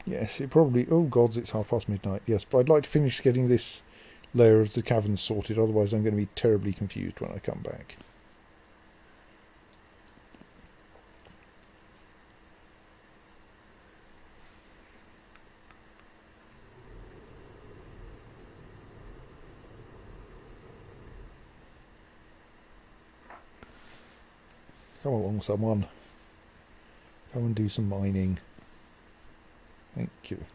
B: Yes, it probably... Oh, gods, it's midnight. Yes, but I'd like to finish getting this layer of the caverns sorted, otherwise I'm going to be terribly confused when I come back. Come along, someone. Come and do some mining. Thank you.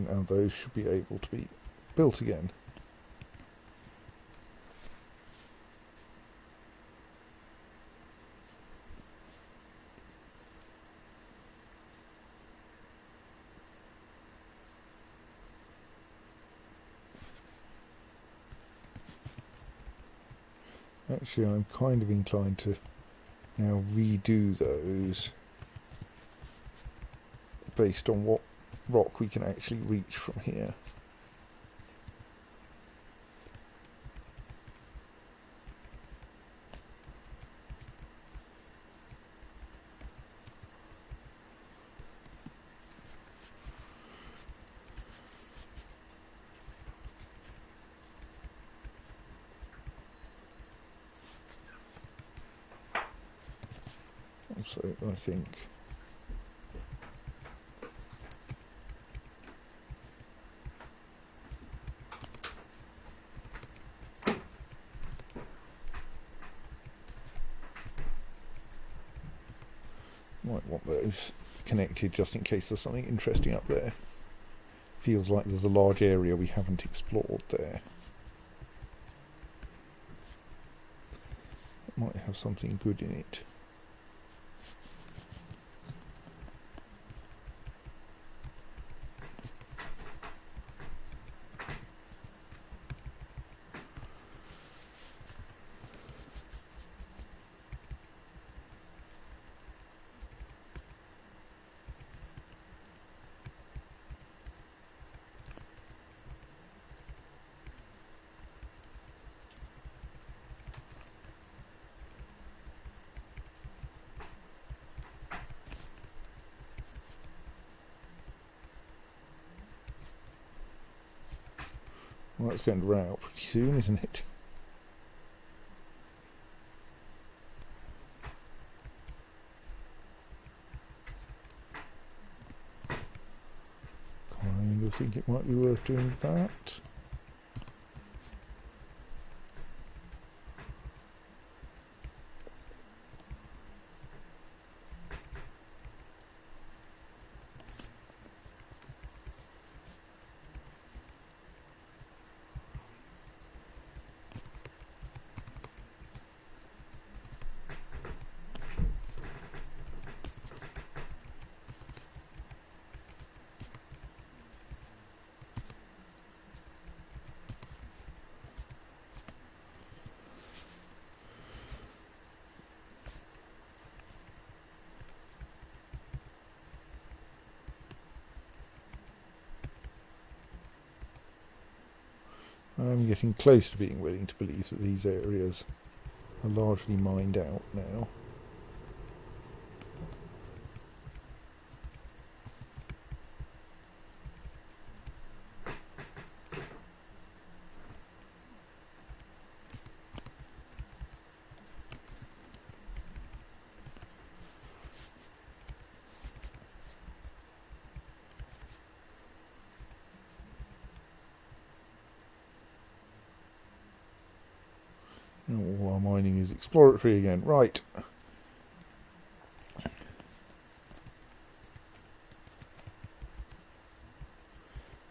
B: now those should be able to be built again. Actually, I'm kind of inclined to now redo those based on what rock we can actually reach from here. So I think might want those connected just in case there's something interesting up there. Feels like there's a large area we haven't explored there. It might have something good in it. Well, it's going to run out pretty soon, isn't it? Kind of think it might be worth doing that. I'm getting close to being willing to believe that these areas are largely mined out now. All our mining is exploratory again. Right.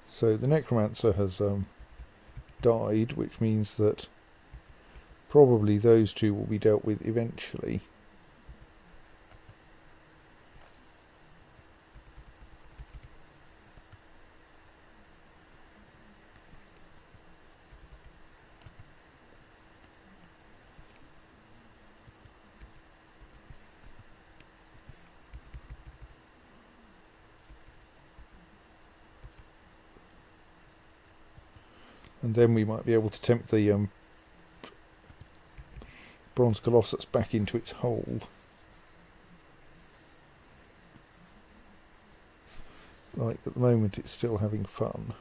B: So the necromancer has died, which means that probably those two will be dealt with eventually. And then we might be able to tempt the bronze colossus back into its hole. Like at the moment it's still having fun.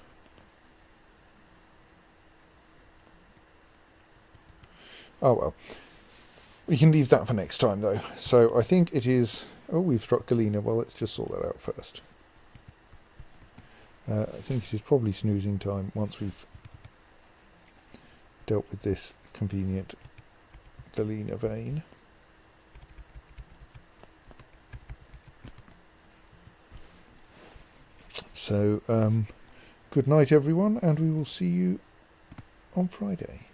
B: Oh well. We can leave that for next time though. So I think it is... Oh, we've struck Galena. Well, let's just sort that out first. I think it is probably snoozing time once we've dealt with this convenient Galena vein. So Good night, everyone, and we will see you on Friday.